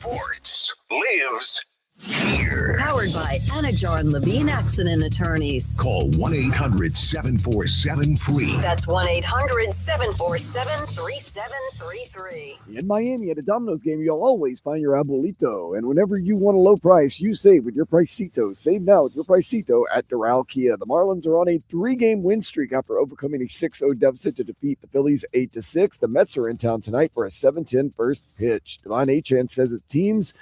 Sports lives here. Powered by Anajar and Levine Accident Attorneys. Call 1-800-747-FREE. That's 1-800-747-3733. In Miami, at a Domino's game, you'll always find your abuelito. And whenever you want a low price, you save with your Pricito. Save now with your Pricito at Doral Kia. The Marlins are on a 3-game win streak after overcoming a 6-0 deficit to defeat the Phillies 8-6. The Mets are in town tonight for a 7-10 first pitch. Devon Achan says that teams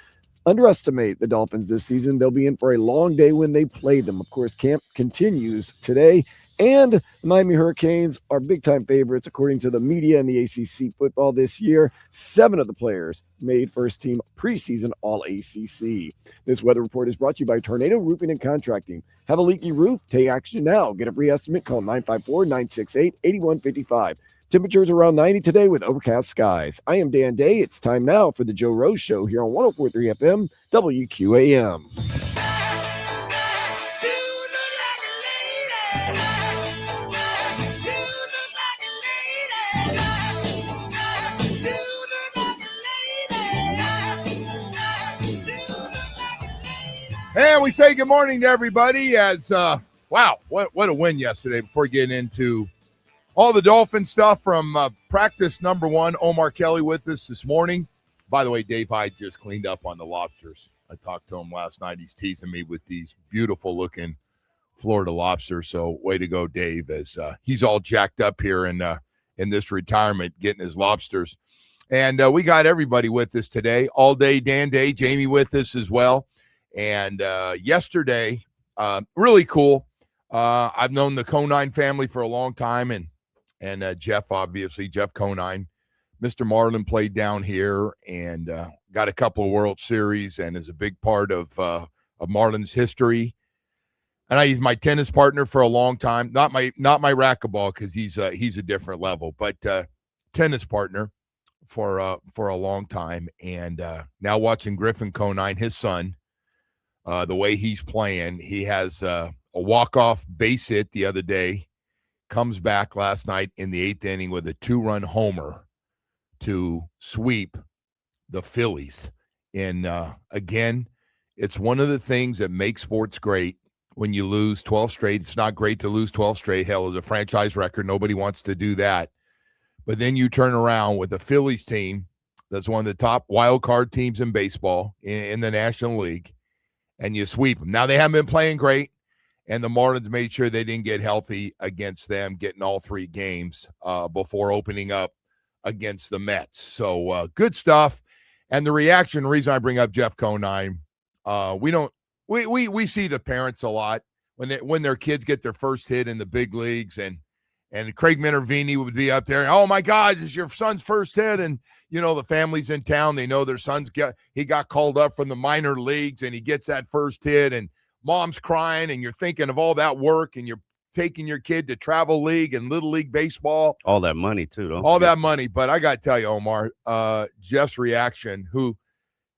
underestimate the Dolphins this season. They'll be in for a long day when they play them. Of course, camp continues today. And the Miami Hurricanes are big-time favorites, according to the media and the ACC football this year. 7 of the players made first-team preseason All-ACC. This weather report is brought to you by Tornado Roofing and Contracting. Have a leaky roof? Take action now. Get a free estimate. Call 954-968-8155. Temperatures around 90 today with overcast skies. I am Dan Day. It's time now for the Joe Rose Show here on 104.3 FM WQAM. And we say good morning to everybody as, wow, what a win yesterday. Before getting into all the Dolphin stuff from practice number 1, Omar Kelly with us this morning. By the way, Dave Hyde just cleaned up on the lobsters. I talked to him last night. He's teasing me with these beautiful-looking Florida lobsters. So way to go, Dave, as he's all jacked up here in this retirement getting his lobsters. And we got everybody with us today, all day, Dan Day, Jamie with us as well. And yesterday, really cool. I've known the Conine family for a long time, and Jeff, obviously, Jeff Conine. Mr. Marlin played down here and got a couple of World Series and is a big part of Marlin's history. And he's my tennis partner for a long time. Not my racquetball, because he's a different level, but tennis partner for a long time. And now watching Griffin Conine, his son, the way he's playing, he has a walk-off base hit the other day. Comes back last night in the 8th inning with a 2-run homer to sweep the Phillies. And again, it's one of the things that makes sports great when you lose 12 straight. It's not great to lose 12 straight. Hell, it's a franchise record. Nobody wants to do that. But then you turn around with the Phillies team that's one of the top wild card teams in baseball in the National League, and you sweep them. Now, they haven't been playing great. And the Marlins made sure they didn't get healthy against them, getting all 3 games before opening up against the Mets. So good stuff. And the reaction, the reason I bring up Jeff Conine, we see the parents a lot when their kids get their first hit in the big leagues, and Craig Minervini would be up there. Oh my God, it's your son's first hit. And the family's in town. They know their son's he got called up from the minor leagues and he gets that first hit, and mom's crying, and you're thinking of all that work, and you're taking your kid to travel league and little league baseball. All that money too, that money. But I got to tell you, Omar, Jeff's reaction, who,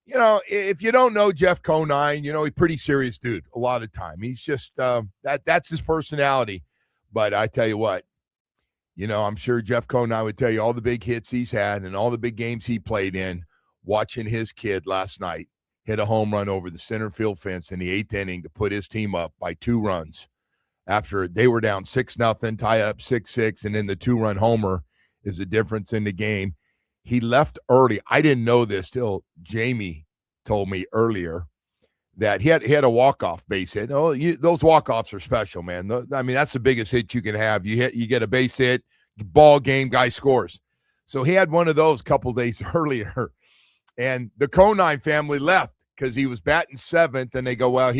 if you don't know Jeff Conine, he's a pretty serious dude a lot of time. He's just, that's his personality. But I tell you what, I'm sure Jeff Conine would tell you all the big hits he's had and all the big games he played in, watching his kid last night hit a home run over the center field fence in the 8th inning to put his team up by 2 runs after they were down 6-0, tie up 6-6, and then the 2-run homer is the difference in the game. He left early. I didn't know this till Jamie told me earlier that he had a walk-off base hit. Oh, those walk-offs are special, man. That's the biggest hit you can have. You get a base hit, ball game, guy scores. So he had one of those a couple days earlier, and the Conine family left because he was batting 7th, and they go, well,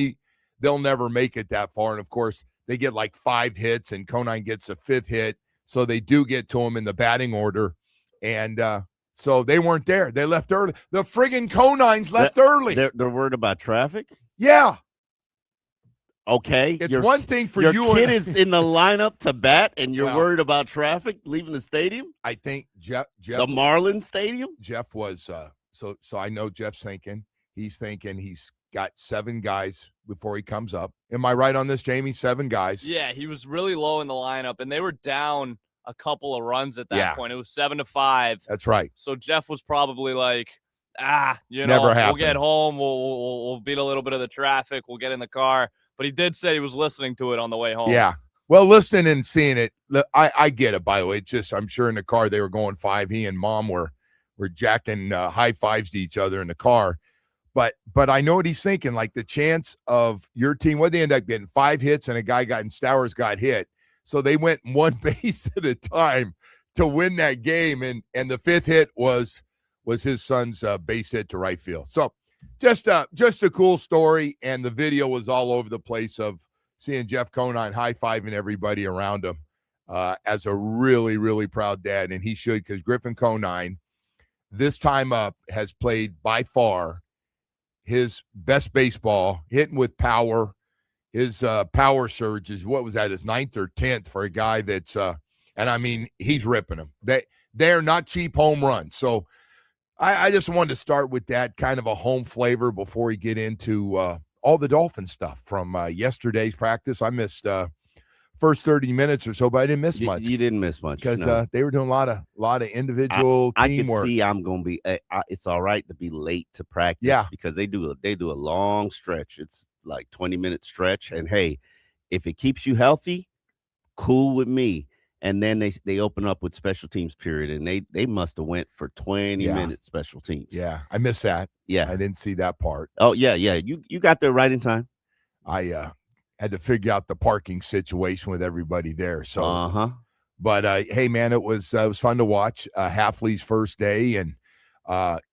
they'll never make it that far. And, of course, they get like 5 hits, and Conine gets a 5th hit, so they do get to him in the batting order. And so they weren't there. They left early. The friggin' Conines left early. They're worried about traffic? Yeah. Okay. It's one thing for your you. Your kid is in the lineup to bat, and you're worried about traffic leaving the stadium? I think Jeff the Marlins Stadium? Jeff was so I know Jeff's thinking. He's thinking he's got 7 guys before he comes up. Am I right on this, Jamie? 7 guys. Yeah, he was really low in the lineup, and they were down a couple of runs at that point. It was 7-5. That's right. So Jeff was probably like, Never happened. we'll get home, we'll beat a little bit of the traffic, we'll get in the car. But he did say he was listening to it on the way home. Yeah. Well, listening and seeing it, I get it, by the way. It's just, I'm sure in the car they were going 5. He and Mom were jacking high fives to each other in the car. But I know what he's thinking. Like the chance of your team, what they end up getting 5 hits and a guy Stowers got hit. So they went one base at a time to win that game. And the 5th hit was his son's base hit to right field. So just a cool story. And the video was all over the place of seeing Jeff Conine high-fiving everybody around him as a really, really proud dad. And he should, because Griffin Conine, this time up, has played by far his best baseball, hitting with power. His power surge is, what was that, his 9th or 10th for a guy that's and I mean, he's ripping them. They're not cheap home runs. So I just wanted to start with that kind of a home flavor before we get into all the Dolphins stuff from yesterday's practice. I missed first 30 minutes or so, but I didn't miss much. You didn't miss much because they were doing a lot of individual teamwork. I can see I'm going to be. It's all right to be late to practice, because they do a long stretch. It's like 20-minute stretch, and hey, if it keeps you healthy, cool with me. And then they open up with special teams period, and they must have went for 20-minute special teams. Yeah, I missed that. Yeah, I didn't see that part. Oh yeah. You got there right in time. I had to figure out the parking situation with everybody there. So, but hey, man, it was fun to watch. Halfley's first day, and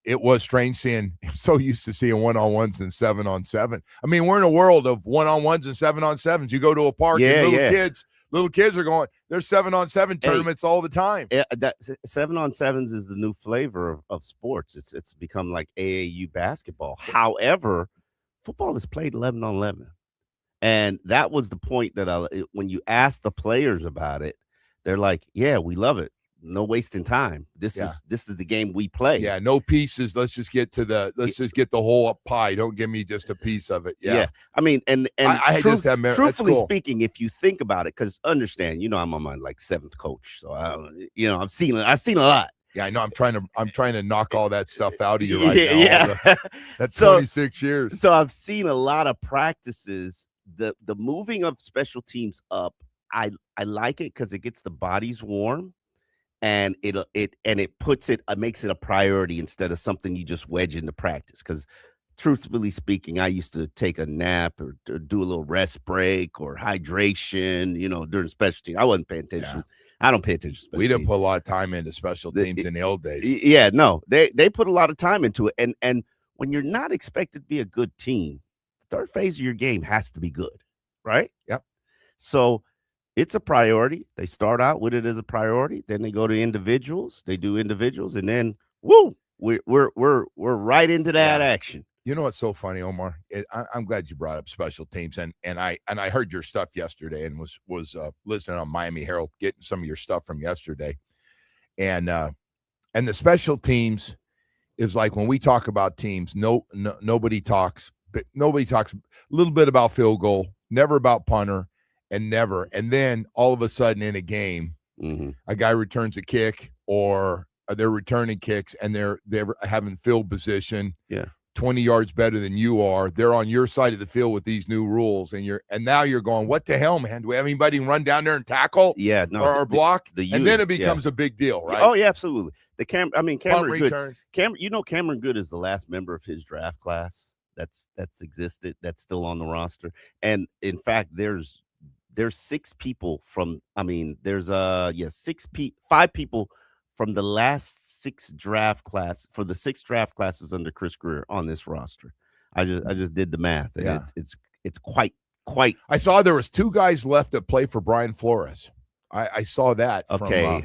it was strange seeing. I'm so used to seeing 1-on-1s and 7-on-7. I mean, we're in a world of 1-on-1s and 7-on-7s. You go to a park, and little kids are going. There's 7-on-7 tournaments all the time. Yeah, that 7-on-7s is the new flavor of sports. It's become like AAU basketball. However, football is played 11-on-11. And that was the point that when you ask the players about it, they're like, yeah, we love it. No wasting time. This is the game we play. Yeah, no pieces. Let's just get the whole pie. Don't give me just a piece of it. Yeah. I mean, and truthfully cool. speaking, if you think about it, because understand, I'm on my like 7th coach, so I've seen a lot. Yeah, I know. I'm trying to knock all that stuff out of you right now. Yeah, that's 26 years. So I've seen a lot of practices. The moving of special teams up, I like it because it gets the bodies warm. And it makes it a priority instead of something you just wedge into practice. Because truthfully speaking, I used to take a nap or do a little rest break or hydration, during special teams. I wasn't paying attention. I don't pay attention to special We didn't teams. put a lot of time into special teams in the old days. Yeah, no, they put a lot of time into it. And when you're not expected to be a good team, the third phase of your game has to be good, right? Yep. So it's a priority. They start out with it as a priority. Then they go to individuals. They do individuals, and then we're right into that action. You know what's so funny, Omar? I'm glad you brought up special teams, and I heard your stuff yesterday, and was listening on Miami Herald, getting some of your stuff from yesterday, and the special teams is like when we talk about teams, nobody talks a little bit about field goal, never about punter. And then all of a sudden in a game, a guy returns a kick, or they're returning kicks, and they're having field position 20 yards better than you are. They're on your side of the field with these new rules, and now you're going, what the hell, man? Do we have anybody run down there and tackle? Yeah, no, or block? And then it becomes a big deal, right? Oh yeah, absolutely. Cameron Good. Cameron Good is the last member of his draft class that's existed, that's still on the roster, and in fact, there's 6 people from. I mean, there's 5 people from the last 6 draft class for the 6 draft classes under Chris Greer on this roster. I just did the math. And it's quite. I saw there was 2 guys left that play for Brian Flores. I saw that. Okay,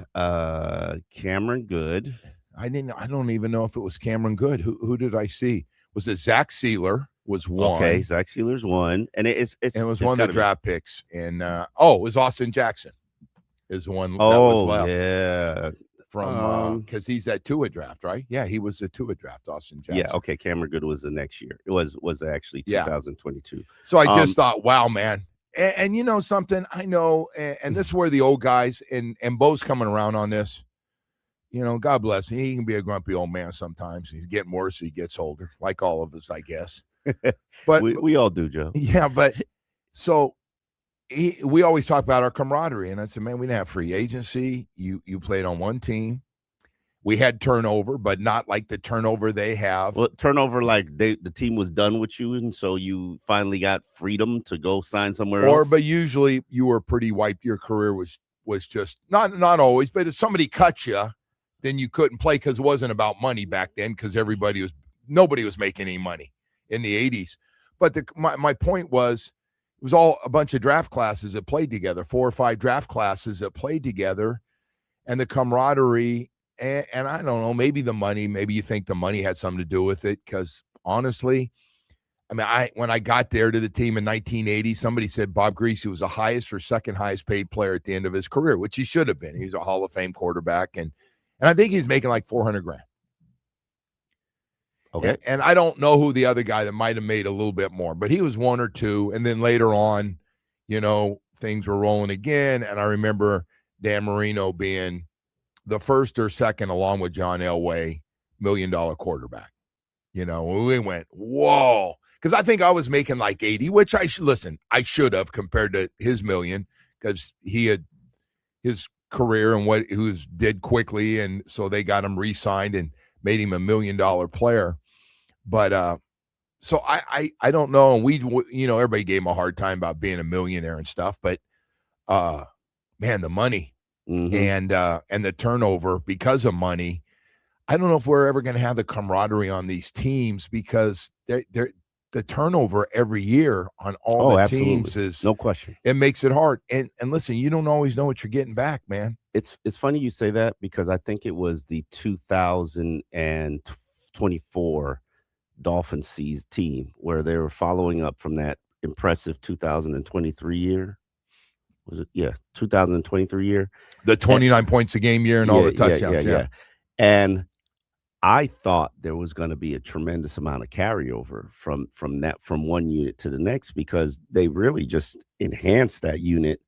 Cameron Good. I don't even know if it was Cameron Good. Who did I see? Was it Zach Sealer? Was one. Okay, Zach Sealer's one, and it was one of the draft picks, and it was Austin Jackson, is one that was left. Yeah, from because he's at Tua draft, right? Yeah, he was a Tua draft, Austin Jackson. Yeah, okay. Cameron Good was the next year. It was actually 2022. So I just thought, wow, man, and you know something, I know, and this is where the old guys and Bo's coming around on this. God bless him. He can be a grumpy old man sometimes. He's getting worse as he gets older, like all of us, I guess. But we all do, Joe. Yeah, but so we always talk about our camaraderie, and I said, man, we didn't have free agency. You played on one team. We had turnover, but not like the turnover they have. Well, turnover, like the team was done with you, and so you finally got freedom to go sign somewhere else. But usually you were pretty wiped. Your career was just not always, but if somebody cut you, then you couldn't play because it wasn't about money back then because nobody was making any money in the 80s. But my point was, it was all a bunch of draft classes that played together, 4 or 5 draft classes that played together, and the camaraderie. And I don't know, maybe the money, maybe you think the money had something to do with it. Because honestly, I mean, when I got there to the team in 1980, somebody said Bob Greasy was the highest or second highest paid player at the end of his career, which he should have been. He's a Hall of Fame quarterback. And I think he's making like $400,000. Okay. And I don't know who the other guy that might have made a little bit more, but he was 1 or 2. And then later on, things were rolling again. And I remember Dan Marino being the first or second, along with John Elway, $1 million quarterback. We went, whoa. Because I think I was making like 80, which I should have compared to his $1 million, because he had his career and what he did quickly. And so they got him re-signed and made him $1 million player. But so I don't know. And everybody gave him a hard time about being a millionaire and stuff. But man, the money. Mm-hmm. And the turnover because of money. I don't know if we're ever going to have the camaraderie on these teams, because the turnover every year on all the teams is no question. It makes it hard. And listen, you don't always know what you're getting back, man. It's funny you say that, because I think it was the 2024 Dolphins season team where they were following up from that impressive 2023 year. Was it? Yeah, 2023 year. The 29 points a game year and all the touchdowns. Yeah. And I thought there was going to be a tremendous amount of carryover from one unit to the next, because they really just enhanced that unit.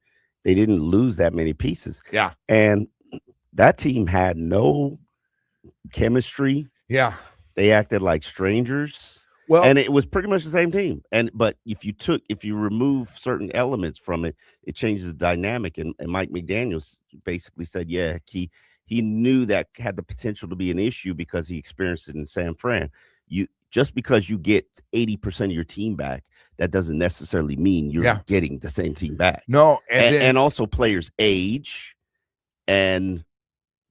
They didn't lose that many pieces. Yeah. And that team had no chemistry. Yeah. They acted like strangers. Well, and it was pretty much the same team. But if you remove certain elements from it, it changes the dynamic. And Mike McDaniels basically said, yeah, he knew that had the potential to be an issue because he experienced it in San Fran. Just because you get 80% of your team back, that doesn't necessarily mean you're getting the same team back. No, and also players age, and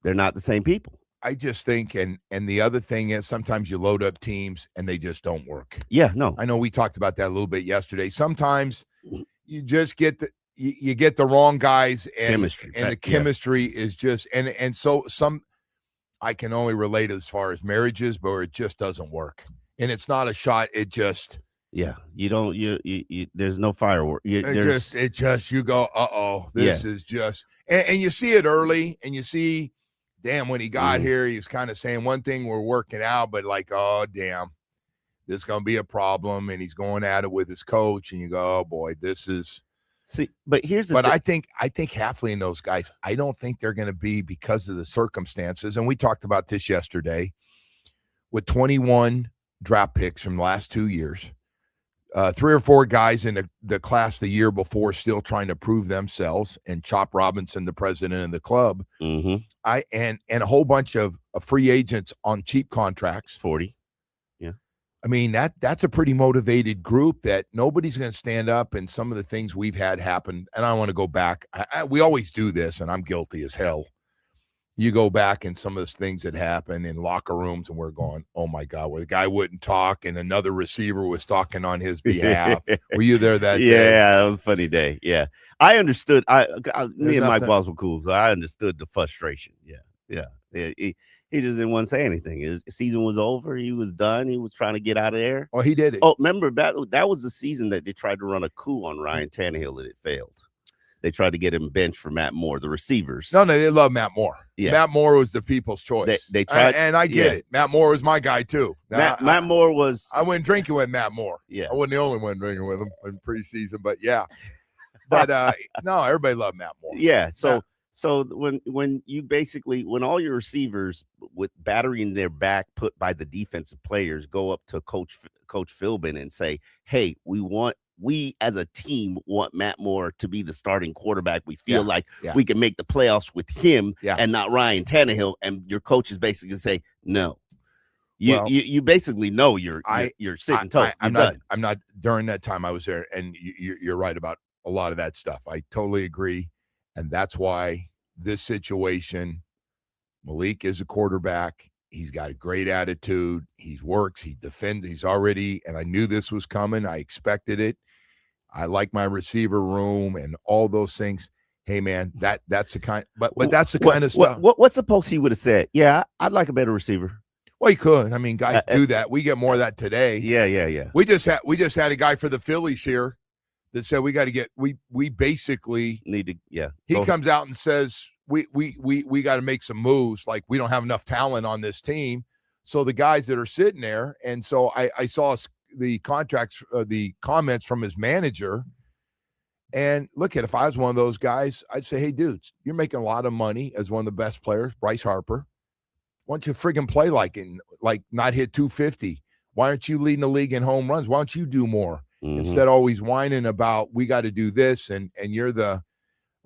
they're not the same people. I just think, and the other thing is, sometimes you load up teams and they just don't work. Yeah, no. I know we talked about that a little bit yesterday. Sometimes you just get the wrong guys, and the chemistry is just and so I can only relate as far as marriages, but where it just doesn't work. And it's not a shot, it just you don't there's no firework. You go, this is just and you see it early, and you see, damn, when he got here, he was kind of saying one thing, we're working out, but like, oh, damn, this is going to be a problem. And he's going at it with his coach, and you go, oh, boy, this is. See, but here's the But I think Hafley and those guys, I don't think they're going to be, because of the circumstances. And we talked about this yesterday, with 21 draft picks from the last 2 years, 3 or 4 guys in the class the year before still trying to prove themselves, and Chop Robinson, the president of the club, and a whole bunch of free agents on cheap contracts. 40. I mean, that's a pretty motivated group that nobody's going to stand up, and some of the things we've had happen, and I want to go back. We always do this, and I'm guilty as hell. You go back and some of those things that happen in locker rooms, and we're going, oh, my God, where the guy wouldn't talk and another receiver was talking on his behalf. Were you there that day? Yeah, that was a funny day. Yeah. I understood. Me and Mike Boss were cool, so I understood the frustration. Yeah. He just didn't want to say anything. His season was over. He was done. He was trying to get out of there. Oh, he did it. Oh, remember, that was the season that they tried to run a coup on Ryan Tannehill, and it failed. They tried to get him benched for Matt Moore, the receivers. No, they love Matt Moore. Yeah. Matt Moore was the people's choice. They tried, and I get it. Matt Moore was my guy too. Matt Moore was. I went drinking with Matt Moore. Yeah, I wasn't the only one drinking with him in preseason, but yeah. But no, everybody loved Matt Moore. Yeah. So So when you basically when all your receivers with battery in their back put by the defensive players go up to Coach Philbin and say, "Hey, we as a team want Matt Moore to be the starting quarterback. We feel like we can make the playoffs with him and not Ryan Tannehill." And your coach is basically say, "No." You basically know you're sitting toast. I'm not during that time I was there, and you're right about a lot of that stuff. I totally agree. And that's why this situation, Malik is a quarterback. He's got a great attitude. He works. He defends. And I knew this was coming. I expected it. I like my receiver room and all those things. Hey, man, that's the kind. But that's the kind of stuff. What's supposed he would have said? Yeah, I'd like a better receiver. Well, he could. I mean, guys do that. We get more of that today. Yeah. We just had a guy for the Phillies here that said we got to get we basically need to he comes out and says we got to make some moves, like we don't have enough talent on this team. So the guys that are sitting there, and so I saw the comments from his manager, and look at, if I was one of those guys, I'd say, hey dudes, you're making a lot of money as one of the best players, Bryce Harper. Why don't you friggin' play like not hit 250? Why aren't you leading the league in home runs? Why don't you do more? Instead of always whining about we got to do this and you're the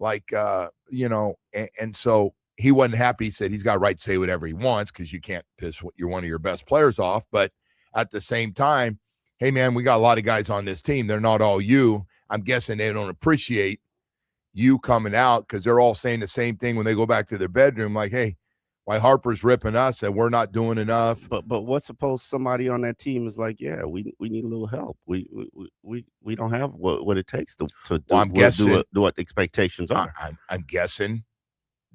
and so he wasn't happy. He said he's got a right to say whatever he wants because you can't piss you're one of your best players off. But at the same time, hey man, we got a lot of guys on this team. They're not all you. I'm guessing they don't appreciate you coming out because they're all saying the same thing when they go back to their bedroom, like, hey, why Harper's ripping us and we're not doing enough. But what's supposed somebody on that team is like, yeah, we need a little help. We don't have what it takes to do what the expectations are. I'm guessing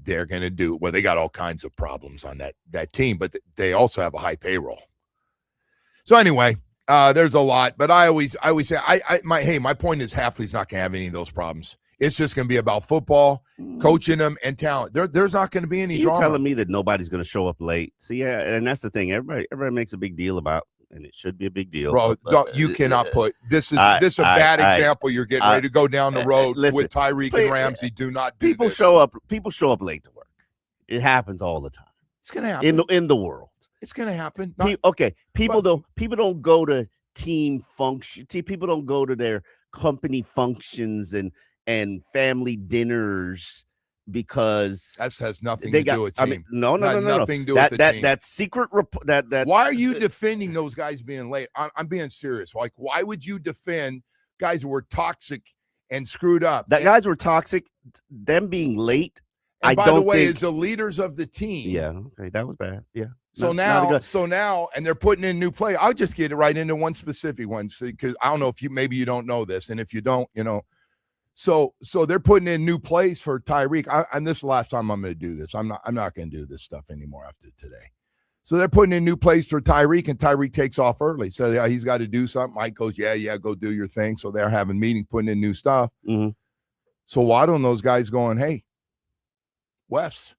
they're going to do well. They got all kinds of problems on that team, but they also have a high payroll. So anyway, there's a lot. But I always say my point is Hafley's not going to have any of those problems. It's just going to be about football, coaching them, and talent. There's not going to be any drama. You're telling me that nobody's going to show up late. See, yeah, and that's the thing. Everybody makes a big deal about, and it should be a big deal. Bro, you cannot put this is a bad example. You're getting ready to go down the road with Tyreek and Ramsey. Do not do people this. People show up late to work. It happens all the time. It's going to happen in the world. It's going to happen. People don't go to team function. People don't go to their company functions and family dinners because that has nothing to do with team. I mean, no. Nothing to do with the team. That secret report. That why are you defending those guys being late? I'm being serious. Like, why would you defend guys who were toxic and screwed up? Guys were toxic. Them being late. And by the way, as the leaders of the team. Yeah. Okay, that was bad. Yeah. So now, and they're putting in new play. I'll just get it right into one specific one because I don't know if you don't know this, and if you don't, So they're putting in new plays for Tyreek. And this is the last time I'm going to do this. I'm not going to do this stuff anymore after today. So they're putting in new plays for Tyreek, and Tyreek takes off early. So yeah, he's got to do something. Mike goes, yeah, go do your thing. So they're having meetings, putting in new stuff. Mm-hmm. So Waddle and those guys going, hey, Wes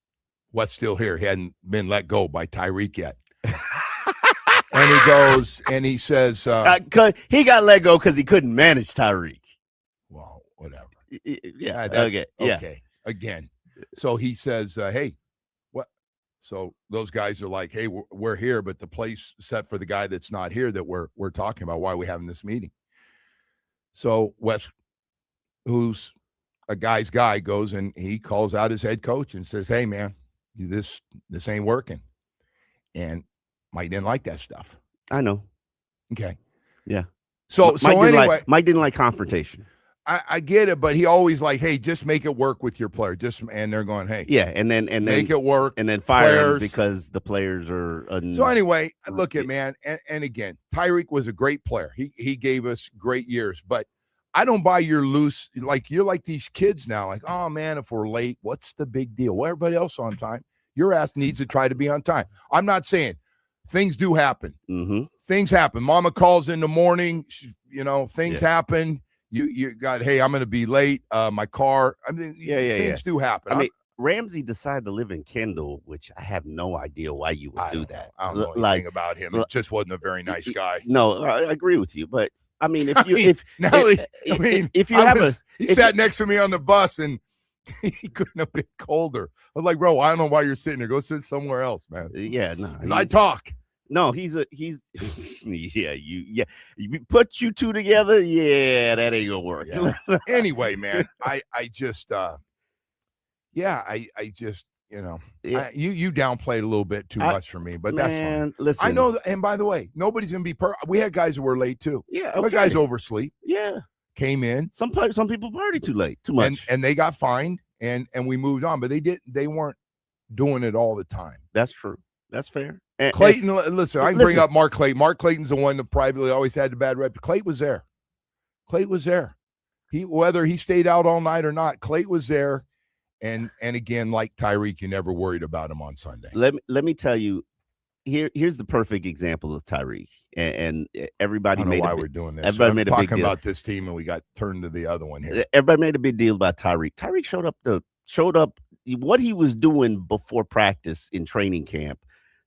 still here. He hadn't been let go by Tyreek yet. And he goes and he says, he got let go because he couldn't manage Tyreek. Well, whatever. Yeah. Okay. Again. So he says, hey, what? So those guys are like, hey, we're here, but the place set for the guy that's not here that we're talking about. Why are we having this meeting? So Wes, who's a guy's guy, goes and he calls out his head coach and says, hey, man, this ain't working. And Mike didn't like that stuff. I know. Okay. Yeah. So anyway, Mike didn't like confrontation. I get it, but he always like, hey, just make it work with your player. And they're going, hey, yeah, and then make it work, and then fire him because the players are. So anyway, look at man, and again, Tyreek was a great player. He gave us great years, but I don't buy your loose. Like you're like these kids now. Like, oh man, if we're late, what's the big deal? Well, everybody else on time. Your ass needs to try to be on time. I'm not saying things do happen. Mm-hmm. Things happen. Mama calls in the morning. Things happen. You got, hey, I'm going to be late. My car. I mean, things do happen. I mean, Ramsey decided to live in Kendall, which I have no idea why you would do that. I don't know anything about him. It just wasn't a very nice guy. No, I agree with you. But I mean, he sat next to me on the bus and He couldn't have been colder. I was like, bro, I don't know why you're sitting here. Go sit somewhere else, man. Yeah, no. Because I talk. No, he's yeah, you put you two together, yeah, that ain't gonna work. Yeah. Anyway, man, I just Yeah. you downplayed a little bit too much for me, but that's fine. Listen, I know, and by the way, nobody's gonna be we had guys who were late too. Yeah, But okay. guys oversleep. Yeah, Came in. some people party too late, too much, and they got fined, and we moved on. But they weren't doing it all the time. That's true. That's fair. Clayton, listen, I can bring up Mark Clayton. Mark Clayton's the one that privately always had the bad rep. Clayton was there. Clayton was there. Whether he stayed out all night or not, Clayton was there. And again, like Tyreek, you never worried about him on Sunday. Let me tell you, here's the perfect example of Tyreek, and everybody I don't know made why we're doing this. Everybody I'm made a big talking deal about this team, and we got turned to the other one here. Everybody made a big deal about Tyreek. Tyreek showed up what he was doing before practice in training camp.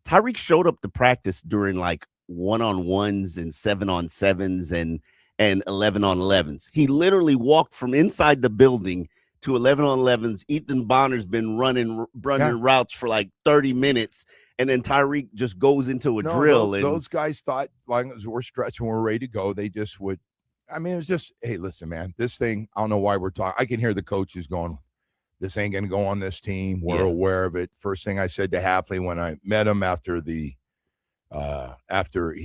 Tyreek showed up to practice during like 1-on-1s and 7-on-7s and 11-on-11s. He literally walked from inside the building to 11-on-11s. Ethan Bonner's been running routes for like 30 minutes, and then Tyreek just goes into a drill. Those guys thought, long as we're stretching, we're ready to go, they just would. I mean, it was just, hey, listen, man, this thing, I don't know why we're talking. I can hear the coaches going, this ain't going to go on this team. We're aware of it. First thing I said to Halfley when I met him after he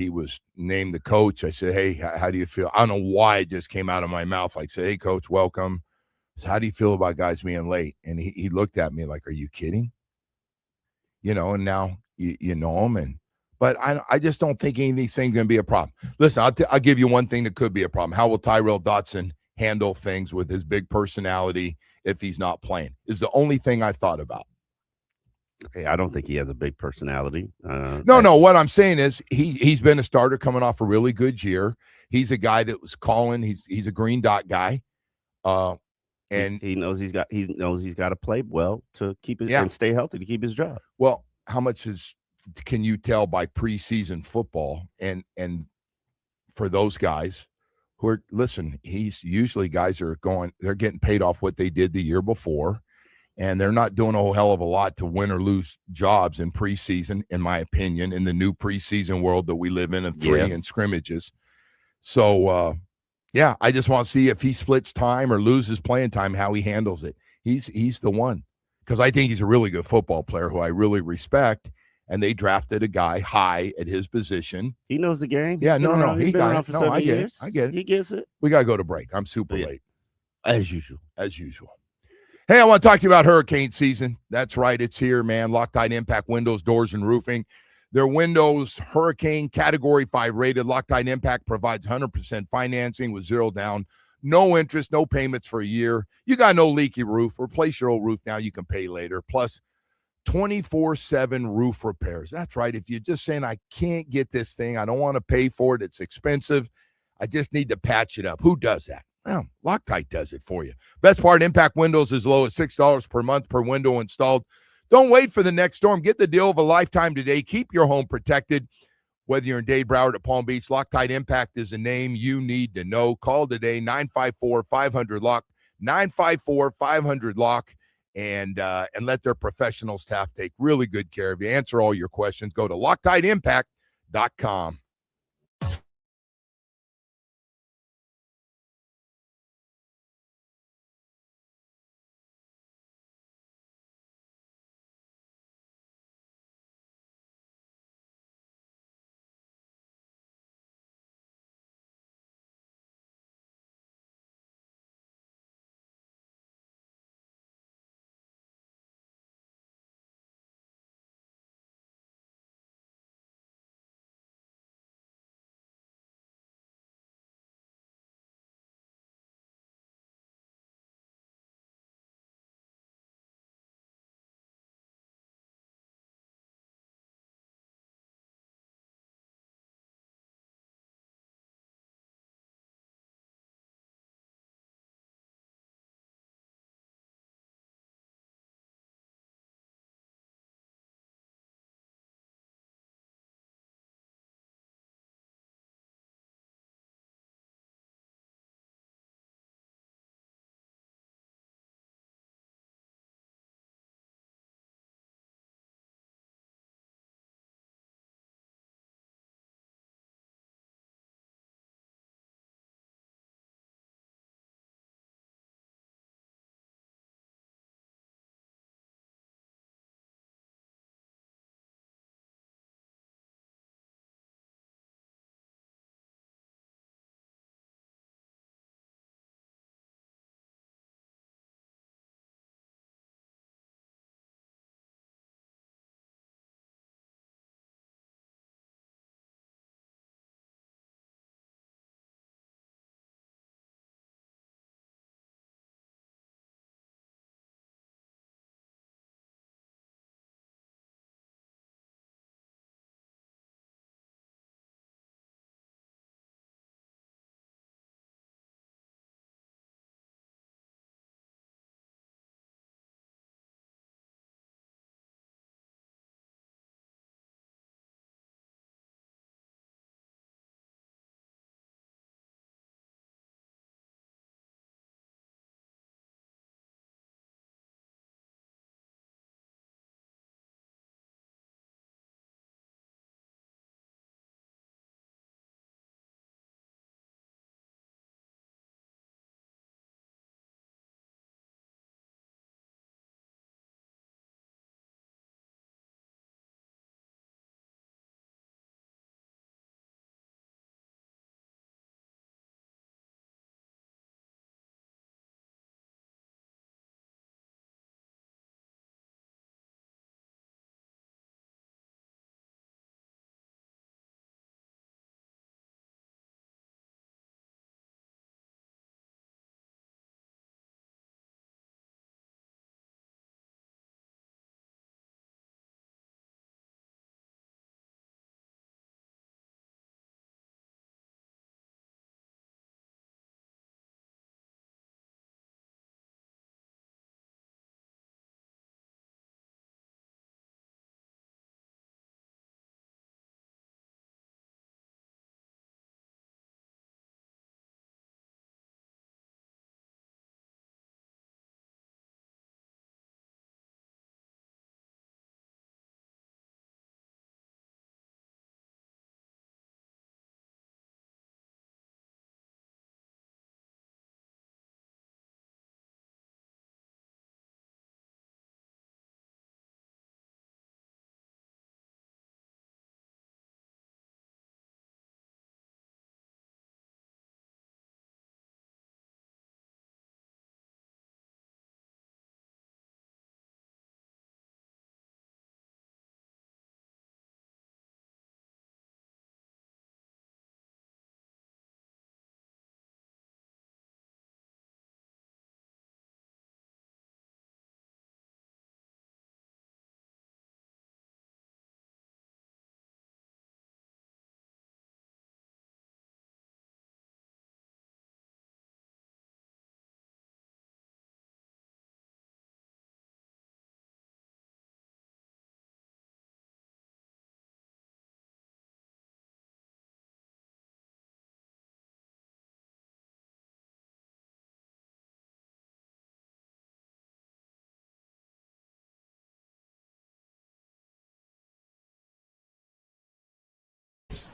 was named the coach, I said, hey, how do you feel? I don't know why it just came out of my mouth. I said, hey, coach, welcome. So how do you feel about guys being late? And he looked at me like, are you kidding? And now you know him. But I just don't think any of these things are going to be a problem. Listen, I'll give you one thing that could be a problem. How will Tyrell Dotson handle things with his big personality if he's not playing? Is the only thing I thought about. Okay, I don't think he has a big personality. No. What I'm saying is he's been a starter coming off a really good year. He's a guy that was calling. He's a green dot guy. And he knows he's got to play well to keep it and stay healthy to keep his job. Well, how much can you tell by preseason football? And for those guys who are, listen, he's usually guys they're getting paid off what they did the year before, and they're not doing a whole hell of a lot to win or lose jobs in preseason, in my opinion, in the new preseason world that we live in 3 and scrimmages. So, I just want to see if he splits time or loses playing time, how he handles it. He's the one, because I think he's a really good football player who I really respect, and they drafted a guy high at his position. He knows the game. Yeah, no, he got it. No, I get it. I get it. He gets it. We got to go to break. I'm super late. As usual. Hey, I want to talk to you about hurricane season. That's right. It's here, man. Loctite Impact Windows, Doors, and Roofing. Their windows, Hurricane Category 5 rated. Loctite Impact provides 100% financing with zero down, no interest, no payments for a year. You got no leaky roof. Replace your old roof now. You can pay later. Plus, 24/7 roof repairs. That's right. If you're just saying, I can't get this thing, I don't want to pay for it, it's expensive, I just need to patch it up. Who does that? Well, Loctite does it for you. Best part, Impact Windows is low as $6 per month per window installed. Don't wait for the next storm. Get the deal of a lifetime today. Keep your home protected. Whether you're in Dade, Broward, or Palm Beach, Loctite Impact is a name you need to know. Call today, 954-500-LOCK, 954-500-LOCK, and let their professional staff take really good care of you. Answer all your questions. Go to LoctiteImpact.com.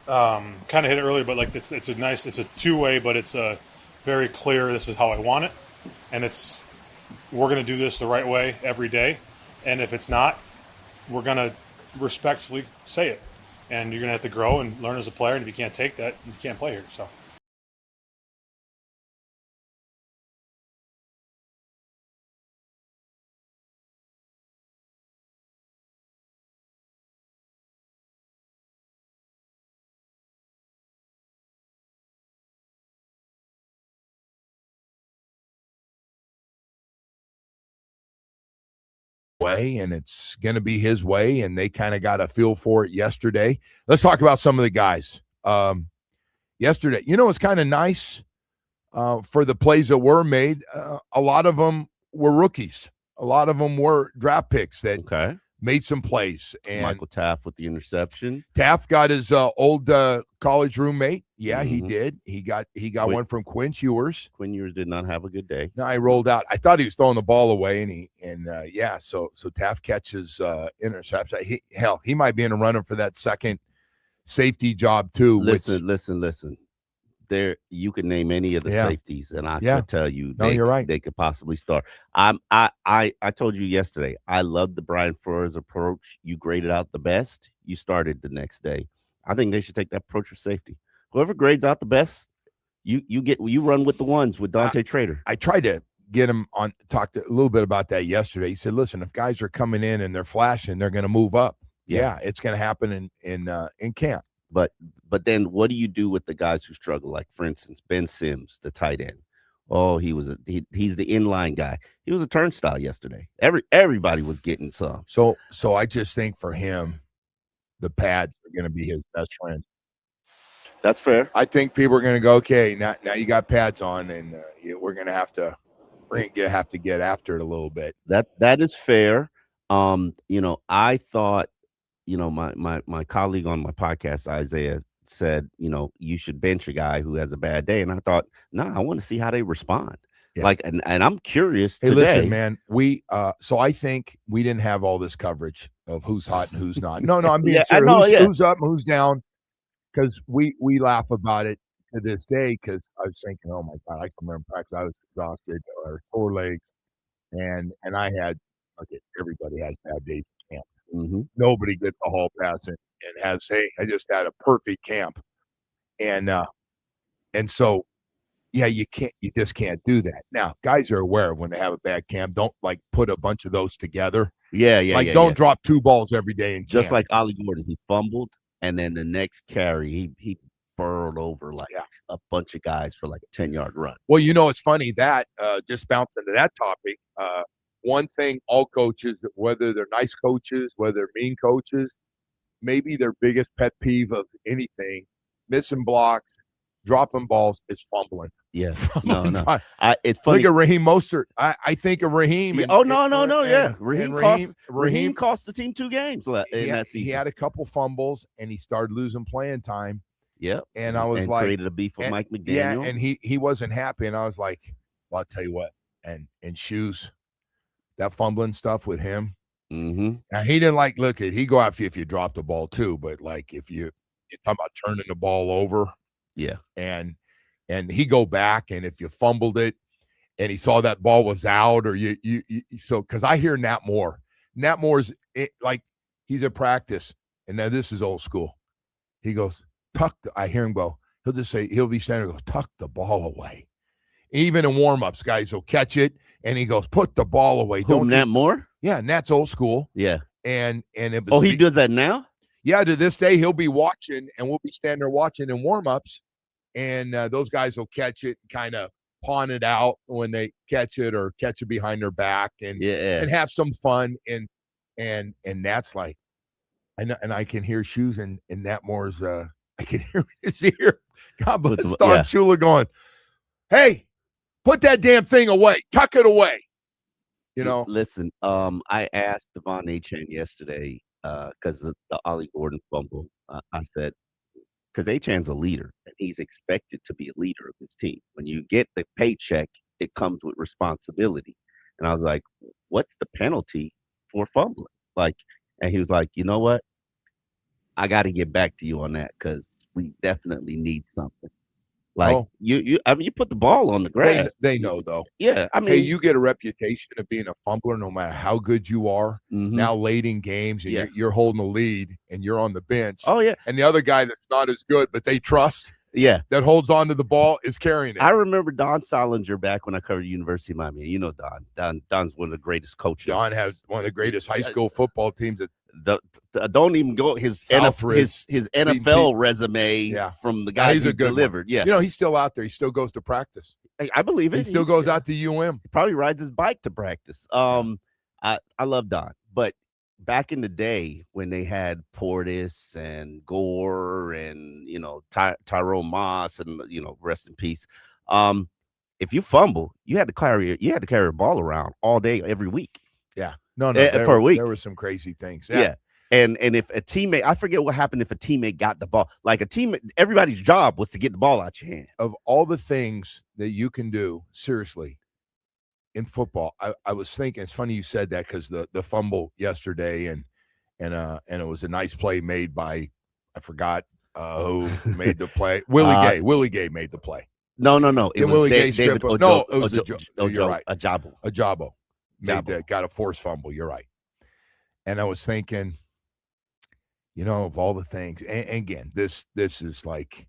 kind of hit it earlier, but like it's a two-way, but it's a very clear. This is how I want it, and we're going to do this the right way every day. And if it's not, we're going to respectfully say it. And you're going to have to grow and learn as a player. And if you can't take that, you can't play here. So. Way, and it's going to be his way, and they kind of got a feel for it yesterday. Let's talk about some of the guys. Yesterday, it's kind of nice for the plays that were made. A lot of them were rookies. A lot of them were draft picks that made some plays. And Michael Taft with the interception. Taft got his old college roommate. Yeah, he did. He got one from Quinn Ewers. Quinn Ewers did not have a good day. No, I rolled out. I thought he was throwing the ball away, so Taft catches interception. He might be in a runner for that second safety job too. Listen. There, you can name any of the safeties, and I can tell you, you're right. They could possibly start. I told you yesterday, I love the Brian Flores approach. You graded out the best, you started the next day. I think they should take that approach for safety. Whoever grades out the best, you run with the ones with Dante Trader. I tried to get him on, talked a little bit about that yesterday. He said, "Listen, if guys are coming in and they're flashing, they're going to move up. Yeah, it's going to happen in camp." But then what do you do with the guys who struggle? Like, for instance, Ben Sims, the tight end. Oh, he's the inline guy. He was a turnstile yesterday. Everybody was getting some. So I just think for him, the pads are going to be his best friend. That's fair. I think people are going to go, okay, now you got pads on, and we're going to have to get after it a little bit. That is fair. I thought, my colleague on my podcast, Isaiah, said, you should bench a guy who has a bad day. And I thought, I want to see how they respond. Yeah. Like, and I'm curious today. Listen, man, so I think we didn't have all this coverage of who's hot and who's not. No, I'm being serious. Who's up and who's down, because we laugh about it to this day, because I was thinking, oh, my God, I can remember practice. I was exhausted or sore legs, and I had, everybody has bad days at camp. Mm-hmm. Nobody gets a hall pass and has, hey, I just had a perfect camp. And so, you just can't do that. Now, guys are aware when they have a bad camp. Don't put a bunch of those together. Don't drop two balls every day in camp. Just like Ollie Gordon, he fumbled, and then the next carry, he burrowed over a bunch of guys for a 10-yard run. Well, it's funny that just bouncing to that topic. One thing all coaches, whether they're nice coaches, whether they're mean coaches, maybe their biggest pet peeve of anything, missing blocks, dropping balls, is fumbling. Yeah. No. It's funny. Look at Raheem Mostert. I think of Raheem. Raheem cost the team 2 games in that season. He had a couple fumbles, and he started losing playing time. Yeah. And I was created a beef with Mike McDaniel. Yeah, and he wasn't happy. And I was like, well, I'll tell you what. And Shoes, that fumbling stuff with him. Mm-hmm. Now, he didn't he go after you if you drop the ball too, but if you're talking about turning the ball over. Yeah. And he go back, and if you fumbled it and he saw that ball was out, or because I hear Nat Moore. Nat Moore's he's at practice, and now this is old school. He goes, I hear him go, he'll just say, he'll be standing there, go, tuck the ball away. Even in warm-ups, guys will catch it, and he goes, put the ball away. Nat Moore? Yeah, Nat's old school. Yeah. And it was he does that now? Yeah, to this day, he'll be watching, and we'll be standing there watching in warm-ups, and those guys will catch it and kind of pawn it out when they catch it, or catch it behind their back, and have some fun. And Nat's like, and I can hear Shoes and Nat Moore's, I can hear his ear. God bless Don Shula going, hey, put that damn thing away. Tuck it away. Listen, I asked Devon Achane yesterday because of the Ollie Gordon fumble. I said, because Achane's a leader, and he's expected to be a leader of his team. When you get the paycheck, it comes with responsibility. And I was like, what's the penalty for fumbling? And he was like, you know what? I got to get back to you on that, because we definitely need something. Like you put the ball on the They, grass. they know, though. Yeah, I mean, Hey, you get a reputation of being a fumbler no matter how good you are. Now late in games and you're holding the lead and you're on the bench. Oh, yeah. And the other guy that's not as good, but they trust, that holds on to the ball is carrying it. I remember Don Solinger back when I covered University of Miami. You know Don. Don's one of the greatest coaches. Don has one of the greatest high school football teams. Don't even go his NFL resume from the guy he delivered. Yeah, he's still out there. He still goes to practice. I believe it. He still goes out to UM. He probably rides his bike to practice. I love Don, but back in the day when they had Portis and Gore and Tyrone Moss and rest in peace. If you fumble, you had to carry a ball around all day every week. Yeah. For a week. There were some crazy things. Yeah. And if a teammate, I forget what happened if a teammate got the ball. Like a teammate, everybody's job was to get the ball out your hand. Of all the things that you can do, seriously, in football, I was thinking, it's funny you said that because the fumble yesterday and it was a nice play made by, I forgot who made the play. Willie Gay. Willie Gay made the play. No. It was Willie Gay David strip. No, it was you're right. Ajabo. Got a forced fumble. You're right. And I was thinking, of all the things, and again, this is like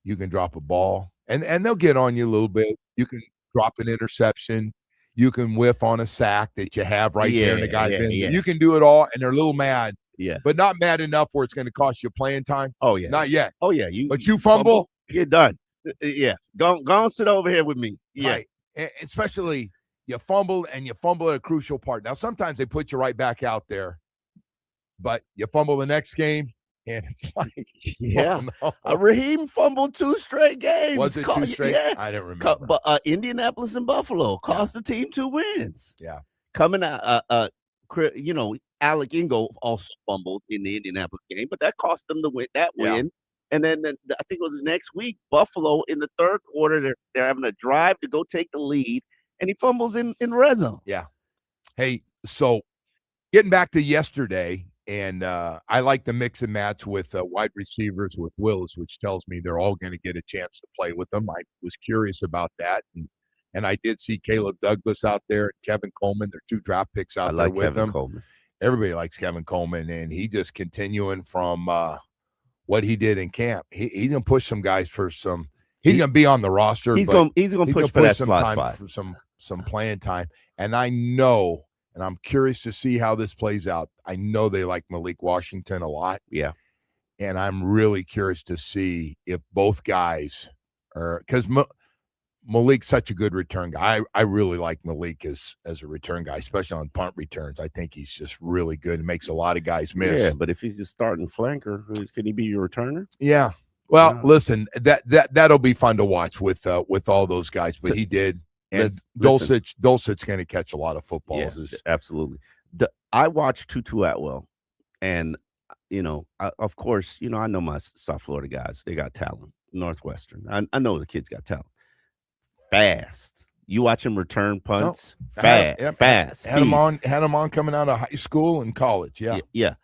you can drop a ball and they'll get on you a little bit. You can drop an interception. You can whiff on a sack that you have there and the guy's in. You can do it all, and they're a little mad. Yeah. But not mad enough where it's going to cost you playing time. Oh, yeah. Not yet. Oh, yeah. But you fumble, you're done. Yeah. Go and sit over here with me. Yeah. Right. And especially you fumble at a crucial part. Now, sometimes they put you right back out there, but you fumble the next game, and it's like, Raheem fumbled 2 straight games. Was it 2 straight? Yeah. I didn't remember. But Indianapolis and Buffalo cost the team 2 wins. Yeah. Coming out, Alec Ingo also fumbled in the Indianapolis game, but that cost them the win. And then I think it was the next week, Buffalo in the third quarter, they're having a drive to go take the lead, and he fumbles in red zone. Yeah. Hey, so getting back to yesterday, and I like the mix and match with wide receivers with Wills, which tells me they're all going to get a chance to play with them. I was curious about that, and I did see Caleb Douglas out there and Kevin Coleman. They're 2 draft picks out there with them. Coleman. Everybody likes Kevin Coleman, and he just continuing from what he did in camp. He's going to push some guys for some. He's going to be on the roster. He's going to push for that slot spot for some playing time. And I know, and I'm curious to see how this plays out. I know they like Malik Washington a lot. Yeah, and I'm really curious to see if both guys are, because Malik's such a good return guy. I really like Malik as a return guy, especially on punt returns. I think he's just really good and makes a lot of guys miss. Yeah, but if he's just starting flanker, can he be your returner? Yeah. Well, listen, that'll be fun to watch with all those guys. But he did, and Dulcich's going to catch a lot of footballs. Yeah, absolutely. I watched Tutu Atwell, and of course, I know my South Florida guys. They got talent. Northwestern. I know the kids got talent. Fast. You watch him return punts. Fast. Had him on coming out of high school and college. Yeah. Yeah.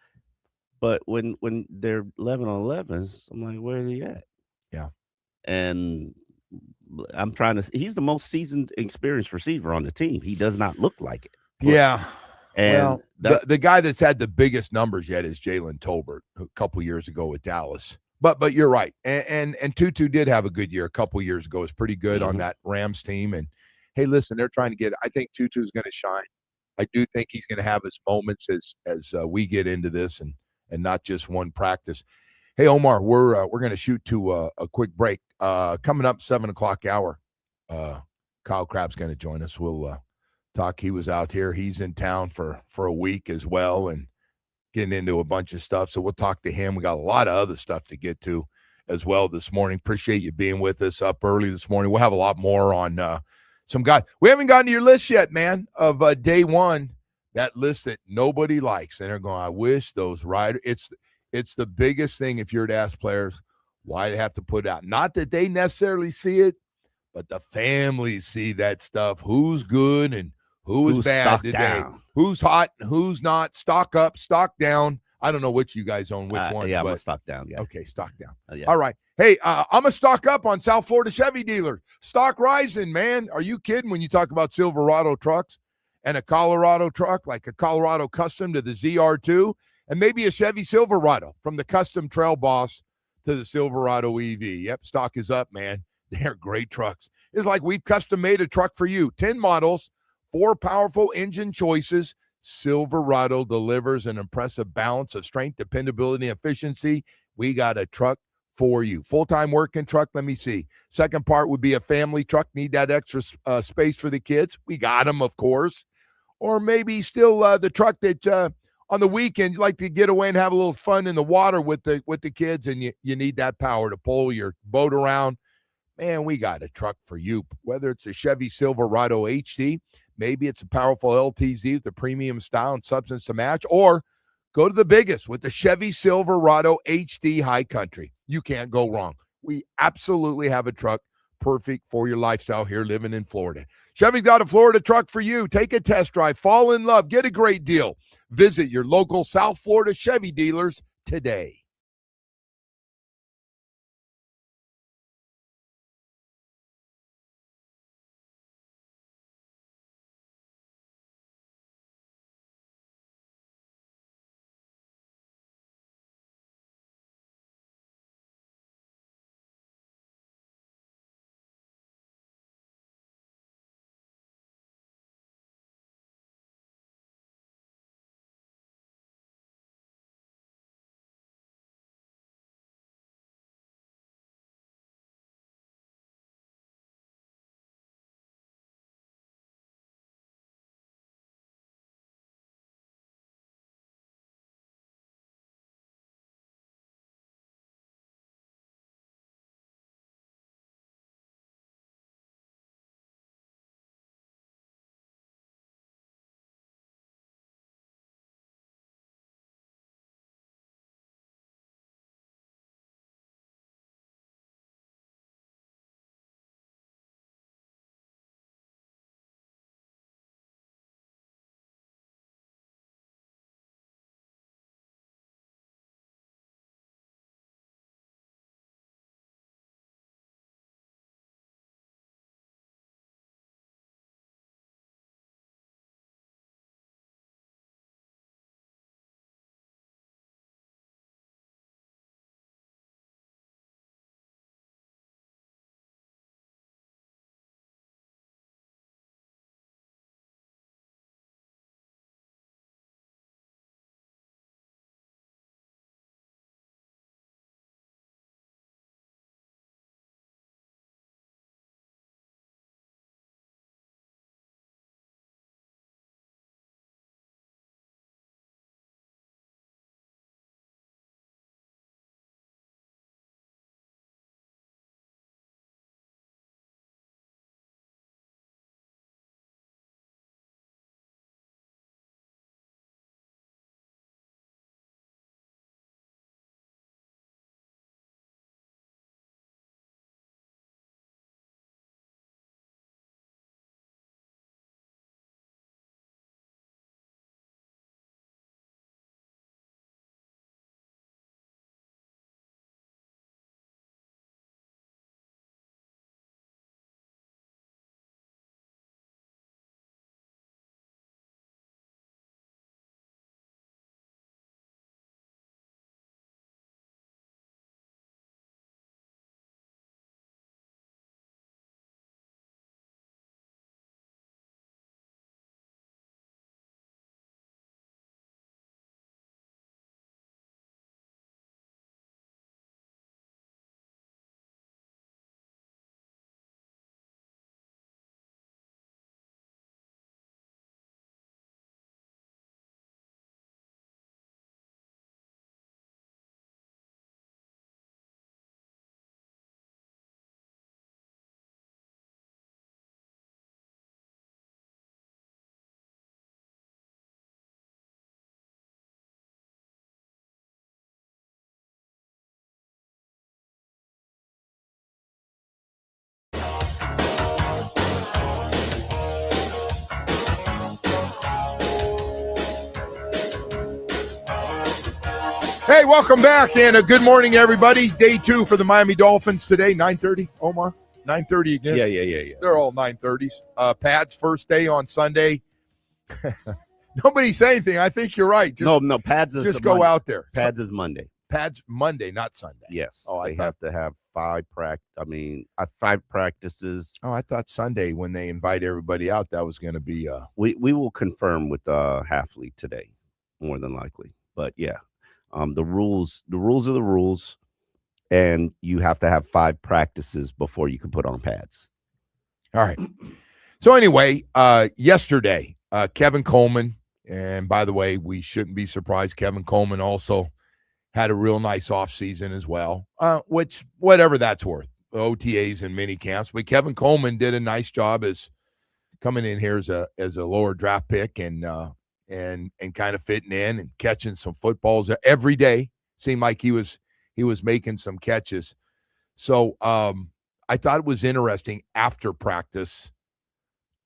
But when they're 11 on 11s, I'm like, where is he at? Yeah. And I'm trying to. He's the most seasoned, experienced receiver on the team. He does not look like it. Yeah. And the guy that's had the biggest numbers yet is Jalen Tolbert a couple years ago with Dallas. But you're right. And Tutu did have a good year a couple years ago. It's pretty good on that Rams team. And hey, listen, they're trying to get. I think Tutu's going to shine. I do think he's going to have his moments as we get into this and not just one practice. Hey, Omar, we're going to shoot to a quick break. Coming up 7:00 hour. Kyle Crabb's going to join us. We'll talk. He was out here. He's in town for a week as well, and getting into a bunch of stuff. So we'll talk to him. We got a lot of other stuff to get to as well this morning. Appreciate you being with us up early this morning. We'll have a lot more on some guys. We haven't gotten to your list yet, man, of day one, that list that nobody likes. And they're going, I wish those riders. It's the biggest thing if you're to ask players why they have to put it out. Not that they necessarily see it, but the families see that stuff. Who's good and who's bad today? Down. Who's hot and who's not? Stock up, stock down. I don't know which you guys own, which one. Yeah, I'm a stock down. Yeah. Okay, stock down. Yeah. All right. Hey, I'm a stock up on South Florida Chevy dealer. Stock rising, man. Are you kidding when you talk about Silverado trucks and a Colorado truck, like a Colorado Custom to the ZR2, and maybe a Chevy Silverado from the Custom Trail Boss to the Silverado EV. Yep, stock is up, man. They're great trucks. It's like we've custom made a truck for you. 10 models, 4 powerful engine choices. Silverado delivers an impressive balance of strength, dependability, and efficiency. We got a truck for you. Full-time working truck, let me see. Second part would be a family truck. Need that extra space for the kids. We got them, of course. Or maybe still the truck that on the weekend you like to get away and have a little fun in the water with the kids, and you need that power to pull your boat around. Man, we got a truck for you. Whether it's a Chevy Silverado HD, maybe it's a powerful LTZ with the premium style and substance to match, or go to the biggest with the Chevy Silverado HD High Country. You can't go wrong. We absolutely have a truck perfect for your lifestyle here living in Florida. Chevy's got a Florida truck for you. Take a test drive, fall in love, get a great deal. Visit your local South Florida Chevy dealers today. Hey, welcome back, and a good morning, everybody. Day 2 for the Miami Dolphins today, 9:30, Omar? 9:30 again? Yeah. They're all 9:30s. Pat's first day on Sunday. Nobody say anything. I think you're right. No, Pads is just go Monday. out there. Pads is Monday. Pads Monday, not Sunday. Yes. Oh, they have to have 5 practices. Oh, I thought Sunday when they invite everybody out, that was going to be. We will confirm with Halfley today, more than likely. But yeah, the rules are the rules, and you have to have 5 practices before you can put on pads. All right. So anyway, yesterday, Kevin Coleman, and by the way, we shouldn't be surprised. Kevin Coleman also had a real nice offseason as well, which whatever that's worth, OTAs and mini camps. But Kevin Coleman did a nice job as coming in here as a lower draft pick and kind of fitting in and catching some footballs every day. Seemed like he was making some catches. So I thought it was interesting after practice.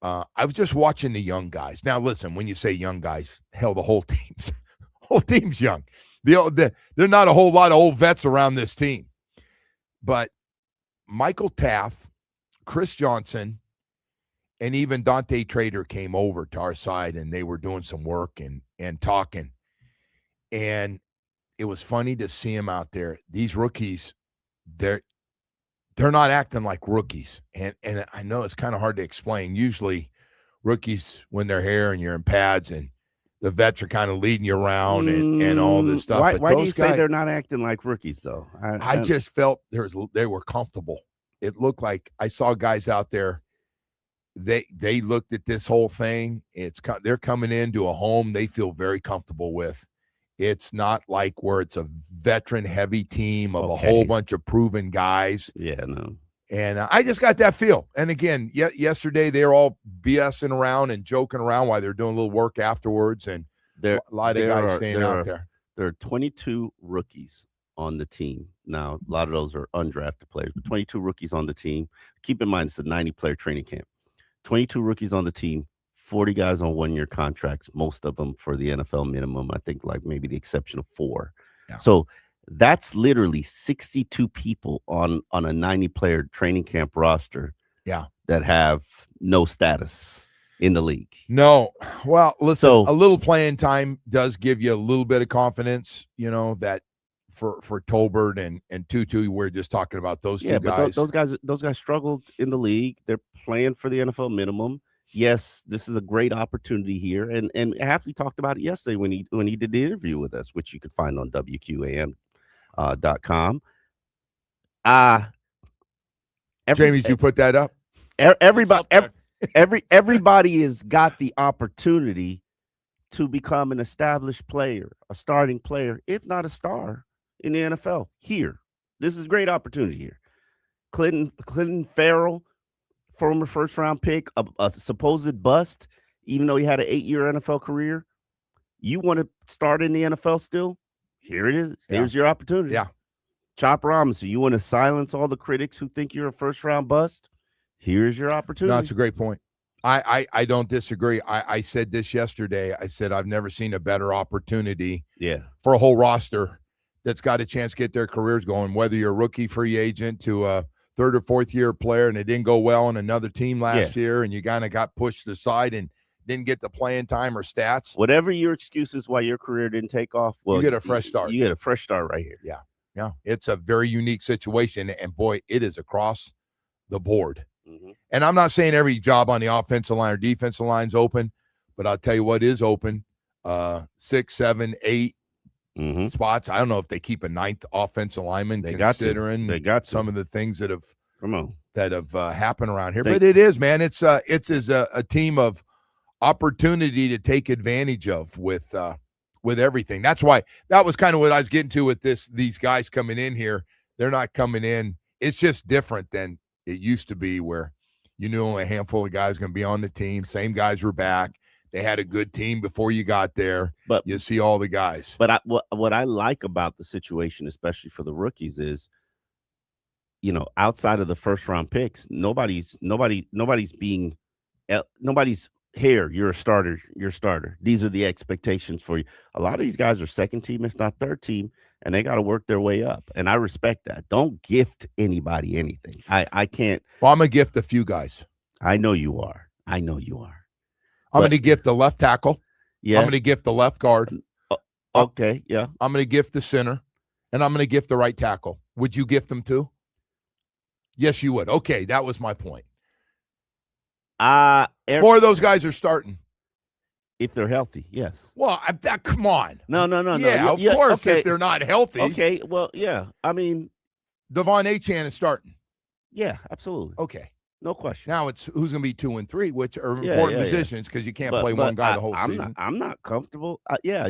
I was just watching the young guys. Now, listen, when you say young guys, hell, the whole team's young. There are not a whole lot of old vets around this team. But Michael Taft, Chris Johnson, and even Dante Trader came over to our side, and they were doing some work and talking. And it was funny to see them out there. These rookies, they're not acting like rookies. And I know it's kind of hard to explain. Usually rookies, when they're here and you're in pads and the vets are kind of leading you around and all this stuff. Why do you say they're not acting like rookies, though? I just felt they were comfortable. It looked like I saw guys out there. They looked at this whole thing. They're coming into a home they feel very comfortable with. It's not like where it's a veteran-heavy team of a whole bunch of proven guys. Yeah, no. And I just got that feel. And again, yesterday they were all BSing around and joking around while they're doing a little work afterwards. And a lot of guys staying out there. There are 22 rookies on the team. Now, a lot of those are undrafted players, but 22 rookies on the team. Keep in mind, it's a 90-player training camp. 22 rookies on the team, 40 guys on one-year contracts, most of them for the NFL minimum. I think like maybe the exception of 4. Yeah. So that's literally 62 people on a 90-player training camp roster. Yeah, that have no status in the league. No. Well, listen, a little playing time does give you a little bit of confidence, that for Tolbert and Tutu, we're just talking about those two guys. But those guys struggled in the league. They're playing for the NFL minimum. Yes, this is a great opportunity here. And Halfley talked about it yesterday when he did the interview with us, which you could find on WQAM.com. Jamie, did you put that up? Everybody has got the opportunity to become an established player, a starting player, if not a star in the NFL. Here, this is a great opportunity here. Clinton Farrell, former first-round pick, a supposed bust, even though he had an 8-year NFL career. You want to start in the NFL still? Here it is. Here's your opportunity. Yeah. Chop Robinson, you want to silence all the critics who think you're a first-round bust? Here's your opportunity. No, that's a great point. I don't disagree. I said this yesterday. I said I've never seen a better opportunity for a whole roster that's got a chance to get their careers going, whether you're a rookie free agent to a third or fourth year player and it didn't go well on another team last year and you kind of got pushed aside and didn't get the playing time or stats. Whatever your excuses why your career didn't take off, well, you get a fresh start. You get a fresh start right here. Yeah. It's a very unique situation, and boy, it is across the board. Mm-hmm. And I'm not saying every job on the offensive line or defensive line is open, but I'll tell you what is open. 6, 7, 8 spots. I don't know if they keep a 9th offensive lineman considering some of the things that have happened around here. But it is, man. It's a team of opportunity to take advantage of with everything. That's why that was kind of what I was getting to with these guys coming in here. They're not coming in. It's just different than it used to be where you knew only a handful of guys going to be on the team. Same guys were back. They had a good team before you got there. But you see all the guys. But what I like about the situation, especially for the rookies, is, outside of the first round picks, nobody's here, you're a starter. You're a starter. These are the expectations for you. A lot of these guys are second team, if not third team, and they got to work their way up. And I respect that. Don't gift anybody anything. I can't. Well, I'm going to gift a few guys. I know you are. I'm going to gift the left tackle. Yeah. I'm going to gift the left guard. Okay. Yeah. I'm going to gift the center. And I'm going to gift the right tackle. Would you gift them too? Yes, you would. Okay, that was my point. 4 of those guys are starting. If they're healthy, yes. Well, come on. No. Yeah, of course, okay. if they're not healthy. Okay, well, yeah. I mean, Devon Achane is starting. Yeah, absolutely. Okay. No question. Now it's who's going to be 2 and 3, which are important positions because you can't play one guy the whole season. I'm not comfortable.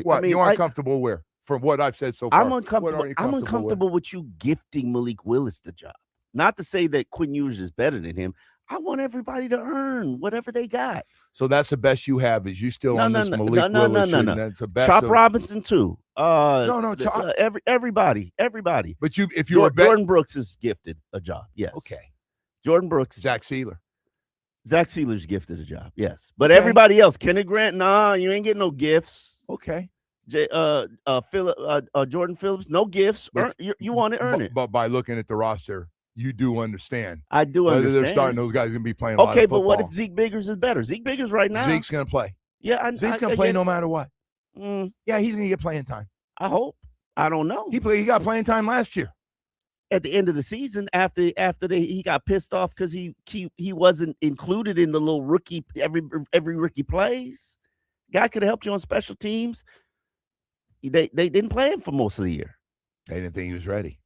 What? I mean, you aren't comfortable where? From what I've said so far. I'm uncomfortable with you gifting Malik Willis the job. Not to say that Quinn Ewers is better than him. I want everybody to earn whatever they got. So that's the best you have is you still on this Malik Willis. No. That's the best. Chop Robinson too. Chop. Everybody. But if you're Jordan Brooks is gifted a job. Yes. Okay. Jordan Brooks. Zach Sealer's gifted a job. Yes. But everybody else, Kenneth Grant, nah, you ain't getting no gifts. Okay. Jordan Phillips, no gifts. You want to earn it. But by looking at the roster, you do understand. I do understand. Whether they're starting, those guys are going to be playing a lot of football. Okay, but what if Zeke Biggers is better? Zeke Biggers right now. Zeke's going to play. Yeah, Zeke's going to play no matter what. Yeah, he's going to get playing time. I hope. I don't know. He got playing time last year. At the end of the season, after he got pissed off because he wasn't included in the little rookie every rookie plays. Guy could have helped you on special teams. They didn't play him for most of the year. They didn't think he was ready.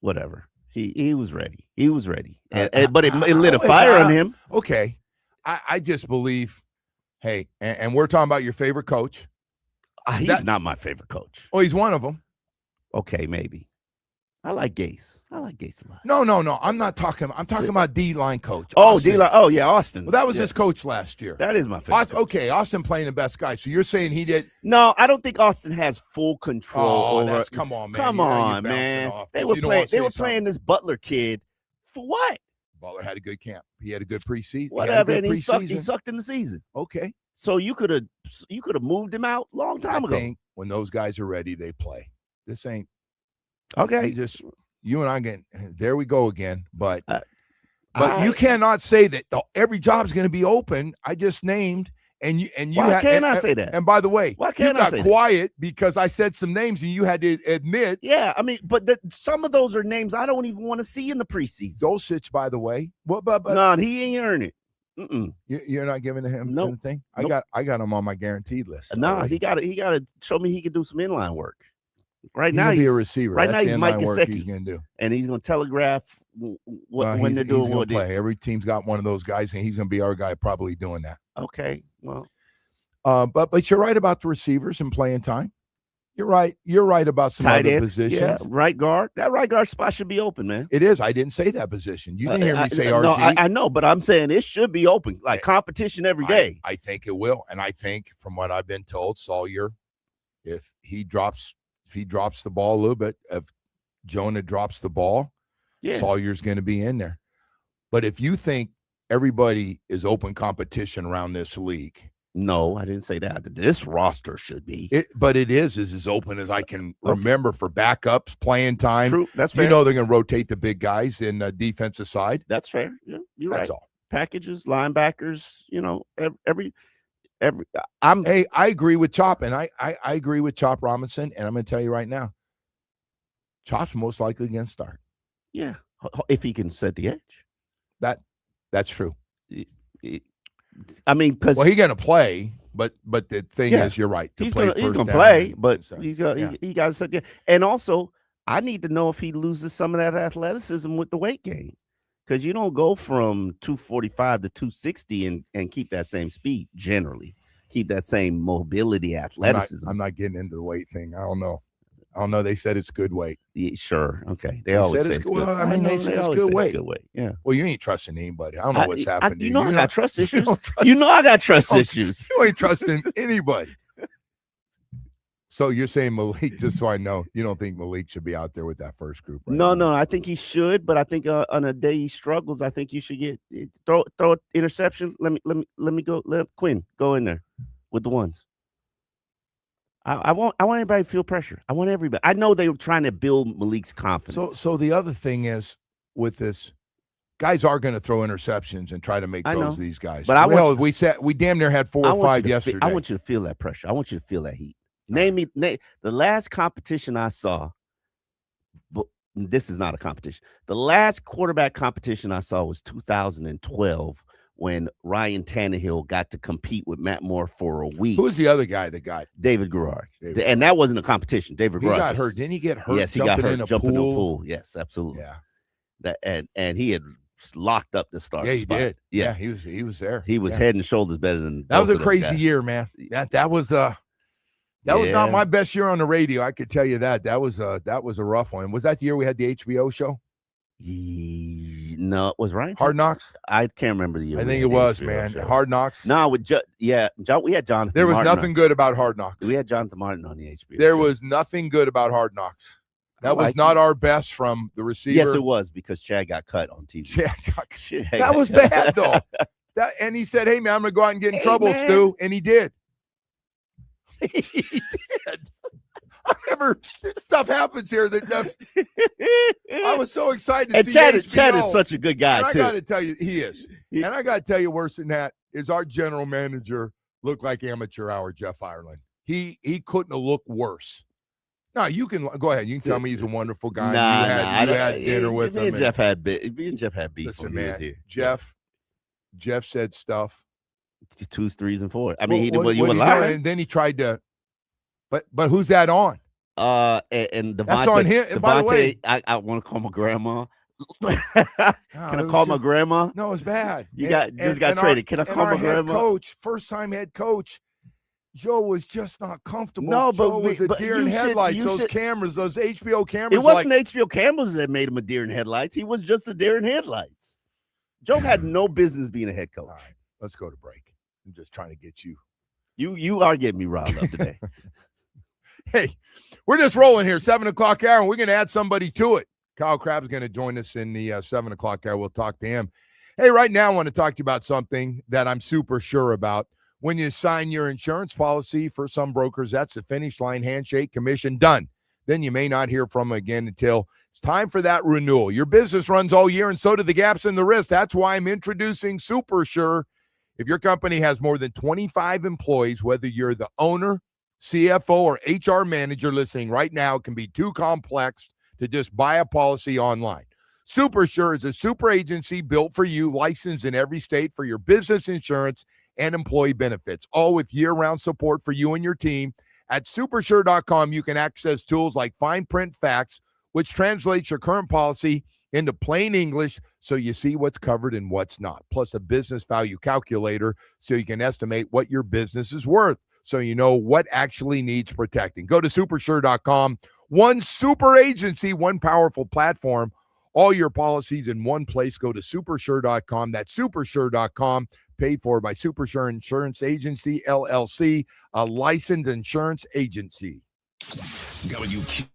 Whatever. He was ready. He was ready. But it lit a fire on him. Okay. I just believe, hey, and we're talking about your favorite coach. He's not my favorite coach. Oh, he's one of them. Okay, maybe. I like Gase. I like Gase a lot. No. I'm talking about D-line coach. Austin. D-line. Oh, yeah, Austin. Well, that was his coach last year. That is my favorite. Austin playing the best guy. So you're saying he did? No, I don't think Austin has full control over. Come on, man. Come on, man. They were playing this Butler kid for what? Butler had a good camp. He had a good preseason. Whatever, and he sucked in the season. Okay. So you could have moved him out a long time ago. I think when those guys are ready, they play. This ain't okay. You and I there we go again. But you cannot say that every job's going to be open. I just named and you why can't I say that? And by the way, why can't I say quiet because I said some names and you had to admit. Yeah, I mean, but some of those are names I don't even want to see in the preseason. Dulcich, by the way. No, he ain't earned it. You're not giving him anything? Nope. I got him on my guaranteed list. No, he got to show me he can do some inline work. Right now, he's a receiver. Right now, he's Mike Gesicki. Gesicki. He's going to do, and he's going to telegraph when they're doing what they play. Every team's got one of those guys, and he's going to be our guy, probably doing that. Okay, well, but you're right about the receivers and playing time. You're right. You're right about some other positions. Yeah, right guard. That right guard spot should be open, man. It is. I didn't say that position. You didn't hear me say RG. No, I know, but I'm saying it should be open, like competition every day. I think it will, and I think from what I've been told, Sawyer, if he drops the ball a little bit, if Jonah drops the ball, Sawyer's going to be in there. But if you think everybody is open competition around this league. No, I didn't say that. This roster should be. But it is as open as I can remember for backups, playing time. True, that's fair. You know they're going to rotate the big guys in the defensive side. That's fair. Yeah, you're That's right. all. Packages, linebackers, I agree with Chop, and I agree with Chop Robinson, and I'm going to tell you right now, Chop's most likely going to start. Yeah, if he can set the edge. That's true. I mean, because he's going to play, but the thing is, you're right. He's going to play, but he got to set the edge. And also, I need to know if he loses some of that athleticism with the weight gain. Because you don't go from 245 to 260 and keep that same speed generally. Keep that same mobility, athleticism. I'm not getting into the weight thing. I don't know. They said it's good weight. Yeah, sure. Okay. They always say it's good. I mean, they said it's good weight. Yeah. Well, you ain't trusting anybody. I don't know what's happening. You know I got trust issues. You know I got trust issues. You ain't trusting anybody. So you're saying Malik, just so I know, you don't think Malik should be out there with that first group right No, now? no, I think he should, but I think on a day he struggles, I think you should throw interceptions. Let me go. Let Quinn go in there with the ones. I want everybody to feel pressure. I want everybody. I know they were trying to build Malik's confidence. So the other thing is with this, guys are going to throw interceptions and try to make throws to these guys. But we damn near had 4 or 5 yesterday. I want you to feel that pressure. I want you to feel that heat. Name the last competition I saw. But this is not a competition. The last quarterback competition I saw was 2012 when Ryan Tannehill got to compete with Matt Moore for a week. Who was the other guy that got? David Garrard. And that wasn't a competition. David Garrard got hurt. Didn't he get hurt? Yes, he got hurt jumping in a pool. Yes, absolutely. Yeah. And he had locked up the starting spot. Did. Yeah, he was there. He was head and shoulders better than that. Was a crazy year, man. That was not my best year on the radio. I could tell you that. That was a rough one. Was that the year we had the HBO show? No, it was right. Hard Knocks. I can't remember the year. I think it was, man. Show. Hard Knocks. No, we had Jonathan. There was Martin nothing good about Hard Knocks. We had Jonathan Martin on the HBO. There was nothing good about Hard Knocks. That was not our best from the receiver. Yes, it was because Chad got cut on TV. That was bad though. And he said, "Hey man, I'm gonna go out and get in trouble, Stu," and he did. He did. I remember stuff happens here that I was so excited to see. Chad is such a good guy, and too. I got to tell you, he is. And I got to tell you, worse than that is our general manager looked like amateur hour Jeff Ireland. He couldn't have looked worse. No, you can go ahead. You can tell me he's a wonderful guy. You had dinner with him. Me and Jeff had beef. Listen, man, Jeff said stuff. 2s, 3s, and 4s. I mean, you were lying. And then he tried to. But who's that on? And Devontae. That's on him. And by the way, I want to call my grandma. Can I call my grandma? No, it's bad. You got traded. Can I call my grandma? Coach, first-time head coach, Joe was just not comfortable. No, Joe was a deer in headlights. Those cameras, those HBO cameras. It wasn't HBO cameras that made him a deer in headlights. He was just a deer in headlights. Joe had no business being a head coach. All right, let's go to break. I'm just trying to get you. You are getting me riled up today. Hey, we're just rolling here, 7 o'clock hour, and we're going to add somebody to it. Kyle Crabb's going to join us in the 7 o'clock hour. We'll talk to him. Hey, right now I want to talk to you about something that I'm super sure about. When you sign your insurance policy, for some brokers, that's the finish line, handshake, commission, done. Then you may not hear from them again until it's time for that renewal. Your business runs all year, and so do the gaps in the wrist. That's why I'm introducing Super Sure. If your company has more than 25 employees, whether you're the owner, CFO, or HR manager listening right now, it can be too complex to just buy a policy online. SuperSure is a super agency built for you, licensed in every state for your business insurance and employee benefits, all with year-round support for you and your team. At supersure.com, you can access tools like fine print facts, which translates your current policy into plain English so you see what's covered and what's not, plus a business value calculator so you can estimate what your business is worth, so you know what actually needs protecting. Go to supersure.com. One super agency, one powerful platform, all your policies in one place. Go to supersure.com. That's supersure.com. Paid for by Supersure Insurance Agency, LLC, a licensed insurance agency. WQ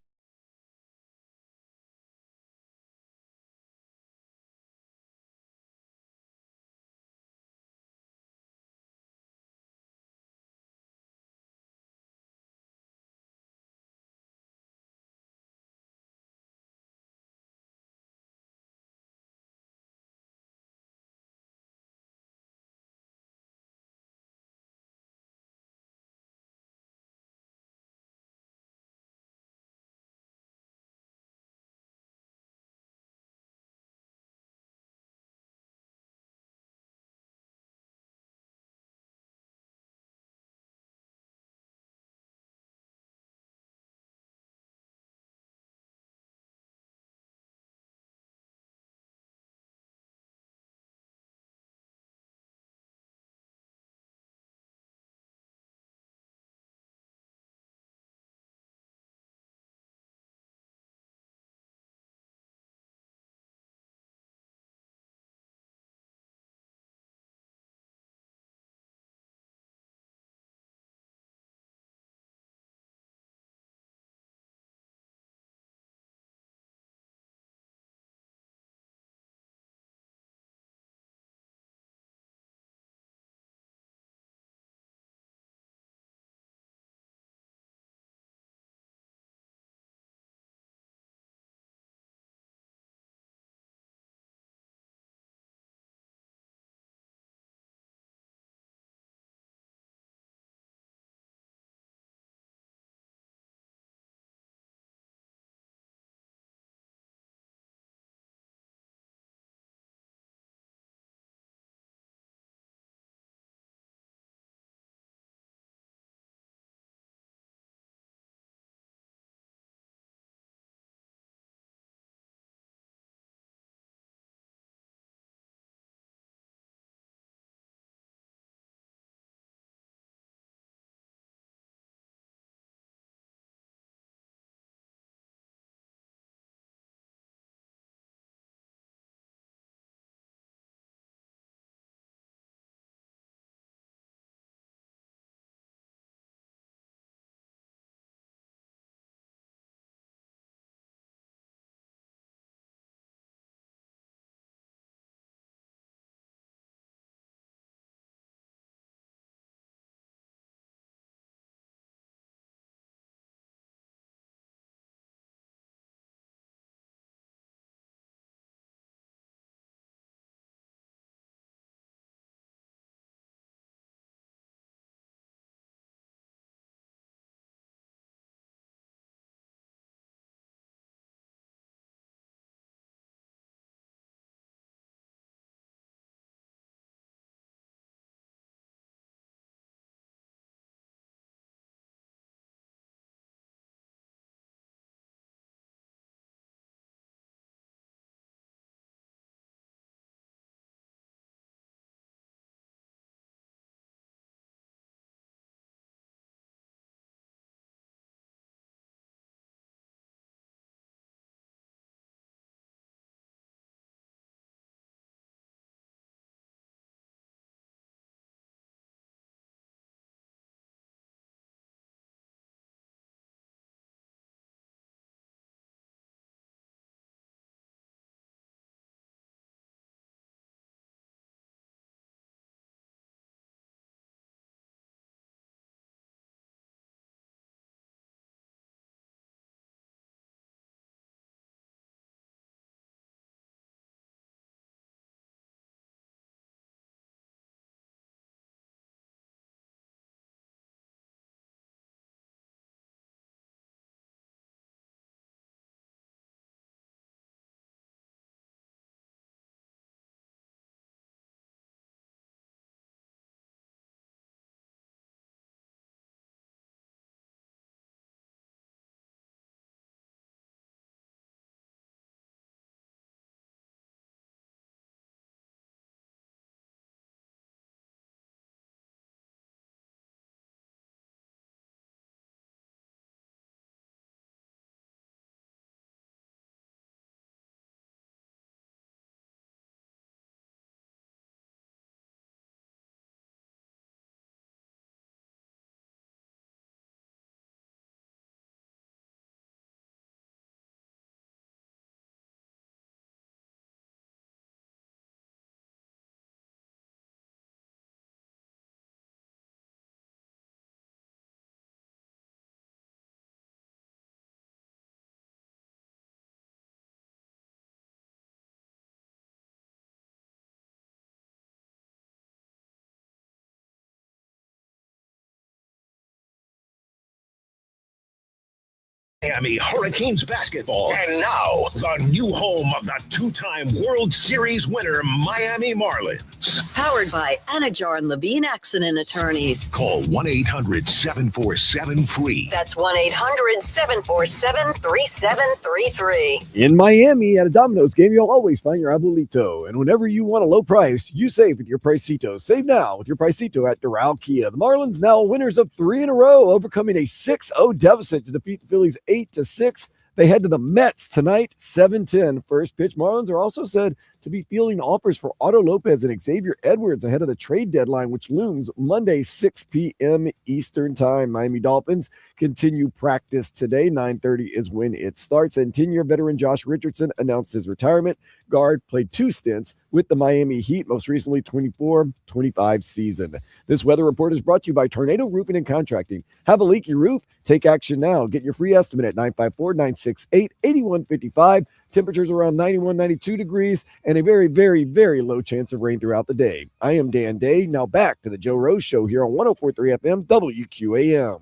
Miami Hurricanes basketball. And now, the new home of the two-time World Series winner, Miami Marlins. Powered by Anajar and Levine Accident Attorneys. Call 1-800-747-FREE. That's 1-800-747-3733. In Miami, at a Domino's game, you'll always find your abuelito. And whenever you want a low price, you save with your Pricito. Save now with your Pricito at Doral Kia. The Marlins now winners of 3 in a row, overcoming a 6-0 deficit to defeat the Phillies 8-6. They head to the Mets tonight, 7:10 first pitch. Marlins are also said to be fielding offers for Otto Lopez and Xavier Edwards ahead of the trade deadline, which looms Monday, 6 p.m. Eastern Time. Miami Dolphins continue practice today. 9:30 is when it starts. And 10-year veteran Josh Richardson announced his retirement. Guard played 2 stints with the Miami Heat, most recently 24-25 season. This weather report is brought to you by Tornado Roofing and Contracting. Have a leaky roof? Take action now. Get your free estimate at 954-968-8155. Temperatures around 91, 92 degrees, and a very, very, very low chance of rain throughout the day. I am Dan Day. Now back to the Joe Rose Show here on 104.3 FM WQAM.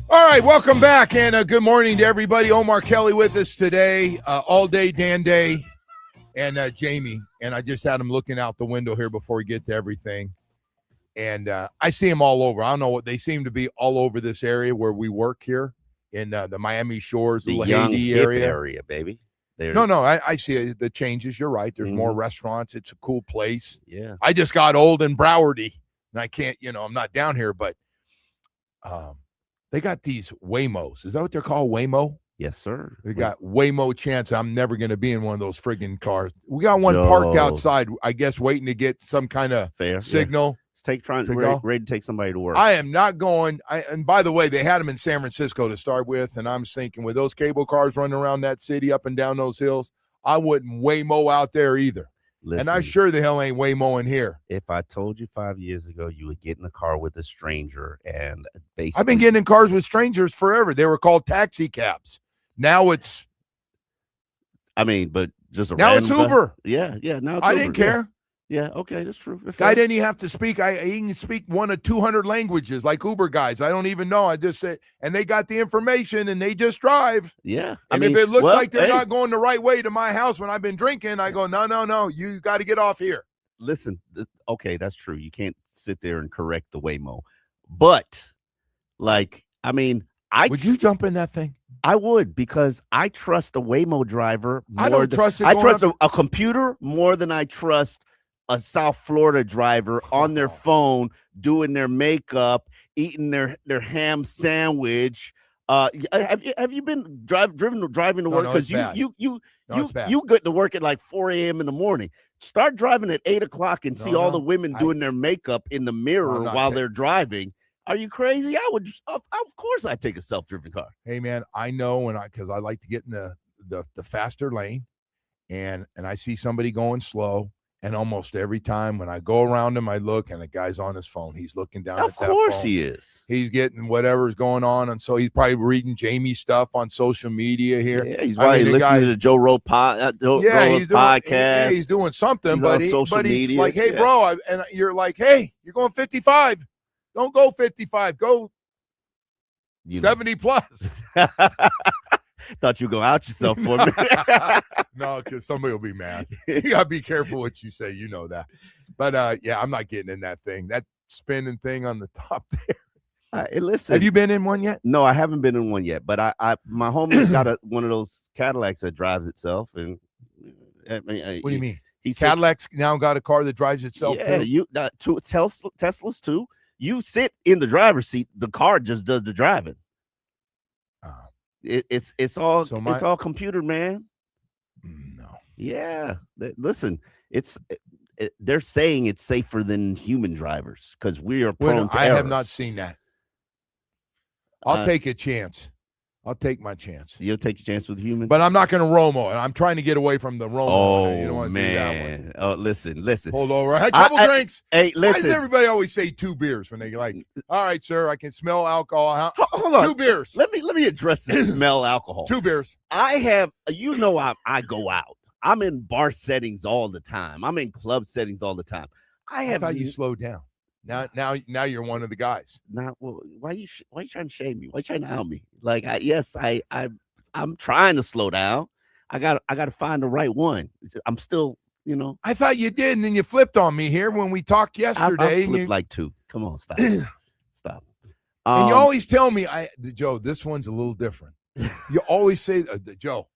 All right, welcome back, and good morning to everybody. Omar Kelly with us today, all day, Dan Day, and Jamie. And I just had him looking out the window here before we get to everything. And I see them all over. I don't know what they seem to be all over this area where we work here in the Miami Shores, The the young Haiti hip area, baby. No, I see the changes. You're right. There's more restaurants. It's a cool place. Yeah. I just got old and Browardy, and I can't, I'm not down here, but they got these Waymos. Is that what they're called, Waymo? Yes, sir. They got Waymo chance. I'm never going to be in one of those friggin' cars. We got one parked outside, I guess, waiting to get some kind of signal. Yeah. Ready to take somebody to work. I am not going. And by the way, they had them in San Francisco to start with, and I'm thinking with those cable cars running around that city up and down those hills, I wouldn't Waymo out there either. Listen, and I sure the hell ain't Waymoing here. If I told you 5 years ago you would get in a car with a stranger, and basically I've been getting in cars with strangers forever. They were called taxi cabs. Now it's but just now it's Uber. Yeah. Now it's I Uber. didn't care. Yeah, okay, that's true. Guy didn't even have to speak. He can speak 1 of 200 languages like Uber guys. I don't even know. I just said, and they got the information and they just drive. Yeah. And if it looks like they're not going the right way to my house when I've been drinking, I go, no, you got to get off here. Listen, okay, that's true. You can't sit there and correct the Waymo. But, would you jump in that thing? I would, because I trust a Waymo driver more. I don't trust it. I trust a computer more than I trust a South Florida driver on their phone doing their makeup, eating their ham sandwich. Have you been driving to work? Because you get to work at like 4 a.m. in the morning. Start driving at 8 o'clock and see all the women doing their makeup in the mirror while they're driving. Are you crazy? I would, of course, I'd take a self-driven car. Hey man, I know because I like to get in the faster lane, and I see somebody going slow. And almost every time when I go around him, I look, and the guy's on his phone. He's looking down at that phone. Of course he is. He's getting whatever's going on. And so he's probably reading Jamie's stuff on social media here. Yeah, he's listening to the Joe Rose podcast. Yeah, he's doing something. He's on social media. He's like, hey, bro. And you're like, hey, you're going 55. Don't go 55. Go 70 plus. Thought you were going to out yourself for me. No, because somebody will be mad. You got to be careful what you say. You know that. But, I'm not getting in that thing. That spinning thing on the top there. Listen. Have you been in one yet? No, I haven't been in one yet. But my homie's got one of those Cadillacs that drives itself. And what do you mean? Cadillac's now got a car that drives itself too? Yeah, Teslas too. You sit in the driver's seat. The car just does the driving. It's all computer, man. No. Yeah. Listen, they're saying it's safer than human drivers because we are prone to errors. I have not seen that. I'll take a chance. I'll take my chance. You'll take your chance with humans? But I'm not going to Romo, and I'm trying to get away from the Romo. Oh, you don't want to do that one. Oh, listen. Hold over. I had a couple drinks. Hey, listen. Why does everybody always say 2 beers when they like, all right, sir, I can smell alcohol. Hold on. 2 beers. Let me address the smell alcohol. 2 beers. I go out. I'm in bar settings all the time. I'm in club settings all the time. I thought you slowed down. Now you're one of the guys. Now, well, why you trying to shame me? Why you trying to out me? Like, I'm trying to slow down. I got to find the right one. I'm still, I thought you did, and then you flipped on me here when we talked yesterday. I flipped like two. Come on, stop. Stop. And you always tell me, Joe, this one's a little different. You always say, Joe,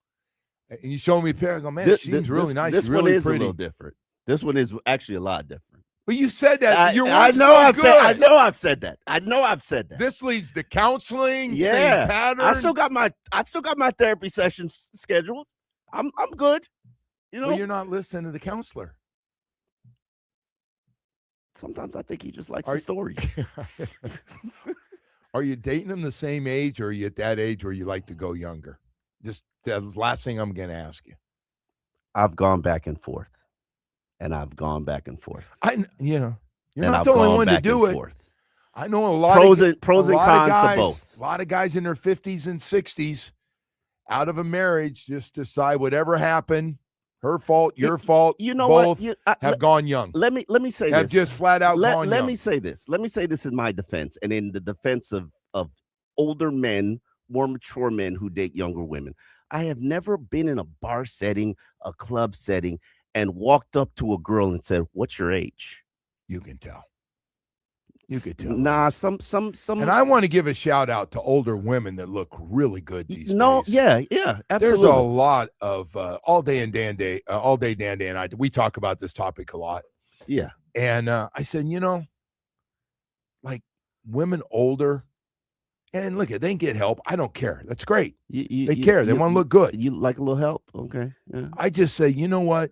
and you show me a pair. I go, man, it seems really nice. This really one is pretty. a little different. This one is actually a lot different. But you said that. I know I've said that. This leads to counseling. Yeah, same pattern. I still got my therapy sessions scheduled. I'm good. Well, you're not listening to the counselor. Sometimes I think he just likes the story. Are you dating him the same age, or are you at that age where you like to go younger? Just that's the last thing I'm going to ask you. I've gone back and forth. And I've gone back and forth. You're not the only one to do it. Forth. I know a lot pros of and cons guys, to both. A lot of guys in their 50s and 60s out of a marriage just decide whatever happened, her fault, your fault. You know both what? have gone young. Let me say have this. Just flat out gone young. Let me say this. Let me say this in my defense and in the defense of older men, more mature men who date younger women. I have never been in a bar setting, a club setting, and walked up to a girl and said, "What's your age?" You can tell. You could tell. Nah, some. And I want to give a shout out to older women that look really good these days. Yeah, absolutely. There's a lot of all day Dan Day and I. We talk about this topic a lot. Yeah. And I said, like women older, and look, they can get help. I don't care. That's great. They care. They want to look good. You like a little help? Okay. Yeah. I just say, you know what?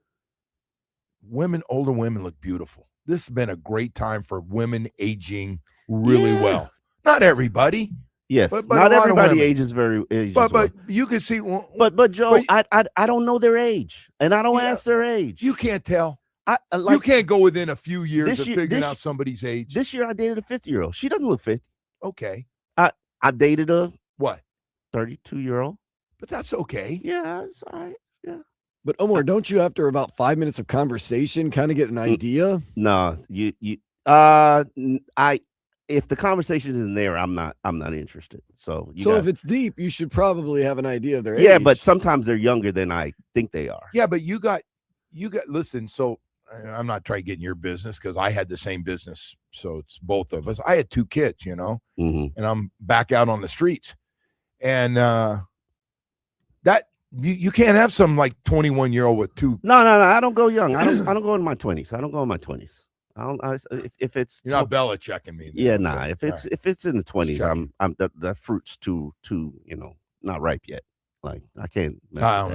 Older women look beautiful. This has been a great time for women aging really well. Not everybody. Yes, but not everybody ages very. But you can see. But Joe, I don't know their age, and I don't ask their age. You can't tell. You can't go within a few years of figuring out somebody's age. This year, I dated a 50-year-old. She doesn't look 50. Okay. I dated a 32-year-old. But that's okay. Yeah, it's all right. Yeah. But Omar, don't you after about 5 minutes of conversation kind of get an idea? No, if the conversation isn't there, I'm not interested. So if it's deep, you should probably have an idea of their age. Yeah, but sometimes they're younger than I think they are. Yeah, but you got listen, so I'm not trying to get in your business because I had the same business. So it's both of us. I had 2 kids, and I'm back out on the streets. And that you can't have some like 21-year-old with 2. No. I don't go young. I don't go in my 20s. I don't go in my 20s. If it's you're not Belichicking me. Then. Yeah, okay. nah. If it's in the 20s, I'm the fruit's too not ripe yet. Like I can't. I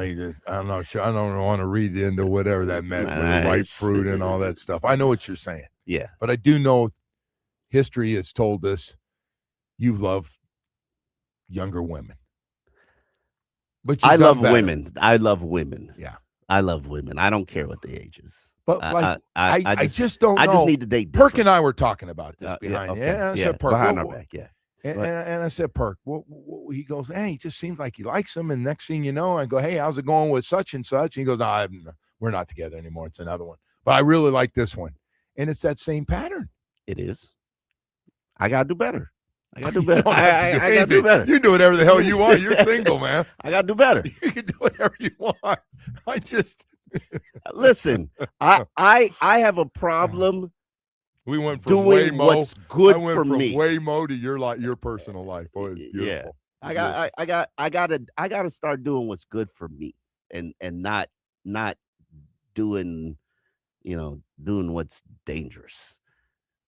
don't know. I don't want to read into whatever that meant with the ripe fruit and all that stuff. I know what you're saying. Yeah, but I do know history has told us you love younger women. But I love women. I love women. Yeah, I love women. I don't care what the age is. But I just don't know. I just need to date. Perk and I were talking about this behind. Okay. Yeah, I said Perk behind our back. Yeah. And I said, Perk, he goes, hey, he just seems like he likes him. And next thing you know, I go, hey, how's it going with such and such? And he goes, no, we're not together anymore. It's another one. But I really like this one. And it's that same pattern. It is. I got to do better. I got to do better. I got to do better. You can do whatever the hell you want. You're single, man. I got to do better. You can do whatever you want. I just. Listen, I have a problem. We went from doing Waymo. What's good I went for from me. Waymo to your personal life. Boy, it's beautiful. Yeah, I gotta start doing what's good for me, and not doing, doing what's dangerous.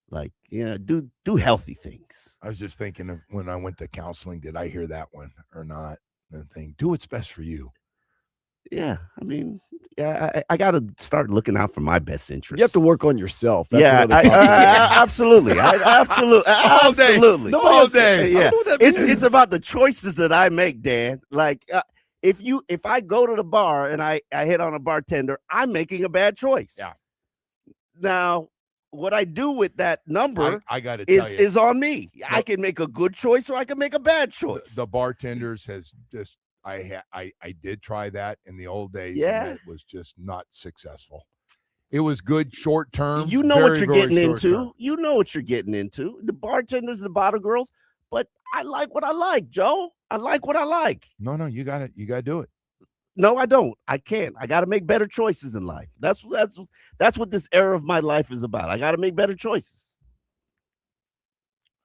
Like, do healthy things. I was just thinking of when I went to counseling. Did I hear that one or not? The thing, do what's best for you. Yeah, I mean, I got to start looking out for my best interest. You have to work on yourself. That's absolutely. Absolutely. All day. Yeah, it's about the choices that I make, Dan. Like, if I go to the bar and I hit on a bartender, I'm making a bad choice. Yeah. Now, what I do with that number, I got to tell you, is on me. I can make a good choice or I can make a bad choice. The bartenders has just. I did try that in the old days. Yeah. And it was just not successful. It was good short term. You know very, what you're very getting short term. into. You know what you're getting into. The bartenders, the bottle girls, but I like what I like, Joe. I like what I like. No, you got it. You got to do it. No, I don't. I can't. I got to make better choices in life. That's what this era of my life is about. I got to make better choices.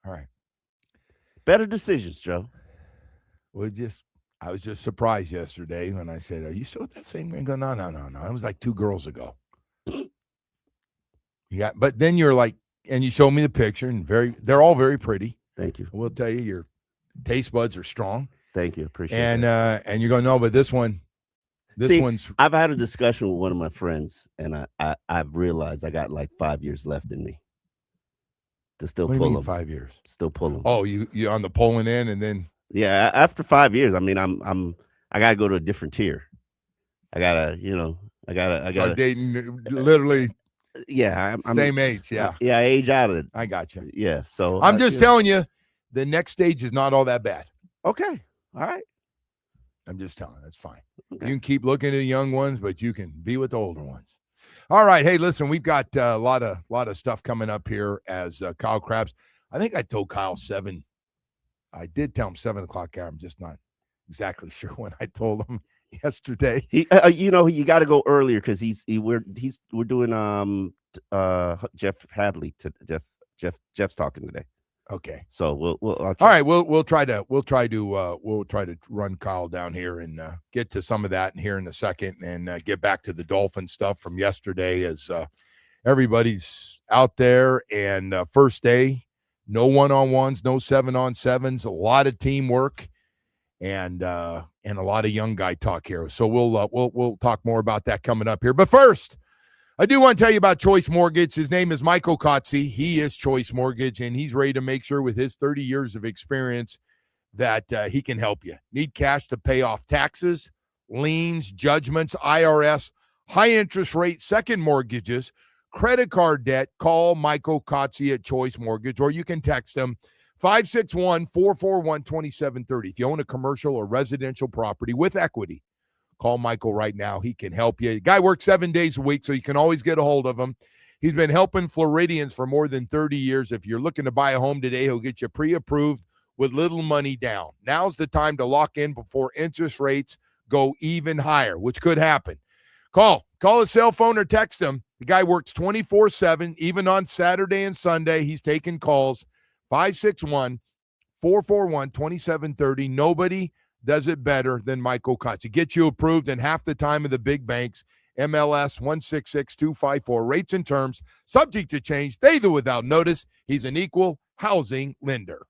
All right. Better decisions, Joe. I was just surprised yesterday when I said, "Are you still with that same ring?" Go, no. It was like 2 girls ago. But then you're like, and you showed me the picture, and they're all very pretty. Thank you. We'll tell you, your taste buds are strong. Thank you. Appreciate that. And you're going, no, but this one's. I've had a discussion with one of my friends, and I've realized I got like 5 years left in me to still what do pull you mean, them. 5 years? Still pull them. Oh, you on the pulling in, and then. Yeah, after 5 years, I mean, I gotta go to a different tier. I gotta Start dating literally. Yeah, I'm same age. Yeah, I age out of it. I got you. Yeah, so I'm just telling you, the next stage is not all that bad. Okay, all right. I'm just telling you, that's fine. Okay. You can keep looking at young ones, but you can be with the older ones. All right, hey, listen, we've got a lot of stuff coming up here as Kyle Krabs. I think I told Kyle 7. I did tell him 7 o'clock hour. I'm just not exactly sure when I told him yesterday. He, you got to go earlier because we're doing Jeff Hadley to Jeff's talking today. Okay, so we'll all right. We'll try to run Kyle down here and get to some of that here in a second and get back to the Dolphin stuff from yesterday as everybody's out there and first day. No 1-on-1s, no 7-on-7s, a lot of teamwork, and a lot of young guy talk here. So we'll talk more about that coming up here. But first, I do want to tell you about Choice Mortgage. His name is Michael Kotze. He is Choice Mortgage, and he's ready to make sure with his 30 years of experience that he can help you. Need cash to pay off taxes, liens, judgments, IRS, high interest rate, second mortgages, credit card debt. Call Michael Kotze at Choice Mortgage, or you can text him 561-441-2730. If you own a commercial or residential property with equity, call Michael right now. He can help you. The guy works 7 days a week, so you can always get a hold of him. He's been helping Floridians for more than 30 years. If you're looking to buy a home today, he'll get you pre-approved with little money down. Now's the time to lock in before interest rates go even higher, which could happen. Call his cell phone or text him. The guy works 24/7, even on Saturday and Sunday. He's taking calls. 561-441-2730. Nobody does it better than Michael Kotze. Get you approved in half the time of the big banks. MLS 166254. Rates and terms subject to change. They do without notice. He's an equal housing lender.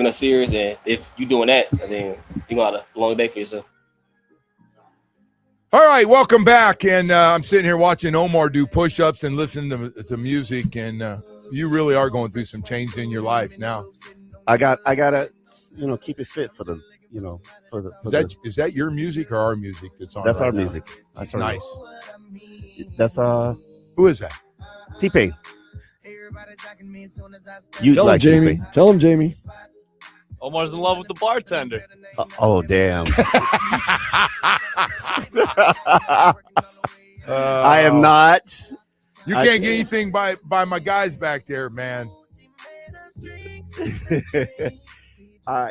in a series, and if you're doing that, then you're gonna have a long day for yourself. All right, welcome back. And I'm sitting here watching Omar do push-ups and listening to music, and you really are going through some change in your life now. I gotta, keep it fit for the, Is that your music or our music that's on? That's right our now? music. That's nice. That's Who is that? T-Pain. Tell him, Jamie. Omar's in love with the bartender. Oh, damn. I am not. You can't get anything by my guys back there, man.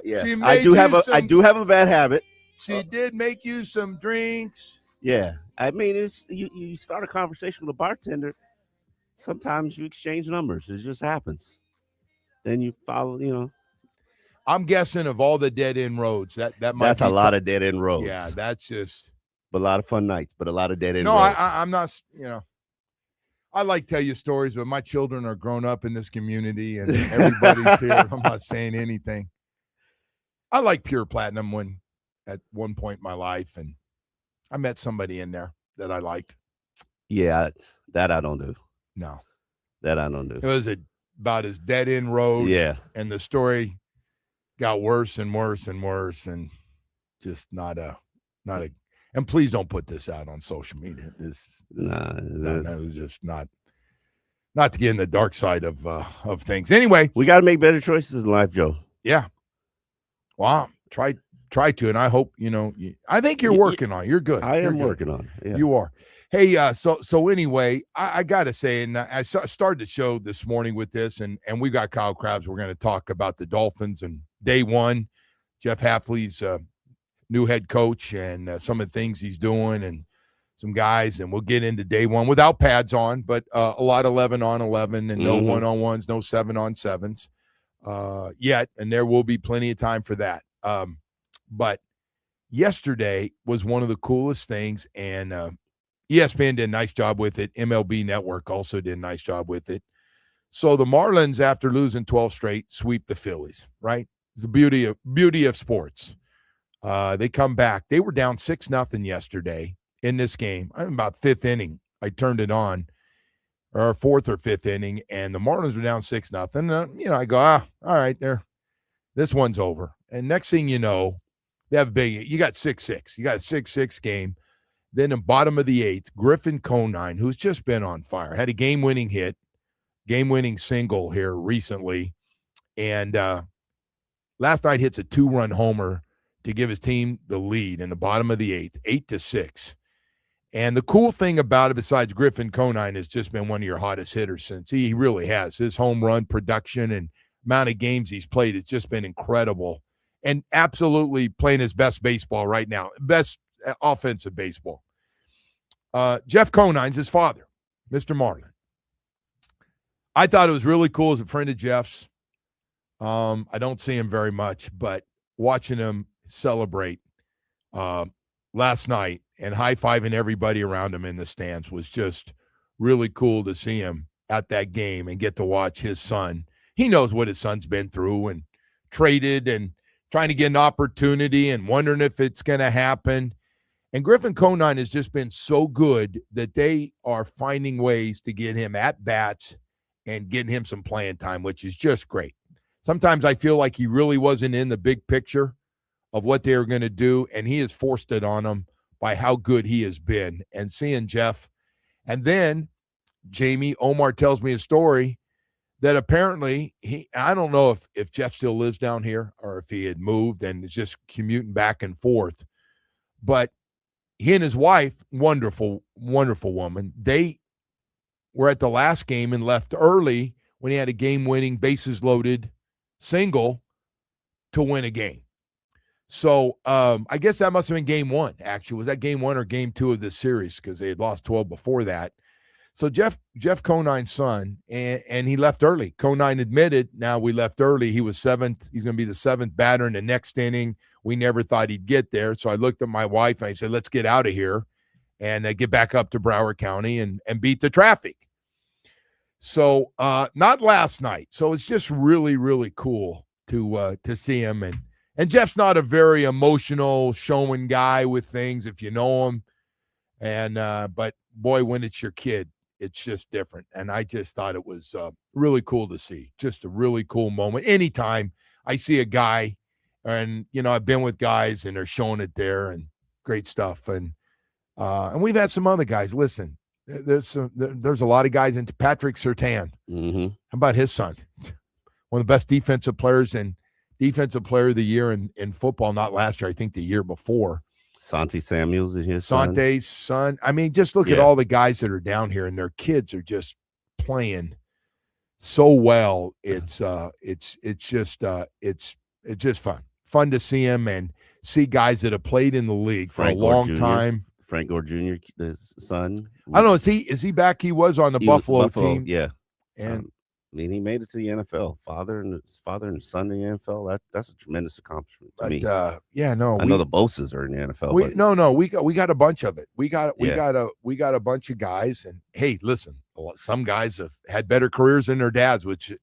Yeah. She I do have a bad habit. She did make you some drinks. Yeah. I mean, it's you start a conversation with a bartender. Sometimes you exchange numbers. It just happens. Then you follow, I'm guessing of all the dead end roads, that might that's be a lot of dead end roads. Yeah, that's just a lot of fun nights, but a lot of dead end no, roads. I'm not, I like to tell you stories, but my children are grown up in this community and everybody's here. I'm not saying anything. I like Pure Platinum at one point in my life, and I met somebody in there that I liked. Yeah, that I don't do. No. That I don't do. It was about his dead end road. Yeah. And the story got worse and worse and worse, and just not a and please don't put this out on social media. That was just not to get in the dark side of things. Anyway, we got to make better choices in life, Joe. Yeah. Well, try to, and I hope I think you're working on it. You're good. I am working on it. Yeah. You are. Hey, so anyway, I got to say, and I started the show this morning with this, and we got Kyle Krabs. We're going to talk about the Dolphins and day one, Jeff Hafley's new head coach and some of the things he's doing and some guys, and we'll get into day one without pads on, but a lot 11 on 11 and no one-on-ones, no 7-on-7s yet, and there will be plenty of time for that. But yesterday was one of the coolest things, and ESPN did a nice job with it. MLB Network also did a nice job with it. So the Marlins, after losing 12 straight, sweep the Phillies, right? It's the beauty of sports. They come back. They were down 6-0 yesterday in this game. I'm about fifth inning. I turned it on, or fourth or fifth inning, and the Marlins were down 6-0. I go, all right, this one's over. And next thing you know, they have you got 6-6. You got a 6-6 game. Then in bottom of the eighth, Griffin Conine, who's just been on fire, had a game-winning hit, game-winning single here recently, and last night hits a 2-run homer to give his team the lead in the bottom of the eighth, 8-6. And the cool thing about it, besides Griffin Conine, has just been one of your hottest hitters since. He really has. His home run production and amount of games he's played has just been incredible, and absolutely playing his best baseball right now, best offensive baseball. Jeff Conine's his father, Mr. Marlin. I thought it was really cool as a friend of Jeff's. I don't see him very much, but watching him celebrate last night and high-fiving everybody around him in the stands was just really cool to see him at that game and get to watch his son. He knows what his son's been through and traded and trying to get an opportunity and wondering if it's going to happen. And Griffin Conine has just been so good that they are finding ways to get him at bats and getting him some playing time, which is just great. Sometimes I feel like he really wasn't in the big picture of what they were going to do, and he has forced it on them by how good he has been. And seeing Jeff, and then Jamie, Omar tells me a story that apparently I don't know if Jeff still lives down here or if he had moved and is just commuting back and forth, but he and his wife, wonderful, wonderful woman, they were at the last game and left early when he had a game-winning, bases-loaded single to win a game. So I guess that must have been game one, actually. Was that game one or game two of this series? Because they had lost 12 before that. So Jeff Conine's son, and he left early. Conine admitted, now we left early. He was seventh. He's going to be the seventh batter in the next inning. We never thought he'd get there. So I looked at my wife, and I said, let's get out of here and get back up to Broward County and beat the traffic. So not last night. So it's just really, really cool to see him. And Jeff's not a very emotional showing guy with things if you know him. And but boy, when it's your kid, it's just different. And I just thought it was really cool to see. Just a really cool moment. Anytime I see a guy, and I've been with guys and they're showing it there, and great stuff. And we've had some other guys. Listen, there's a lot of guys into Patrick Surtain. Mm-hmm. How about his son? One of the best defensive players and defensive player of the year in football. Not last year, I think the year before. Santi Samuels is his son. Sante's son. I mean, just look at all the guys that are down here, and their kids are just playing so well. It's just fun to see him and see guys that have played in the league for a long time. Frank Gore Jr., his son. I don't know. Is he back? He was on the Buffalo team. Yeah, and I mean, he made it to the NFL. Father and son in the NFL. That's a tremendous accomplishment to me. I know the Boses are in the NFL. We got a bunch of it. We got a bunch of guys. And hey, listen, some guys have had better careers than their dads, which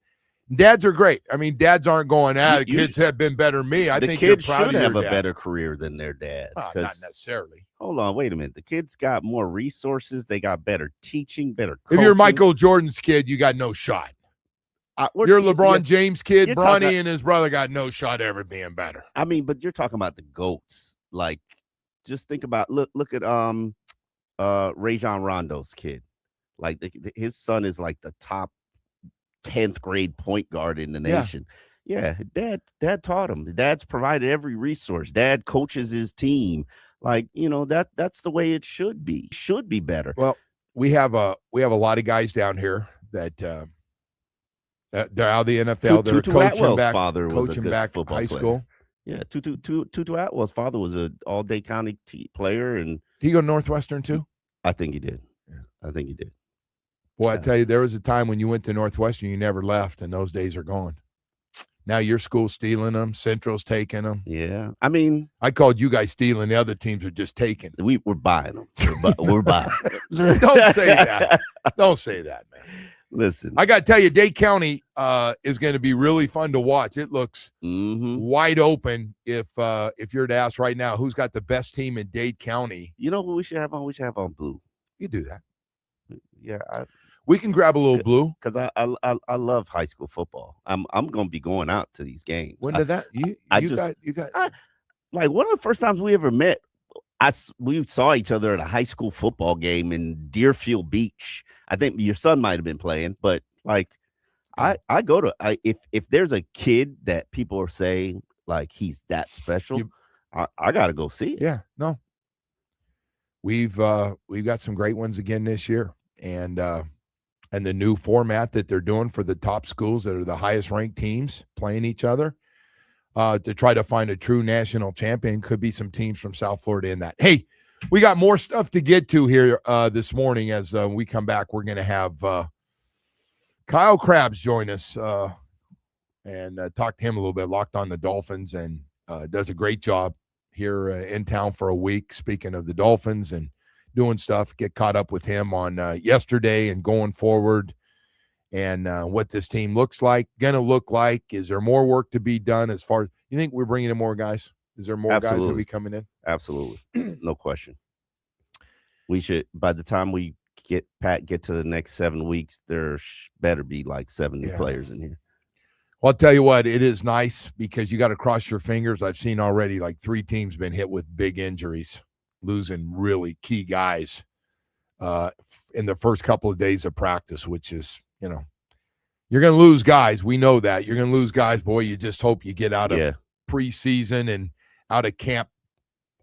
dads are great. I mean, dads aren't going, kids have been better than me. I think kids should have a better career than their dad. Not necessarily. Hold on, wait a minute. The kids got more resources. They got better teaching, better coaching. If you're Michael Jordan's kid, you got no shot. You're LeBron James' kid. Bronny and his brother got no shot ever being better. I mean, but you're talking about the GOATs. Like, just think about look at Rajon Rondo's kid. Like his son is like the top 10th grade point guard in the nation. Yeah, dad taught him. Dad's provided every resource. Dad coaches his team. Like, that's the way it should be. Should be better. Well, we have a lot of guys down here that they're out of the NFL. They're coaching back. Father was a good back football high player. school. Yeah, Tutu Atwell's father was an all-Day County player, and he go Northwestern too. I think he did. Yeah. I think he did. Boy, I tell you, there was a time when you went to Northwestern, you never left, and those days are gone. Now your school's stealing them. Central's taking them. Yeah, I mean, I called you guys stealing. The other teams are just taking. We're buying them. We're buying. Don't say that. Don't say that, man. Listen, I got to tell you, Dade County is going to be really fun to watch. It looks wide open. If you're to ask right now, who's got the best team in Dade County? You know who we should have on? We should have on Blue. You do that. Yeah, we can grab a little Blue because I love high school football. I'm going to be going out to these games. When did that? You got like one of the first times we ever met. We saw each other at a high school football game in Deerfield Beach. I think your son might have been playing, but like I go to if there's a kid that people are saying like he's that special, I got to go see it. Yeah, no. We've got some great ones again this year, and the new format that they're doing for the top schools that are the highest ranked teams playing each other to try to find a true national champion. Could be some teams from South Florida in that. Hey, we got more stuff to get to here this morning. As we come back, we're going to have Kyle Krabs join us and talk to him a little bit. Locked on the Dolphins and does a great job here in town for a week. Speaking of the Dolphins and doing stuff, get caught up with him on yesterday and going forward and what this team looks like, going to look like. Is there more work to be done as far as you think we're bringing in more guys? Is there more guys going to be coming in? Absolutely. No question. We should, by the time we get to the next 7 weeks, there better be like 70 players in here. Well, I'll tell you what, it is nice because you got to cross your fingers. I've seen already like 3 teams been hit with big injuries, losing really key guys in the first couple of days of practice, which is, you're going to lose guys. We know that. You're going to lose guys. Boy, you just hope you get out of preseason and out of camp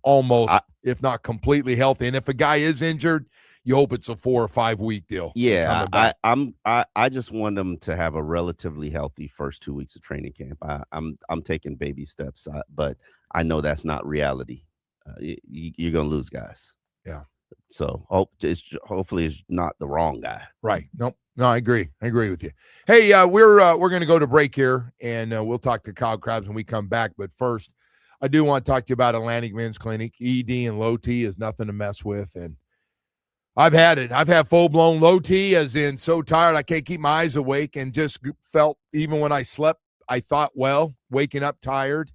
almost, if not completely healthy. And if a guy is injured, you hope it's a 4 or 5 week deal. Yeah, I just want them to have a relatively healthy first 2 weeks of training camp. I'm taking baby steps, but I know that's not reality. You're gonna lose guys. Yeah. So hopefully it's not the wrong guy. Right. No, I agree. I agree with you. Hey, we're gonna go to break here, and we'll talk to Kyle Krabs when we come back. But first, I do want to talk to you about Atlantic Men's Clinic. ED and low T is nothing to mess with, and I've had it. I've had full-blown low T, as in so tired I can't keep my eyes awake, and just felt even when I slept, I thought, well, waking up tired,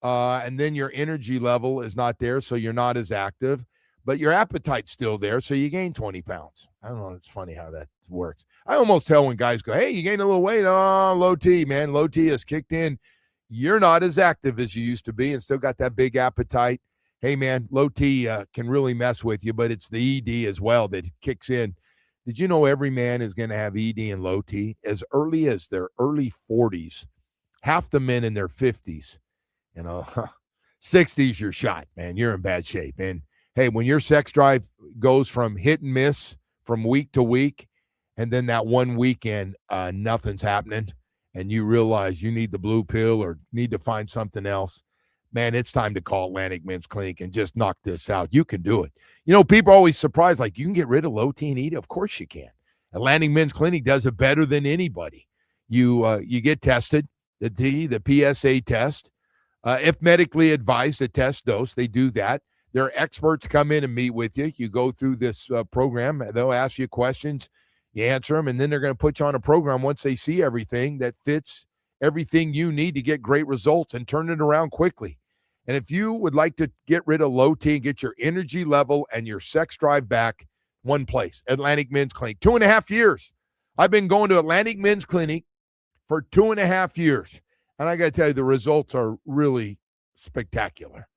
and then your energy level is not there, so you're not as active, but your appetite's still there, so you gain 20 pounds. I don't know. It's funny how that works. I almost tell when guys go, hey, you gained a little weight. Oh, low T, man. Low T has kicked in. You're not as active as you used to be and still got that big appetite. Hey, man, low T can really mess with you, but it's the ED as well that kicks in. Did you know every man is going to have ED and low T as early as their early 40s? Half the men in their 50s. 60s, you're shot, man. You're in bad shape. And, hey, when your sex drive goes from hit and miss from week to week, and then that one weekend, nothing's happening, and you realize you need the blue pill or need to find something else, man, it's time to call Atlantic Men's Clinic and just knock this out. You can do it. People are always surprised, like, you can get rid of low T and ED? Of course you can. Atlantic Men's Clinic does it better than anybody. You get tested, the PSA test. If medically advised, a test dose, they do that. Their experts come in and meet with you. You go through this program. They'll ask you questions. You answer them, and then they're going to put you on a program once they see everything that fits everything you need to get great results and turn it around quickly. And if you would like to get rid of low T and get your energy level and your sex drive back, one place, Atlantic Men's Clinic. 2.5 years. I've been going to Atlantic Men's Clinic for 2.5 years. And I got to tell you, the results are really spectacular.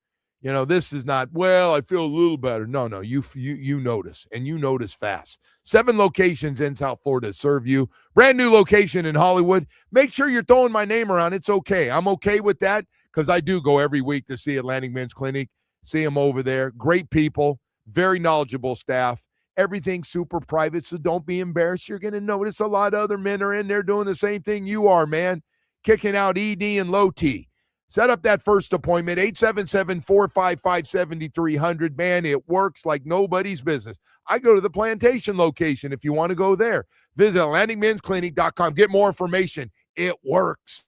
This is not, well, I feel a little better. No, you notice, and you notice fast. 7 locations in South Florida serve you. Brand new location in Hollywood. Make sure you're throwing my name around. It's okay. I'm okay with that because I do go every week to see Atlantic Men's Clinic, see them over there. Great people, very knowledgeable staff. Everything's super private, so don't be embarrassed. You're going to notice a lot of other men are in there doing the same thing you are, man, kicking out ED and low T. Set up that first appointment, 877-455-7300. Man, it works like nobody's business. I go to the Plantation location if you want to go there. Visit AtlanticMen'sClinic.com. Get more information. It works.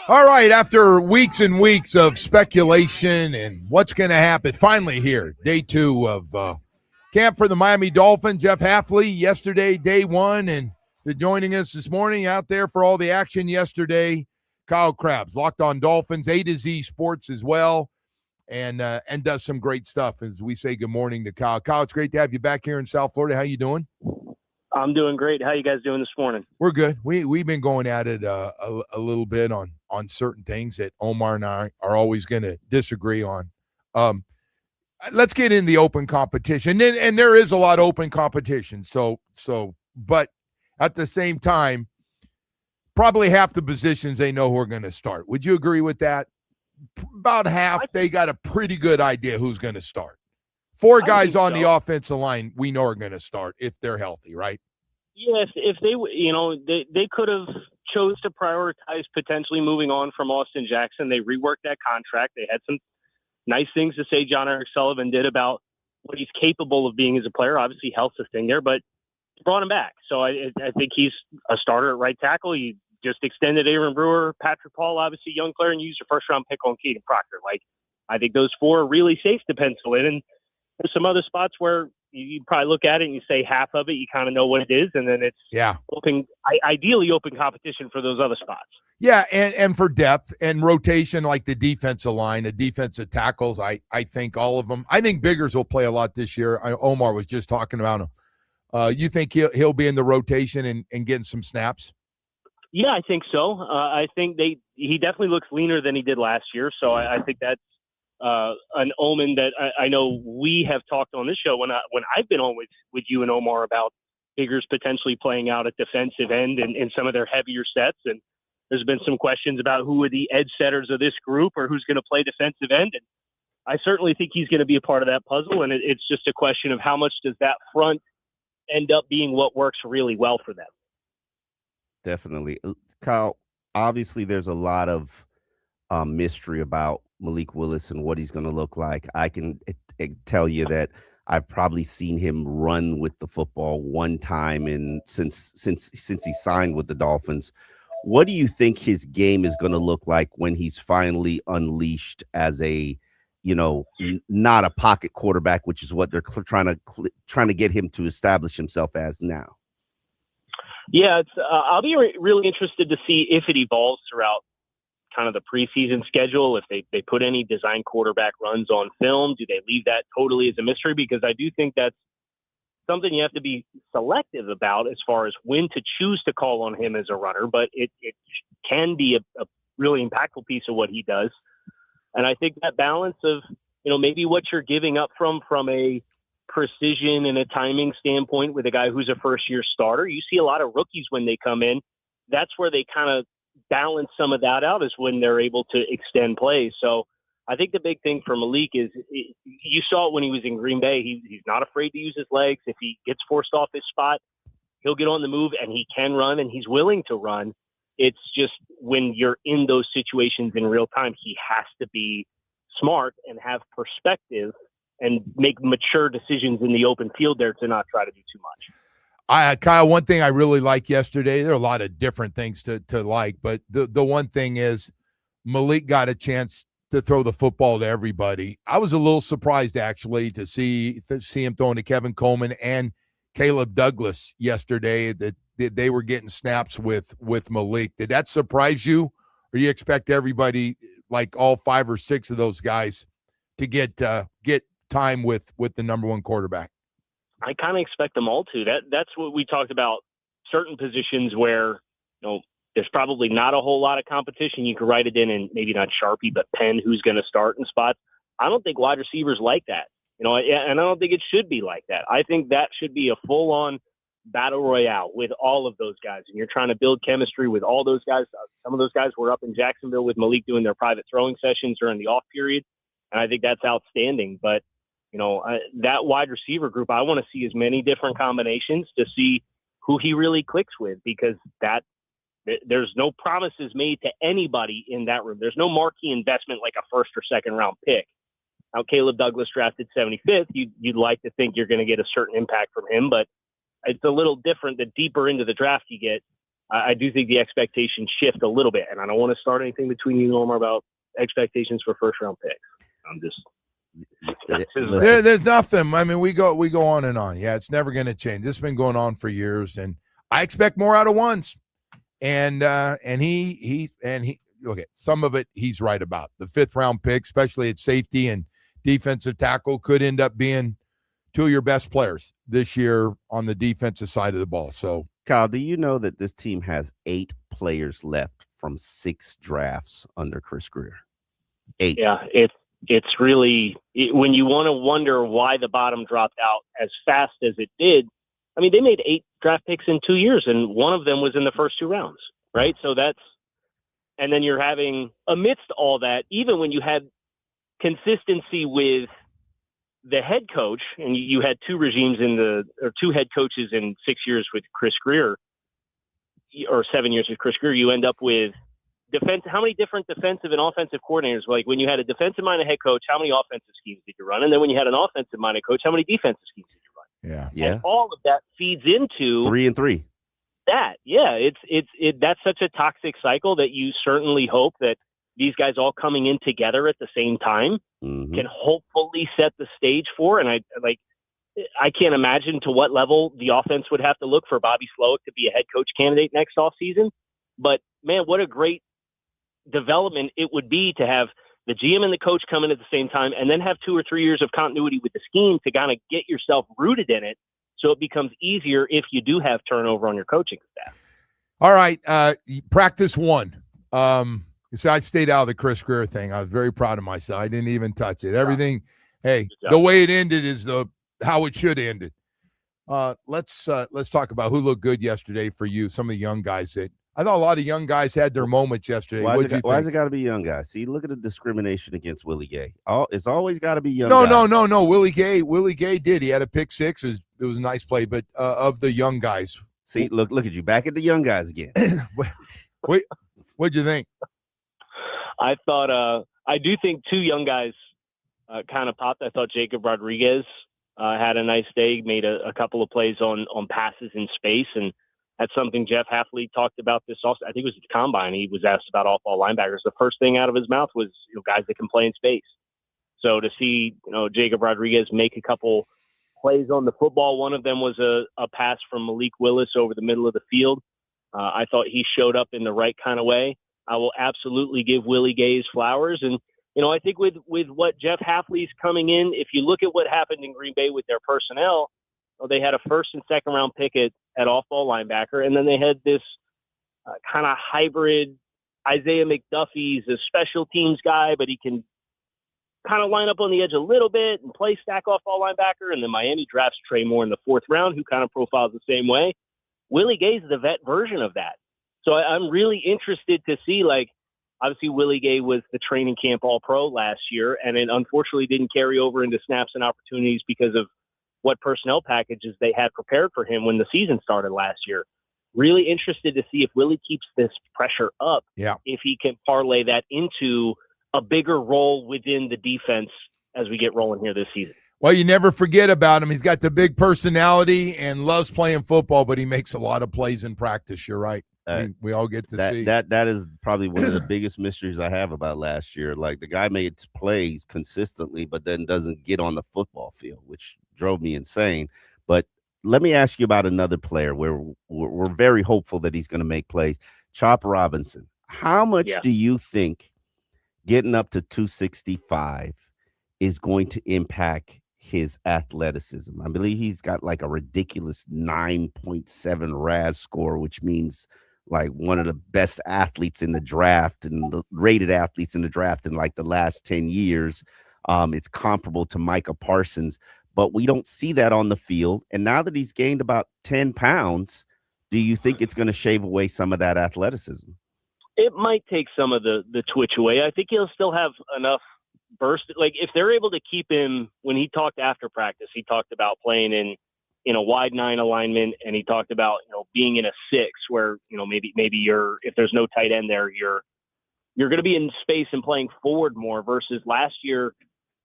All right, after weeks and weeks of speculation and what's going to happen, finally here, day 2 of camp for the Miami Dolphins. Jeff Hafley yesterday, day 1, and joining us this morning out there for all the action yesterday. Kyle Krabs, Locked On Dolphins, A to Z Sports as well, and does some great stuff as we say good morning to Kyle. Kyle, it's great to have you back here in South Florida. How you doing? I'm doing great. How you guys doing this morning? We're good. We've been going at it a little bit on certain things that Omar and I are always going to disagree on. Let's get in the open competition, and there is a lot of open competition. But at the same time, probably half the positions they know who are going to start. Would you agree with that? About half, they got a pretty good idea who's going to start. 4 guys on the offensive line we know are going to start if they're healthy, right? Yes, if they could have chose to prioritize potentially moving on from Austin Jackson. They reworked that contract. They had some nice things to say John Eric Sullivan did about what he's capable of being as a player. Obviously, health's a thing there, but brought him back. So I think he's a starter at right tackle. You just extended Aaron Brewer, Patrick Paul, obviously young player, and used your first-round pick on Keaton Proctor. I think those 4 are really safe to pencil in. And there's some other spots where you probably look at it and you say half of it, you kind of know what it is, and then it's ideally open competition for those other spots. Yeah, and for depth and rotation, like the defensive line, the defensive tackles, I think all of them. I think Biggers will play a lot this year. Omar was just talking about him. You think he'll be in the rotation and getting some snaps? Yeah, I think so. I think he definitely looks leaner than he did last year, so I think that's an omen that I know we have talked on this show when I've been on with you and Omar about Biggers potentially playing out at defensive end in some of their heavier sets. And there's been some questions about who are the edge setters of this group or who's going to play defensive end. And I certainly think he's going to be a part of that puzzle. And it's just a question of how much does that front end up being what works really well for them. Definitely. Kyle, obviously there's a lot of mystery about Malik Willis and what he's going to look like. I can tell you that I've probably seen him run with the football one time since he signed with the Dolphins. What do you think his game is going to look like when he's finally unleashed as a, not a pocket quarterback, which is what they're trying to get him to establish himself as now? Yeah, I'll be really interested to see if it evolves throughout kind of the preseason schedule. If they put any design quarterback runs on film, do they leave that totally as a mystery? Because I do think that's something you have to be selective about as far as when to choose to call on him as a runner, but it can be a really impactful piece of what he does. And I think that balance of, maybe what you're giving up from a precision and a timing standpoint with a guy who's a first-year starter. You see a lot of rookies when they come in. That's where they kind of balance some of that out, is when they're able to extend plays. So I think the big thing for Malik is you saw it when he was in Green Bay. He's not afraid to use his legs. If he gets forced off his spot, he'll get on the move, and he can run, and he's willing to run. It's just when you're in those situations in real time, he has to be smart and have perspective and make mature decisions in the open field there to not try to do too much. Kyle, one thing I really liked yesterday, there are a lot of different things to like, but the one thing is Malik got a chance to throw the football to everybody. I was a little surprised, actually, to see him throwing to Kevin Coleman and Caleb Douglas yesterday, that they were getting snaps with Malik. Did that surprise you, or you expect everybody, like all 5 or 6 of those guys, to get time with the number one quarterback? I kind of expect them all to. That's what we talked about, certain positions where, there's probably not a whole lot of competition. You could write it in, and maybe not Sharpie, but pen who's going to start in spots. I don't think wide receivers like that, and I don't think it should be like that. I think that should be a full-on battle royale with all of those guys, and you're trying to build chemistry with all those guys. Some of those guys were up in Jacksonville with Malik doing their private throwing sessions during the off period, and I think that's outstanding. But that wide receiver group, I want to see as many different combinations to see who he really clicks with, because there's no promises made to anybody in that room. There's no marquee investment like a first or second round pick. Now, Caleb Douglas drafted 75th. You'd like to think you're going to get a certain impact from him, but it's a little different the deeper into the draft you get. I do think the expectations shift a little bit, and I don't want to start anything between you and Omar about expectations for first-round picks. I'm just there's nothing. I mean, we go on and on. Yeah, it's never going to change. This has been going on for years, and I expect more out of ones. And he look at some of it. He's right about the 5th-round pick, especially at safety and defensive tackle, could end up being 2 of your best players this year on the defensive side of the ball. So, Kyle, do you know that this team has 8 players left from 6 drafts under Chris Greer? 8. Yeah, it's really when you want to wonder why the bottom dropped out as fast as it did. I mean, they made 8 draft picks in 2 years, and one of them was in the first 2 rounds, right? So and then you're having, amidst all that, even when you had consistency with the head coach, and you had 2 regimes or 2 head coaches in 6 years with Chris Greer, or 7 years with Chris Greer, you end up with how many different defensive and offensive coordinators? Like when you had a defensive-minded head coach, how many offensive schemes did you run? And then when you had an offensive-minded coach, how many defensive schemes did you run? Yeah. And all of that feeds into 3 and 3. That, yeah, that's such a toxic cycle that you certainly hope that these guys all coming in together at the same time can hopefully set the stage for. And I can't imagine to what level the offense would have to look for Bobby Slowick to be a head coach candidate next offseason. But man, what a great development it would be to have the GM and the coach come in at the same time, and then have 2 or 3 years of continuity with the scheme to kind of get yourself rooted in it, so it becomes easier if you do have turnover on your coaching staff. All right, practice 1. So I stayed out of the Chris Greer thing. I was very proud of myself. I didn't even touch it. Everything, hey, the way it ended is how it should end it. Let's talk about who looked good yesterday for you. Some of the young guys that I thought a lot of young guys had their moments yesterday. Why has it got to be young guys? See, look at the discrimination against Willie Gay. It's always got to be young guys. No. Willie Gay did. He had a pick 6. It was a nice play, but of the young guys. See, look at you back at the young guys again. Wait, what'd you think? I thought I do think 2 young guys kind of popped. I thought Jacob Rodriguez had a nice day, made a couple of plays on passes in space, and that's something Jeff Hafley talked about this also. I think it was at the Combine. He was asked about off-ball linebackers. The first thing out of his mouth was guys that can play in space. So to see Jacob Rodriguez make a couple plays on the football, one of them was a pass from Malik Willis over the middle of the field. I thought he showed up in the right kind of way. I will absolutely give Willie Gay's flowers. And, I think with what Jeff Hafley's coming in, if you look at what happened in Green Bay with their personnel, they had a 1st and 2nd round pick at off-ball linebacker, and then they had this kind of hybrid. Isaiah McDuffie's a special teams guy, but he can kind of line up on the edge a little bit and play stack off-ball linebacker. And then Miami drafts Trey Moore in the 4th round, who kind of profiles the same way. Willie Gay's the vet version of that. So I'm really interested to see, obviously Willie Gay was the training camp All-Pro last year, and it unfortunately didn't carry over into snaps and opportunities because of what personnel packages they had prepared for him when the season started last year. Really interested to see if Willie keeps this pressure up, if he can parlay that into a bigger role within the defense as we get rolling here this season. Well, you never forget about him. He's got the big personality and loves playing football, but he makes a lot of plays in practice. You're right. We all get to see. That is probably one of the biggest mysteries I have about last year. Like, the guy made plays consistently, but then doesn't get on the football field, which drove me insane. But let me ask you about another player where we're very hopeful that he's going to make plays. Chop Robinson. How much do you think getting up to 265 is going to impact his athleticism? I believe he's got like a ridiculous 9.7 RAS score, which means like one of the best athletes in the draft and the rated athletes in the draft in like the last 10 years. It's comparable to Micah Parsons, but we don't see that on the field. And now that he's gained about 10 pounds, do you think it's going to shave away some of that athleticism? It might take some of the twitch away. I think he'll still have enough burst. Like, if they're able to keep him, when he talked after practice, he talked about playing in a wide 9 alignment, and he talked about, being in a 6 where, maybe if there's no tight end there, you're going to be in space and playing forward more, versus last year,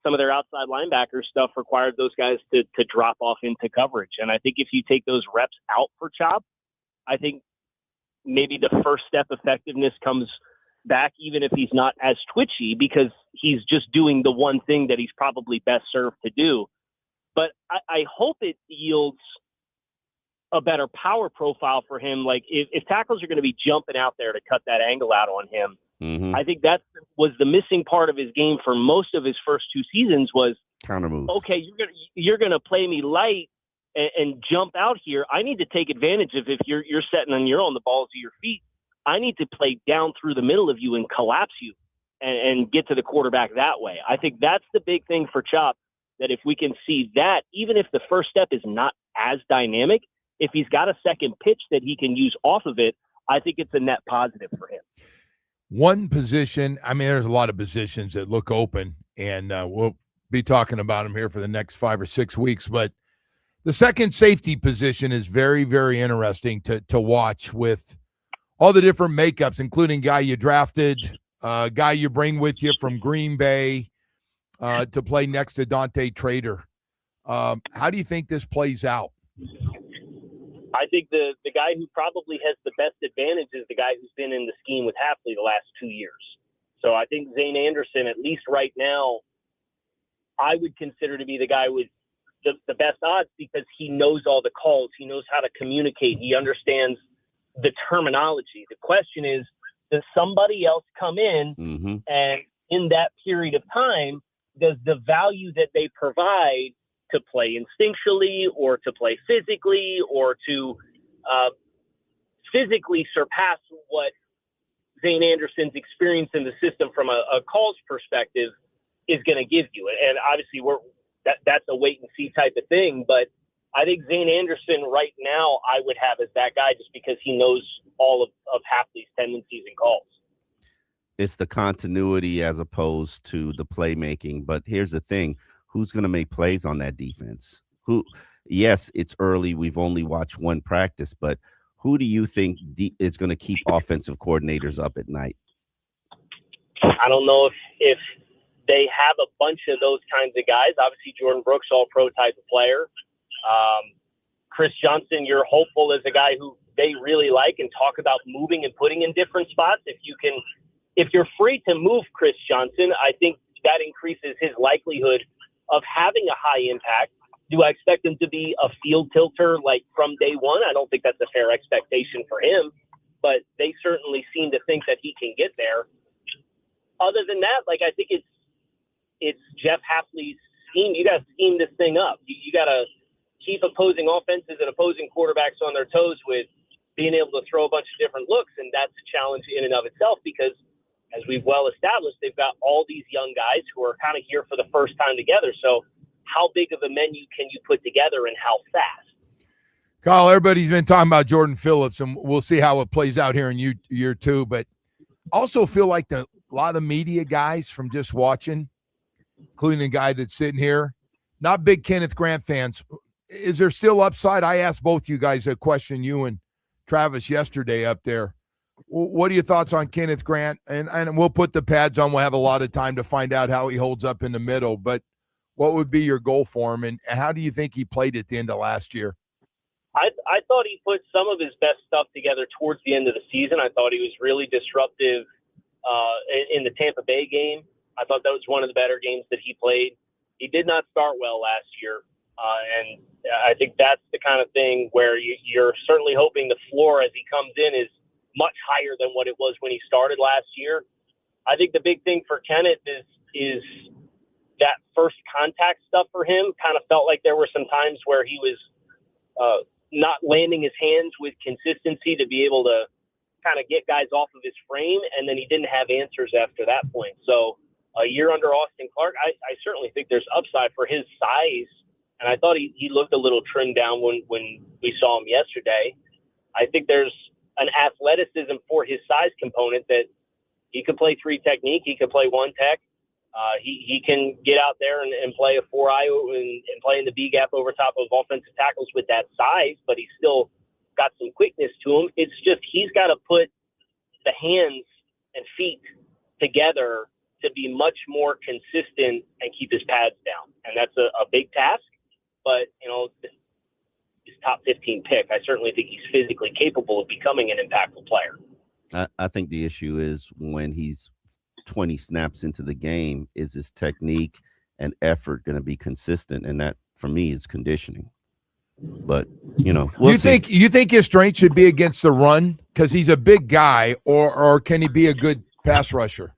some of their outside linebacker stuff required those guys to drop off into coverage. And I think if you take those reps out for Chop, I think maybe the first step effectiveness comes back, even if he's not as twitchy, because he's just doing the one thing that he's probably best served to do. But I hope it yields a better power profile for him. Like if tackles are going to be jumping out there to cut that angle out on him, I think that was the missing part of his game for most of his first two seasons was counter move. Okay, you're gonna play me light and jump out here. I need to take advantage of if you're setting on the balls of your feet. I need to play down through the middle of you and collapse you and get to the quarterback that way. I think that's the big thing for Chop, that if we can see that, even if the first step is not as dynamic, if he's got a second pitch that he can use off of it, I think it's a net positive for him. One position, I mean, there's a lot of positions that look open, and we'll be talking about them here for the next 5 or 6 weeks. But the second safety position is very, very interesting to watch with all the different makeups, including guy you drafted, guy you bring with you from Green Bay to play next to Dante Trader. How do you think this plays out? I think the guy who probably has the best advantage is the guy who's been in the scheme with Hafley the last 2 years. So I think Zane Anderson, at least right now, I would consider to be the guy with the best odds because he knows all the calls. He knows how to communicate. He understands the terminology. The question is, does somebody else come in and in that period of time, does the value that they provide to play instinctually or to play physically or to physically surpass what Zane Anderson's experience in the system from a calls perspective is going to give you? And obviously that's a wait and see type of thing, but I think Zane Anderson right now I would have as that guy just because he knows all of Hafley's tendencies and calls. It's the continuity as opposed to the playmaking. But here's the thing. Who's going to make plays on that defense? Yes, it's early. We've only watched one practice, but who do you think is going to keep offensive coordinators up at night? I don't know if they have a bunch of those kinds of guys. Obviously, Jordan Brooks, all-pro type of player. Chris Johnson, you're hopeful as a guy who they really like and talk about moving and putting in different spots. If you're free to move Chris Johnson, I think that increases his likelihood of having a high impact. Do I expect him to be a field tilter like from day one? I don't think that's a fair expectation for him, but they certainly seem to think that he can get there. Other than that, I think it's Jeff Hafley's scheme. You got to scheme this thing up. You got to keep opposing offenses and opposing quarterbacks on their toes with being able to throw a bunch of different looks, and that's a challenge in and of itself because, as we've well established, they've got all these young guys who are kind of here for the first time together. So how big of a menu can you put together and how fast? Kyle, everybody's been talking about Jordan Phillips, and we'll see how it plays out here in year two. But also feel like a lot of the media guys from just watching, including the guy that's sitting here, not big Kenneth Grant fans. Is there still upside? I asked both you guys a question, you and Travis, yesterday up there. What are your thoughts on Kenneth Grant? And we'll put the pads on. We'll have a lot of time to find out how he holds up in the middle. But what would be your goal for him? And how do you think he played at the end of last year? I thought he put some of his best stuff together towards the end of the season. I thought he was really disruptive in the Tampa Bay game. I thought that was one of the better games that he played. He did not start well last year. And I think that's the kind of thing where you're certainly hoping the floor as he comes in is much higher than what it was when he started last year. I think the big thing for Kenneth is that first contact stuff for him. Kind of felt like there were some times where he was not landing his hands with consistency to be able to kind of get guys off of his frame, and then he didn't have answers after that point. So a year under Austin Clark, I certainly think there's upside for his size, and I thought he looked a little trimmed down when we saw him yesterday. I think there's an athleticism for his size component that he could play 3 technique, he could play 1 tech. He can get out there and play a 4-eye and play in the B gap over top of offensive tackles with that size, but he's still got some quickness to him. It's just he's got to put the hands and feet together to be much more consistent and keep his pads down. And that's a big task, but his top 15 pick. I certainly think he's physically capable of becoming an impactful player. I think the issue is when he's 20 snaps into the game, is his technique and effort going to be consistent? And that, for me, is conditioning. But, we'll see. You think his strength should be against the run because he's a big guy, or can he be a good pass rusher?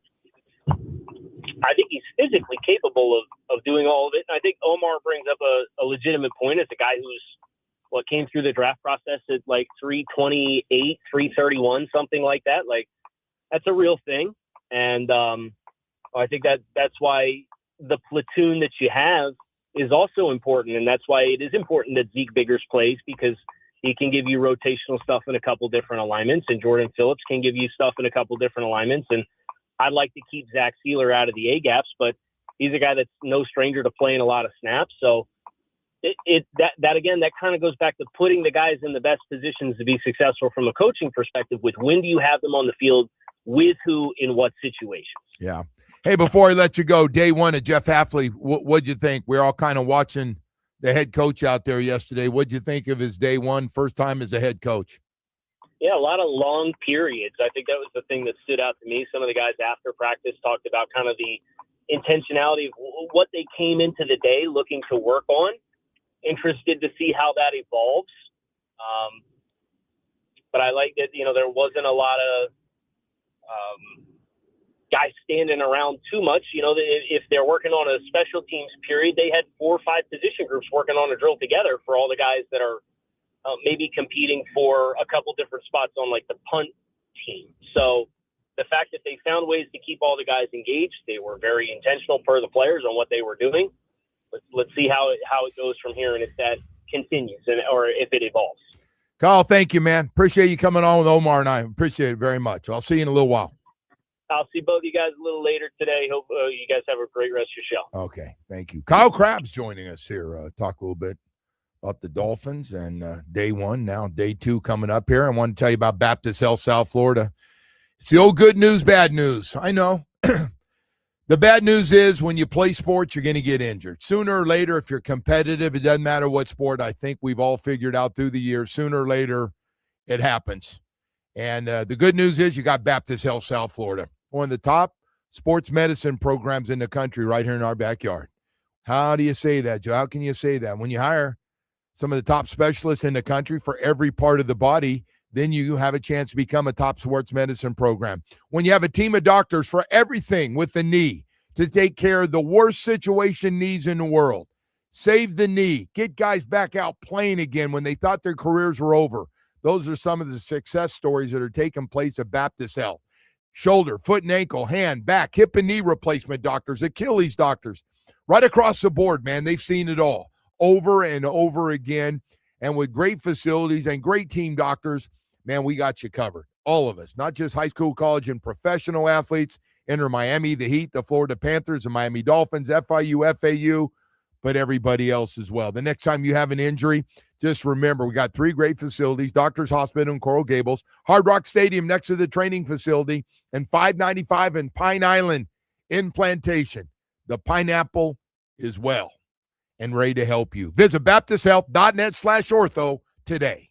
I think he's physically capable of doing all of it. And I think Omar brings up a legitimate point as a guy who's came through the draft process at like 328, 331, something like that. Like, that's a real thing. And I think that's why the platoon that you have is also important. And that's why it is important that Zeke Biggers plays, because he can give you rotational stuff in a couple different alignments, and Jordan Phillips can give you stuff in a couple different alignments. And I'd like to keep Zach Sealer out of the A-gaps, but he's a guy that's no stranger to playing a lot of snaps. So that kind of goes back to putting the guys in the best positions to be successful from a coaching perspective with when do you have them on the field, with who, in what situations. Yeah. Hey, before I let you go, day one of Jeff Hafley, what'd you think? We're all kind of watching the head coach out there yesterday. What'd you think of his day one, first time as a head coach? Yeah, a lot of long periods. I think that was the thing that stood out to me. Some of the guys after practice talked about kind of the intentionality of what they came into the day looking to work on. Interested to see how that evolves. But I like that, there wasn't a lot of guys standing around too much. If they're working on a special teams period, they had 4 or 5 position groups working on a drill together for all the guys that are maybe competing for a couple different spots on like the punt team. So the fact that they found ways to keep all the guys engaged, they were very intentional per the players on what they were doing. Let's see how it goes from here, and if that continues or if it evolves. Kyle, thank you, man. Appreciate you coming on with Omar and I. Appreciate it very much. I'll see you in a little while. I'll see both of you guys a little later today. Hope you guys have a great rest of your show. Okay, thank you. Kyle Crabb's joining us here. Talk a little bit about the Dolphins and day one, now day two coming up here. I want to tell you about Baptist Health South Florida. It's the old good news, bad news. I know. The bad news is when you play sports, you're going to get injured. Sooner or later, if you're competitive, it doesn't matter what sport. I think we've all figured out through the years, sooner or later, it happens. And the good news is you got Baptist Health South Florida, one of the top sports medicine programs in the country right here in our backyard. How do you say that, Joe? How can you say that? When you hire some of the top specialists in the country for every part of the body, then you have a chance to become a top sports medicine program. When you have a team of doctors for everything with the knee to take care of the worst situation knees in the world, save the knee, get guys back out playing again when they thought their careers were over. Those are some of the success stories that are taking place at Baptist Health. Shoulder, foot and ankle, hand, back, hip and knee replacement doctors, Achilles doctors, right across the board, man. They've seen it all over and over again. And with great facilities and great team doctors, man, we got you covered. All of us, not just high school, college, and professional athletes. Enter Miami, the Heat, the Florida Panthers, the Miami Dolphins, FIU, FAU, but everybody else as well. The next time you have an injury, just remember we got 3 great facilities, Doctors Hospital in Coral Gables, Hard Rock Stadium next to the training facility, and 595 in Pine Island in Plantation. The Pineapple is well and ready to help you. Visit baptisthealth.net/ortho today.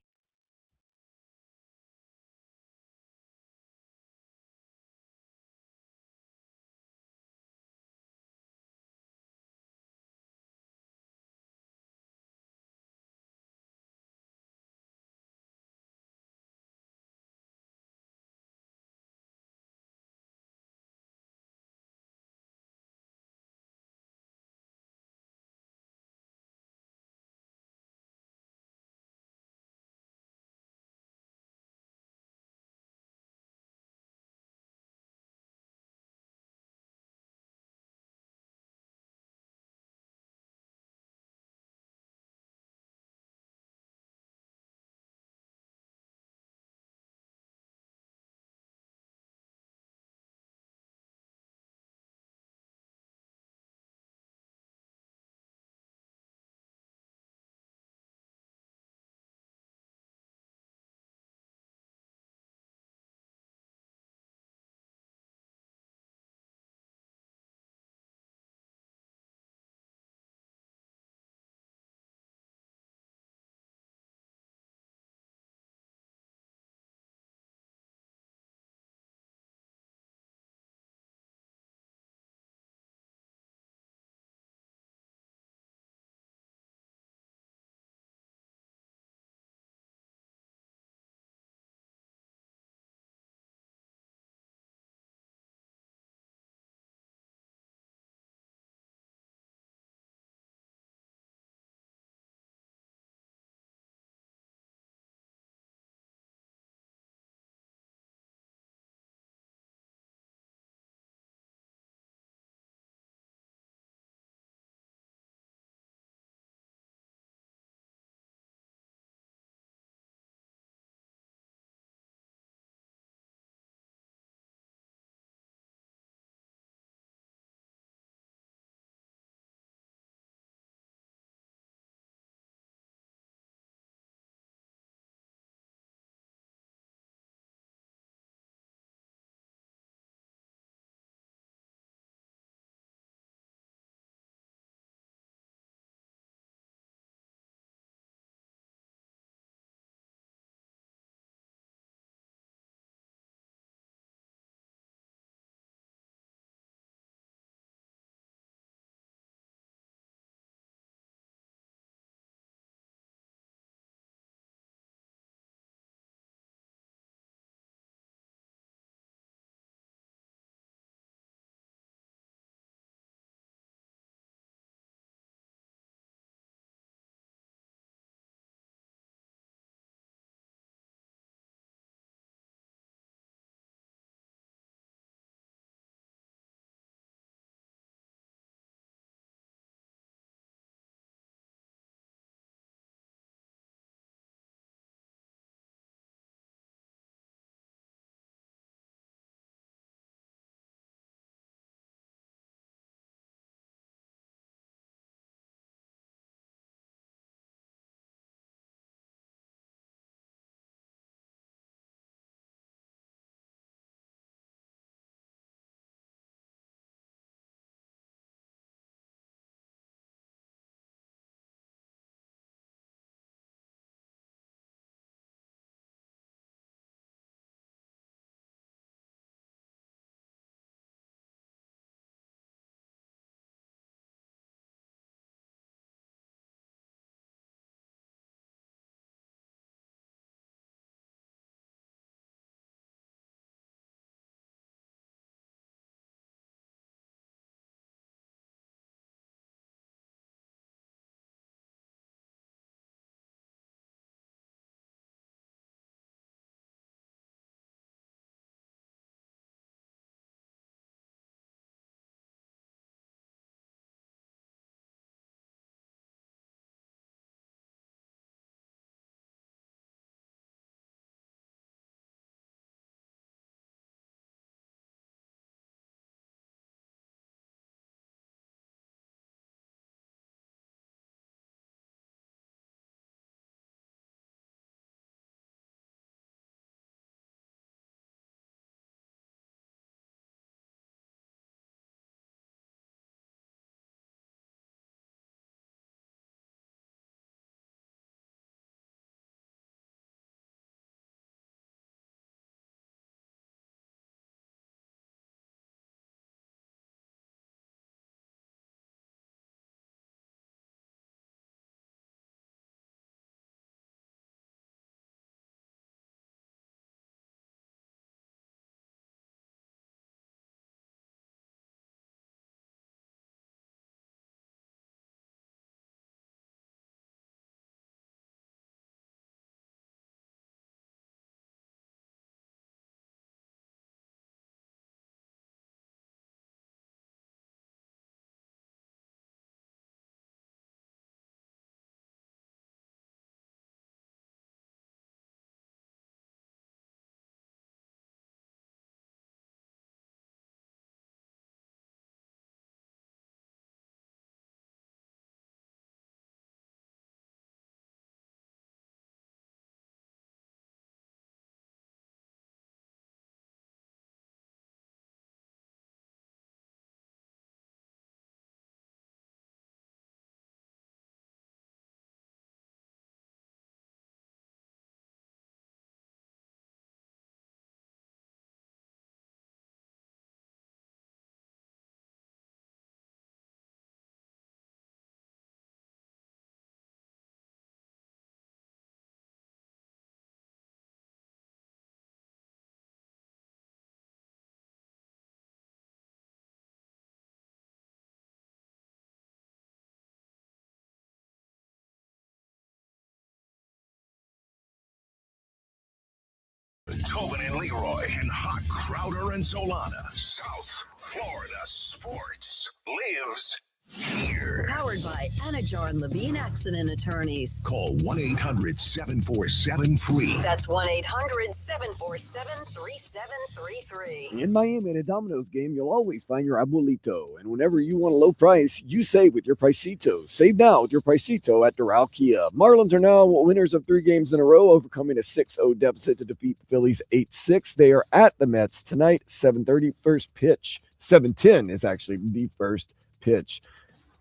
Tobin and Leroy, and Hot Crowder and Solana. South Florida sports lives here. Powered by Anajar and Levine Accident Attorneys. Call 1-800-747-FREE. That's 1-800-747-3733. In Miami at a Domino's game, you'll always find your abuelito. And whenever you want a low price, you save with your Pricito. Save now with your Pricito at Doral Kia. Marlins are now winners of 3 games in a row, overcoming a 6-0 deficit to defeat the Phillies 8-6. They are at the Mets tonight, 7:30, first pitch. 7:10 is actually the first pitch.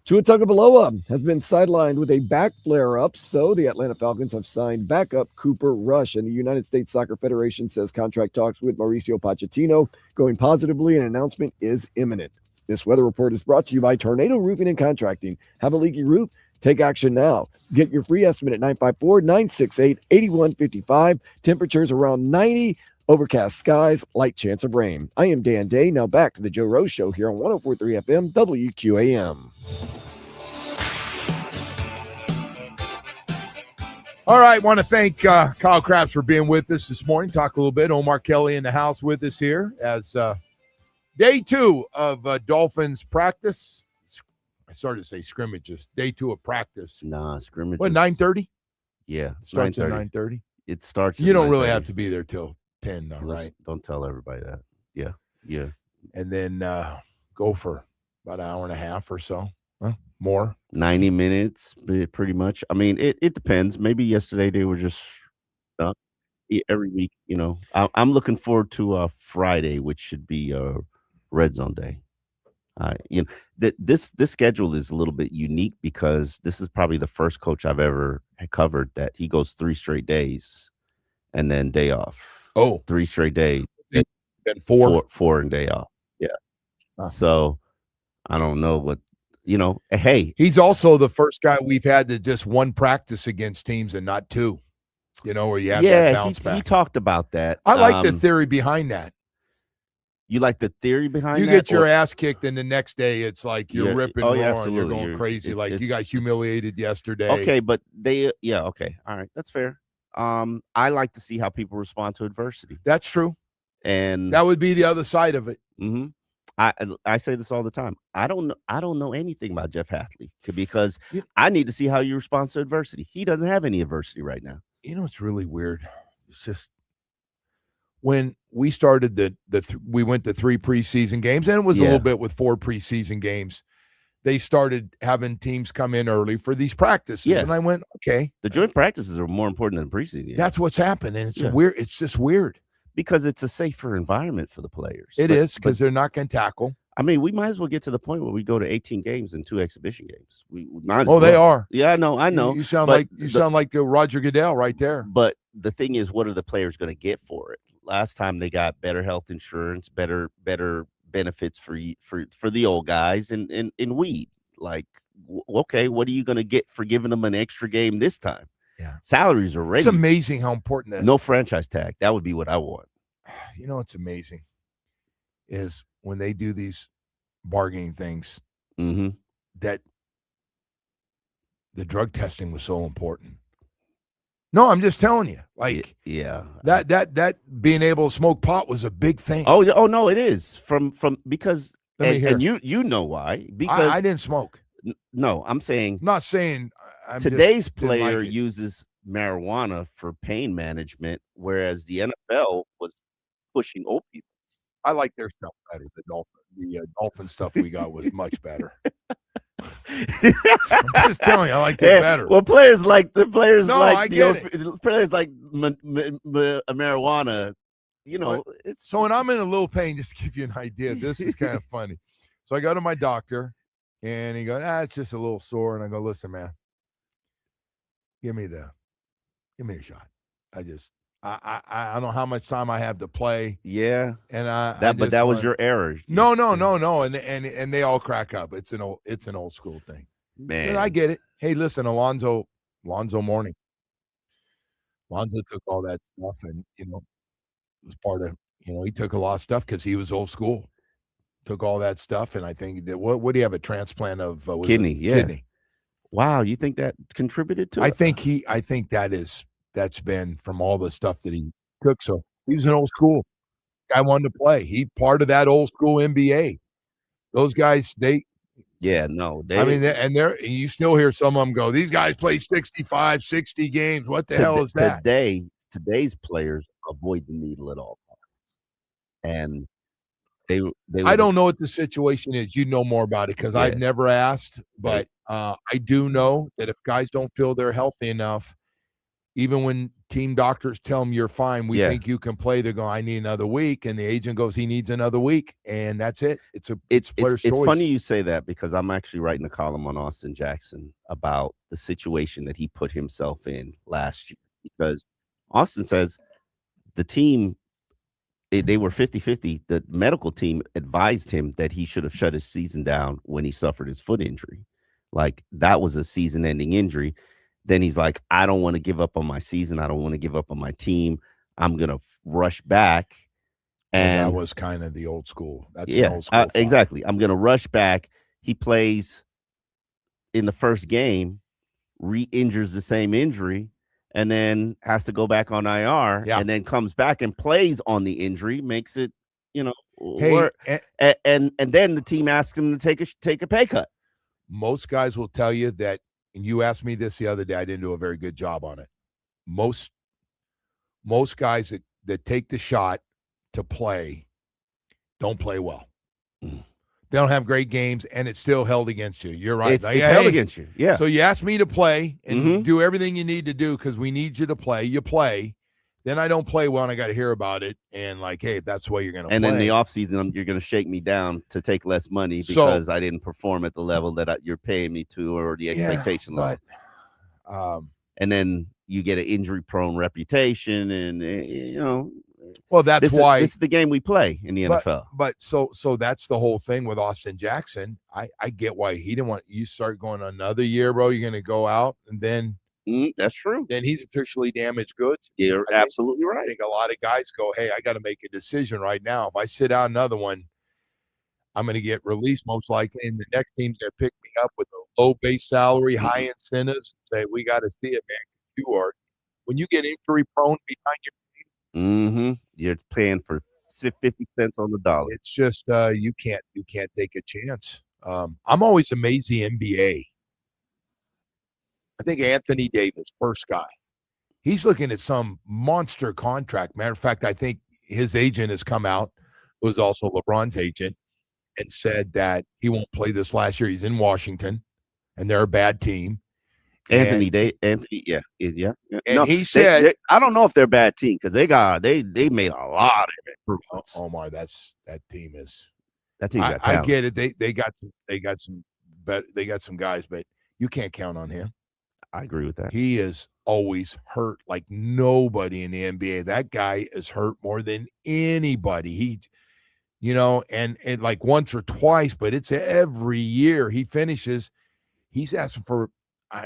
Tua Tagovailoa has been sidelined with a back flare-up, so the Atlanta Falcons have signed backup Cooper Rush, and the United States Soccer Federation says contract talks with Mauricio Pochettino going positively, and an announcement is imminent. This weather report is brought to you by Tornado Roofing and Contracting. Have a leaky roof? Take action now. Get your free estimate at 954-968-8155. Temperatures around 90. Overcast skies, light chance of rain. I am Dan Day. Now back to the Joe Rose Show here on 104.3 FM WQAM. All right, want to thank Kyle Krabs for being with us this morning. Talk a little bit. Omar Kelly in the house with us here as day 2 of Dolphins practice. I started to say scrimmages. Day 2 of practice. Nah, scrimmages. What, 9:30? Yeah, Starts at 9:30. 9:30. It starts. You don't really 9:30. have to be there till 10, though, right? Don't tell everybody that. Yeah. And then go for about an hour and a half or so. More. 90 minutes, pretty much. I mean, it depends. Maybe yesterday they were just every week. I'm looking forward to Friday, which should be Red Zone Day. This schedule is a little bit unique because this is probably the first coach I've ever covered that he goes 3 straight days and then day off. Oh, 3 straight days. Then 4 and day off. Yeah. So I don't know, but hey, he's also the first guy we've had that just 1 practice against teams and not 2. Where you have that bounce back. He talked about that. I like the theory behind that. You like the theory behind you that? You get your ass kicked, and the next day it's like you're ripping, roaring, absolutely. You're going crazy. Like you got humiliated yesterday. Okay, but okay. All right, that's fair. I like to see how people respond to adversity. That's true. And that would be the other side of it. Mm-hmm. I say this all the time. I don't know anything about Jeff Hatley because I need to see how you respond to adversity. He doesn't have any adversity right now. It's really weird. It's just when we started we went to 3 preseason games, and it was a little bit with 4 preseason games. They started having teams come in early for these practices, and I went, okay. The joint practices are more important than preseason games. That's what's happened, and it's weird. It's just weird. Because it's a safer environment for the players. It is, because they're not going to tackle. I mean, we might as well get to the point where we go to 18 games and 2 exhibition games. They are. Yeah, I know. You sound like Roger Goodell right there. But the thing is, what are the players going to get for it? Last time they got better health insurance, better benefits for the old guys, and weed. Like, okay, what are you going to get for giving them an extra game this time? Yeah, salaries are ready. It's amazing how important that. No franchise tag. That would be what I want. What's amazing is when they do these bargaining things, that the drug testing was so important. No, I'm just telling you. Like, that being able to smoke pot was a big thing. Oh no, it is because and you know why? Because I didn't smoke. No, I'm saying. I'm not saying. Today's player uses marijuana for pain management, whereas the NFL was pushing opioids. I like their stuff better. The Dolphin stuff we got was much better. I'm just telling you, I like it better. Well, players like marijuana. It's so when I'm in a little pain, just to give you an idea, this is kind of funny. So I go to my doctor, and he goes, "It's just a little sore," and I go, "Listen, man. Give me a shot. I don't know how much time I have to play." Yeah, and but that was your error. No, and they all crack up. It's an old school thing, man. And I get it. Hey, listen, Alonzo Mourning. Alonzo took all that stuff, and was part of. He took a lot of stuff because he was old school. Took all that stuff, and I think that what do you have a transplant of kidney? Kidney. Wow, you think that contributed to it? I think that's been from all the stuff that he took. So He was an old school guy, wanted to play. He part of that old school NBA. Those guys, Yeah, no, you still hear some of them go, these guys play 65, 60 games. What the hell is that? Today's players avoid the needle at all costs. And they I don't know what the situation is. You know more about it because I've never asked, but I do know that if guys don't feel they're healthy enough, even when team doctors tell them you're fine, we think you can play, they're going, I need another week. And the agent goes, he needs another week. And that's it. It's player's choice. It's funny you say that because I'm actually writing a column on Austin Jackson about the situation that he put himself in last year. Because Austin says the team, they were 50-50. The medical team advised him that he should have shut his season down when he suffered his foot injury. Like, that was a season-ending injury. Then he's like, I don't want to give up on my season. I don't want to give up on my team. I'm going to rush back. And that was kind of the old school. That's an old school. Exactly. I'm going to rush back. He plays in the first game, re-injures the same injury, and then has to go back on IR, and then comes back and plays on the injury, makes it, work. And then the team asks him to take a pay cut. Most guys will tell you that, and you asked me this the other day, I didn't do a very good job on it. Most guys that take the shot to play don't play well. They don't have great games, and it's still held against you. You're right. It's held against you, yeah. So you asked me to play and do everything you need to do because we need you to play. You play. Then I don't play well, and I got to hear about it. And like, hey, if that's the way you're going to play. And in the offseason, you're going to shake me down to take less money because I didn't perform at the level that you're paying me to or the expectation level. And then you get an injury-prone reputation, and well, that's why this is the game we play in the NFL. But so that's the whole thing with Austin Jackson. I get why he didn't want you start going another year, bro. You're going to go out, and then that's true. Then he's officially damaged goods. You're absolutely right. I think a lot of guys go, hey, I got to make a decision right now. If I sit out another one, I'm going to get released most likely, and the next team's going to pick me up with a low base salary, high incentives, and say, we got to see it, man. When you get injury prone behind your you're paying for 50 cents on the dollar. It's just you can't take a chance. I'm always amazed the NBA. I think Anthony Davis, first guy, he's looking at some monster contract. Matter of fact, I think his agent has come out, who was also LeBron's agent, and said that he won't play this last year. He's in Washington, and they're a bad team. Anthony, And he said, I don't know if they're a bad team because they made a lot of improvements. Omar, that team is. That team got talent. I get it. They got some guys, but you can't count on him. I agree with that. He is always hurt like nobody in the NBA. That guy is hurt more than anybody. He, and like once or twice, but it's every year he finishes. He's asking for,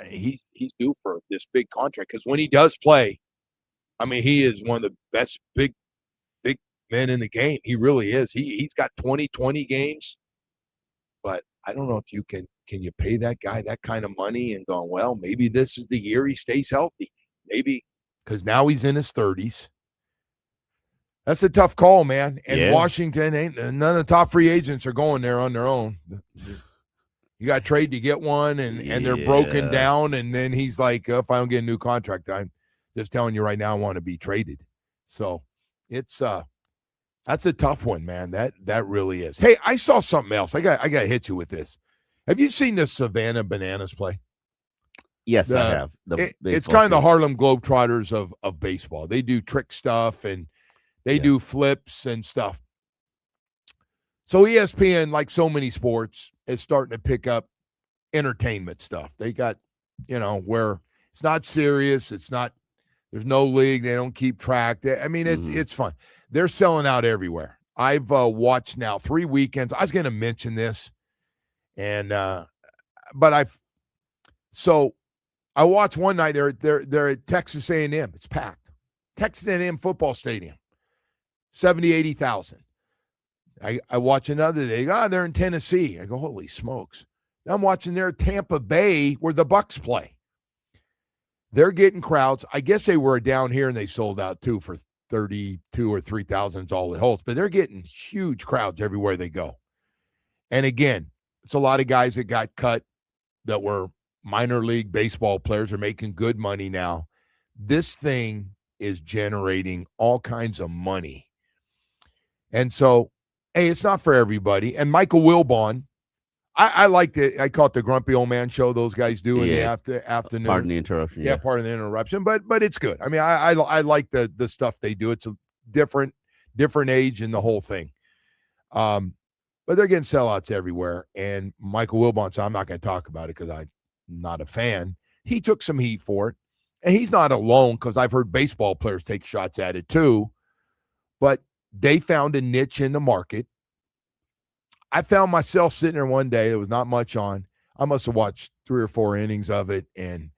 he's due for this big contract because when he does play, I mean, he is one of the best big men in the game. He really is. He's got 20 games, but I don't know if you can you pay that guy that kind of money and go, well, maybe this is the year he stays healthy. Maybe because now he's in his 30s. That's a tough call, man. And Washington, none of the top free agents are going there on their own. You got to trade to get one, and they're broken down. And then he's like, if I don't get a new contract, I'm just telling you right now, I want to be traded. So it's that's a tough one, man. That really is. Hey, I saw something else. I got to hit you with this. Have you seen the Savannah Bananas play? Yes, I have. It's kind of the Harlem Globetrotters of baseball. They do trick stuff and they do flips and stuff. So ESPN, like so many sports, is starting to pick up entertainment stuff. They got, where it's not serious. It's not. There's no league. They don't keep track. It's fun. They're selling out everywhere. I've watched now 3 weekends. I was going to mention this. And but I watched one night. They're at Texas A&M. It's packed. Texas A&M football stadium, 80,000. I watch another day. They're in Tennessee. I go, holy smokes! I'm watching their Tampa Bay where the Bucks play. They're getting crowds. I guess they were down here and they sold out too for 32 or 3,000 is all it holds. But they're getting huge crowds everywhere they go. And again, it's a lot of guys that got cut that were minor league baseball players are making good money now. This thing is generating all kinds of money. And so, hey, it's not for everybody. And Michael Wilbon, I liked it. I call it the Grumpy Old Man Show those guys do in the afternoon. Pardon the interruption. Yeah, pardon the interruption. But it's good. I mean, I like the stuff they do. It's a different age and the whole thing. But they're getting sellouts everywhere. And Michael Wilbon, so I'm not going to talk about it because I'm not a fan. He took some heat for it. And he's not alone because I've heard baseball players take shots at it too. But they found a niche in the market. I found myself sitting there one day. There was not much on. I must have watched 3 or 4 innings of it, and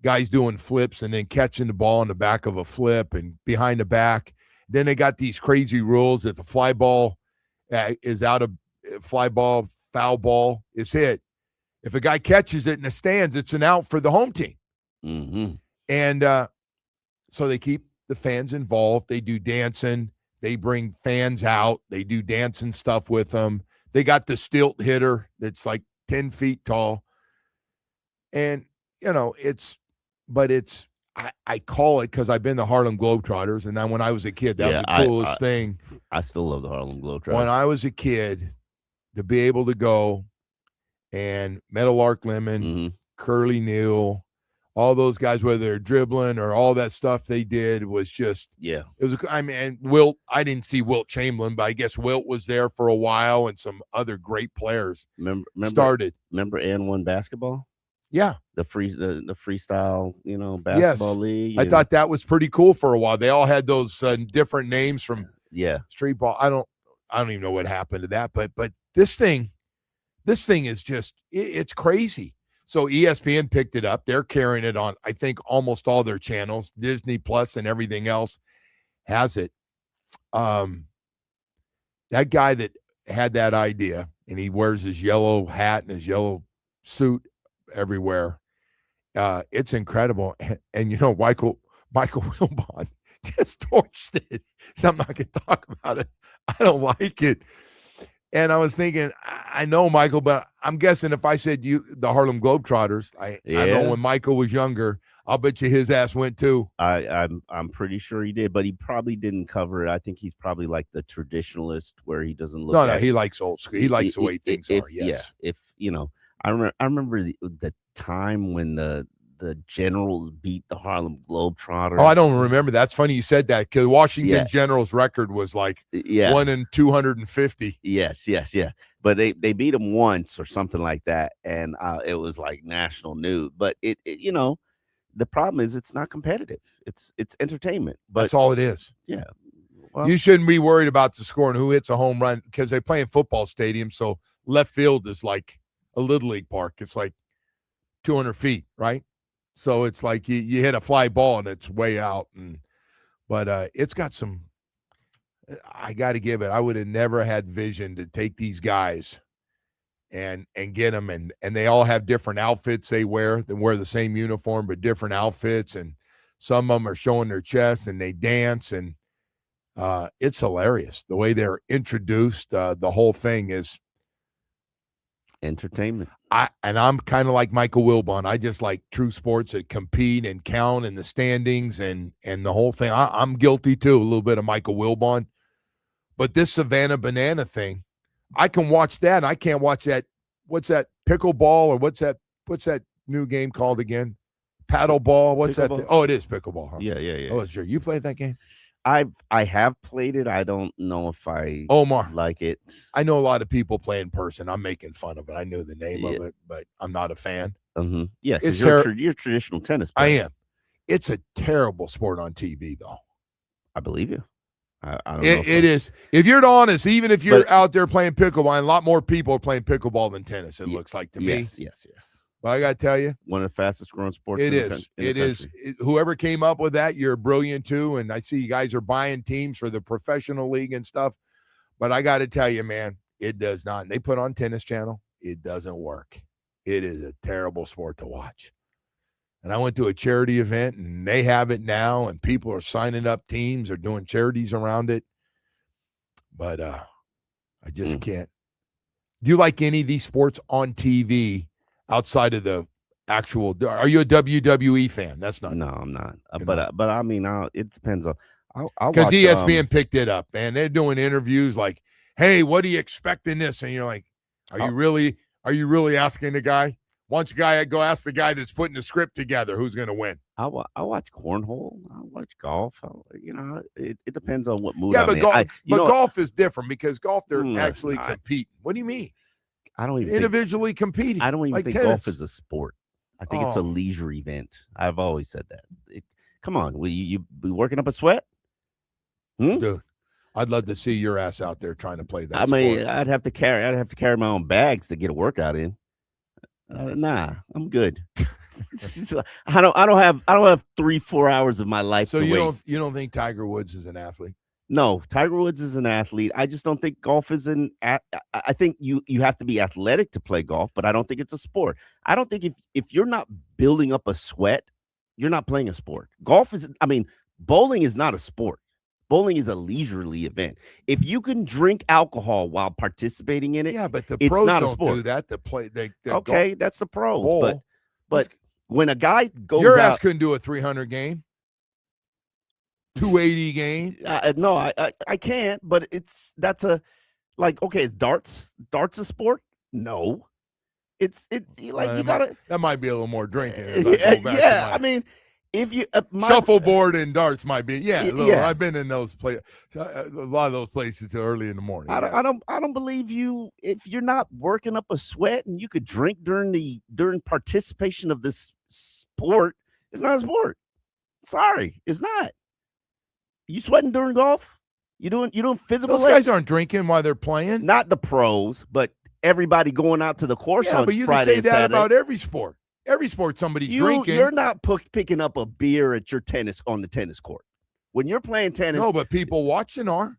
guys doing flips and then catching the ball in the back of a flip and behind the back. Then they got these crazy rules that the fly ball is out of foul ball is hit. If a guy catches it in the stands, it's an out for the home team. Mm-hmm. And so they keep the fans involved. They do dancing. They bring fans out. They do dancing stuff with them. They got the stilt hitter that's like 10 feet tall. And, you know, I call it because I've been the Harlem Globetrotters. And then when I was a kid, that was the coolest thing. I still love the Harlem Globetrotters. When I was a kid, to be able to go and Meadowlark Lemon, Curly Neal, all those guys, whether they're dribbling or all that stuff they did was just, it was, I mean, Wilt, I didn't see Wilt Chamberlain, but I guess Wilt was there for a while and some other great players started. Remember N1 basketball? Yeah. The freestyle, basketball league. I thought that was pretty cool for a while. They all had those different names from street ball. I don't even know what happened to that, but this thing is just, it's crazy. So ESPN picked it up. They're carrying it on, I think, almost all their channels. Disney Plus and everything else has it. That guy that had that idea, and he wears his yellow hat and his yellow suit everywhere. It's incredible. And Michael Wilbon just torched it. So I'm not going to talk about it. I don't like it. And I was thinking, I know Michael, but I'm guessing if I said the Harlem Globetrotters, I know when Michael was younger, I'll bet you his ass went too. I'm pretty sure he did, but he probably didn't cover it. I think he's probably like the traditionalist where he doesn't look. No, he likes old school. He likes the way things are. Yes. Yeah. I remember the time when the Generals beat the Harlem Globetrotters. Oh, I don't remember. That's funny you said that because Washington Generals record was like 1 in 250. Yes. But they beat them once or something like that, and it was like national news. But it the problem is it's not competitive. It's entertainment. But that's all it is. Yeah. Well, you shouldn't be worried about the score and who hits a home run because they play in football stadium, so left field is like a little league park. It's like 200 feet, right? So it's like you hit a fly ball and it's way out. But it's got some – I got to give it. I would have never had vision to take these guys and get them. And they all have different outfits they wear. They wear the same uniform but different outfits. And some of them are showing their chest and they dance. And it's hilarious. The way they're introduced, the whole thing is – entertainment. I'm kind of like Michael Wilbon. I just like true sports that compete and count in the standings and the whole thing. I'm guilty too, a little bit of Michael Wilbon. But this Savannah Banana thing, I can watch that. I can't watch that. What's that? Pickleball or what's that new game called again? Paddleball. What's that thing? Oh, it is pickleball. Huh? Yeah. Oh, sure. You played that game? I have played it. I don't know if I like it. I know a lot of people play in person. I'm making fun of it. I knew the name of it, but I'm not a fan. Mm-hmm. Yeah, because you're a traditional tennis player. I am. It's a terrible sport on TV, though. I believe you. I don't know. It is. If you're honest, even if you're out there playing pickleball, and a lot more people are playing pickleball than tennis, it looks like to me. Yes. But I got to tell you, one of the fastest growing sports. It is. Whoever came up with that, you're brilliant too. And I see you guys are buying teams for the professional league and stuff. But I got to tell you, man, it does not. And they put on Tennis Channel. It doesn't work. It is a terrible sport to watch. And I went to a charity event, and they have it now, and people are signing up teams, are doing charities around it. But I just can't. Do you like any of these sports on TV outside of the actual? Are you a WWE fan? That's not. No, I'm not. Not. But I mean, it depends on. Because ESPN picked it up, and they're doing interviews like, "Hey, what do you expect in this?" And you're like, "Are you really asking the guy? Why don't you go ask the guy that's putting the script together who's going to win?" I watch cornhole. I watch golf. It depends on what mood. Yeah, I'm but in. Golf is different because golf they're actually competing. What do you mean? I don't even individually competing. I don't even like think tennis. golf is a sport. I think it's a leisure event. I've always said that. Come on, will you be working up a sweat? Dude, I'd love to see your ass out there trying to play that. I mean, I'd have to carry my own bags to get a workout in. Nah, I'm good. I don't have 3-4 hours of my life. So to you waste. don't think Tiger Woods is an athlete? No, Tiger Woods is an athlete. I just don't think golf is I think you have to be athletic to play golf, but I don't think it's a sport. I don't think if you're not building up a sweat, you're not playing a sport. Bowling is not a sport. Bowling is a leisurely event. If you can drink alcohol while participating in it, yeah, but the it's pros not a don't sport. do that. Okay, that's the pros. Bowl. But when a guy goes your out, ass couldn't do a 300 game, 280 game. No, I can't. But that's okay. Is darts a sport? No, it's you gotta. That might be a little more drinking. I mean. If you shuffleboard and darts might be, yeah. I've been in those places, a lot of those places till early in the morning. I don't believe you if you're not working up a sweat and you could drink during participation of this sport. It's not a sport. Sorry, it's not. You sweating during golf? You doing physical? Those guys aren't drinking while they're playing. Not the pros, but everybody going out to the course on but you Friday can say that Saturday. about every sport. Every sport, somebody's drinking. You're not picking up a beer at your on the tennis court when you're playing tennis. No, but people watching are.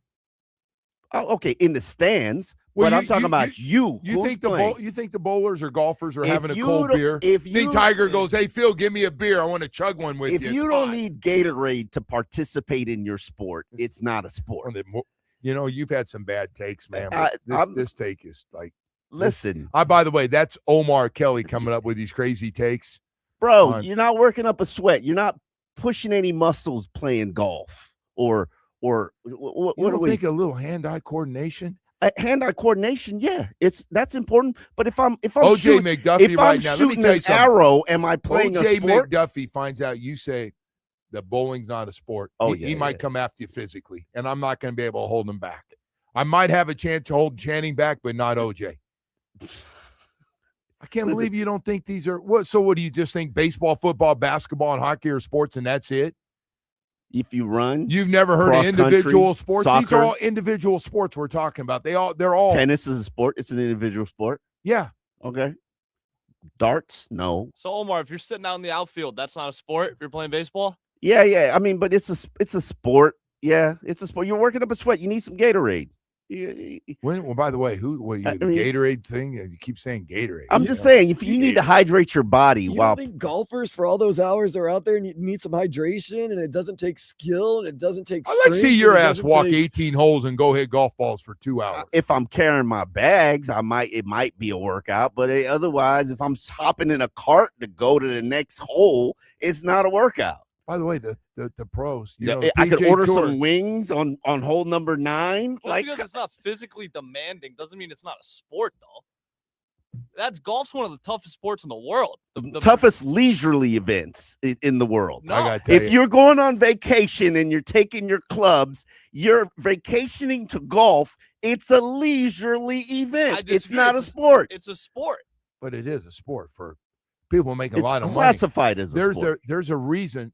Oh, okay, in the stands. Well, but I'm talking about you. You think the bowlers or golfers are having a cold beer? If you Tiger goes, "Hey Phil, give me a beer. I want to chug one with you." If you don't need Gatorade to participate in your sport, it's not a sport. You've had some bad takes, man. This take is like. Listen. By the way, that's Omar Kelly coming up with these crazy takes. Bro, you're not working up a sweat. You're not pushing any muscles playing golf or what do we think? A little hand-eye coordination? Hand-eye coordination, yeah. That's important. But if I'm OJ shooting, McDuffie right now, shooting an arrow, am I playing a sport? OJ McDuffie finds out you say that bowling's not a sport. He might come after you physically, and I'm not going to be able to hold him back. I might have a chance to hold Channing back, but not OJ. I can't believe you don't think these are what. So what do you just think? Baseball, football, basketball, and hockey are sports, and that's it? If you run, you've never heard of individual sports. Soccer. These are all individual sports we're talking about. They're all. Tennis is a sport. It's an individual sport. Yeah. Okay. Darts, no. So Omar, if you're sitting out in the outfield, that's not a sport. If you're playing baseball. Yeah. I mean, but it's a sport. Yeah, it's a sport. You're working up a sweat. You need some Gatorade. Well, by the way, the Gatorade thing? You keep saying Gatorade. I'm just saying, if you need to hydrate your body, you don't think golfers for all those hours they're out there need some hydration, and it doesn't take skill, and it doesn't take. I'd like to see your ass walk 18 holes and go hit golf balls for 2 hours. If I'm carrying my bags, it might be a workout, but otherwise, if I'm hopping in a cart to go to the next hole, it's not a workout. By the way, the pros. I could order some wings on hole number 9. Just because it's not physically demanding doesn't mean it's not a sport, though. Golf's one of the toughest sports in the world. The toughest leisurely events in the world. No. If you're going on vacation and you're taking your clubs, you're vacationing to golf. It's a leisurely event. It's not a sport. It's a sport. But it is a sport for people making a lot of money. It's classified as a sport. There's a reason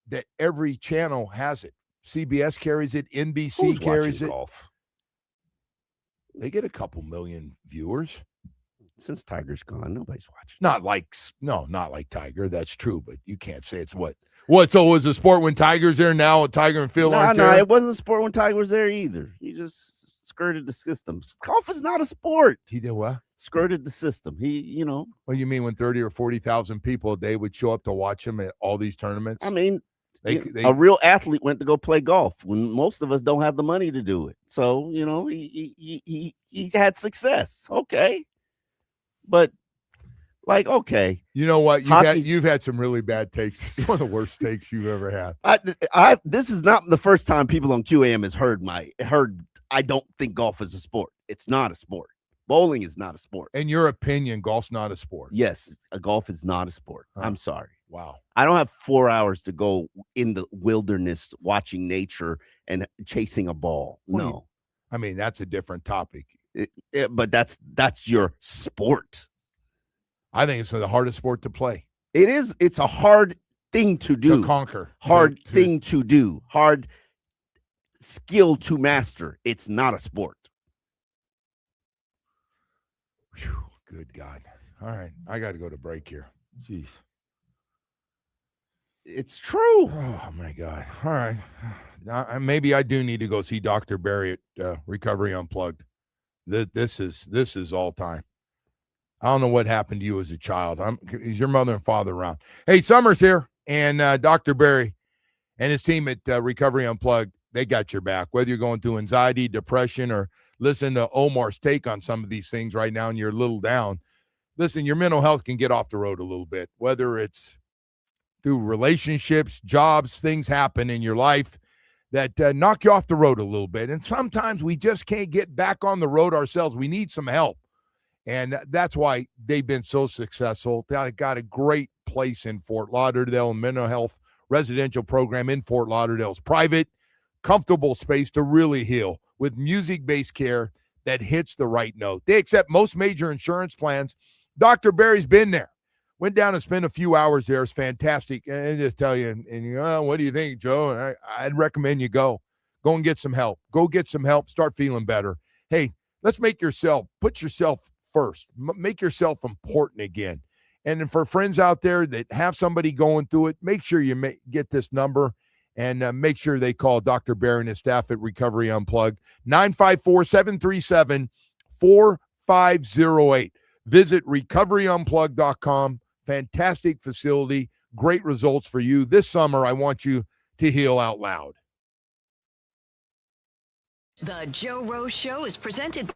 that every channel has it. CBS carries it. NBC Who's carries it. Golf? They get a couple million viewers. Since Tiger's gone, nobody's watching. Not like Tiger. That's true, but you can't say it's what. So it was a sport when Tiger's there now? Tiger and Phil aren't there? No, it wasn't a sport when Tiger was there either. He just skirted the system. Golf is not a sport. He did what? Skirted the system. What do you mean when 30 or 40,000 people a day would show up to watch him at all these tournaments? I mean, a real athlete went to go play golf when most of us don't have the money to do it. So, he had success. Okay. But okay. You know what? You've had some really bad takes. It's one of the worst takes you've ever had. This is not the first time people on QAM has heard I don't think golf is a sport. It's not a sport. Bowling is not a sport. In your opinion, golf's not a sport. Yes, golf is not a sport. I'm sorry. Wow. I don't have 4 hours to go in the wilderness watching nature and chasing a ball. No. I mean, that's a different topic. But that's your sport. I think it's the hardest sport to play. It is. It's a hard thing to do. To conquer. Hard thing to do. Hard skill to master. It's not a sport. Whew, good God. All right. I got to go to break here. Jeez. It's true. Oh, my God. All right. Maybe I do need to go see Dr. Barry at Recovery Unplugged. This is all time. I don't know what happened to you as a child. Is your mother and father around? Hey, Summer's here, and Dr. Barry and his team at Recovery Unplugged, they got your back. Whether you're going through anxiety, depression, or listen to Omar's take on some of these things right now and you're a little down, listen, your mental health can get off the road a little bit, whether it's through relationships, jobs, things happen in your life that knock you off the road a little bit. And sometimes we just can't get back on the road ourselves. We need some help. And that's why they've been so successful. They got a great place in Fort Lauderdale, mental health residential program in Fort Lauderdale. It's private, comfortable space to really heal with music-based care that hits the right note. They accept most major insurance plans. Dr. Barry's been there. Went down and spent a few hours there. It's fantastic. And just tell you, and what do you think, Joe? And I'd recommend you go and get some help. Go get some help. Start feeling better. Hey, let's put yourself first. Make yourself important again. And for friends out there that have somebody going through it, make sure you get this number and make sure they call Dr. Barry and his staff at Recovery Unplugged, 954-737-4508. Visit recoveryunplugged.com. Fantastic facility, great results for you. This summer, I want you to heal out loud. The Joe Rose Show is presented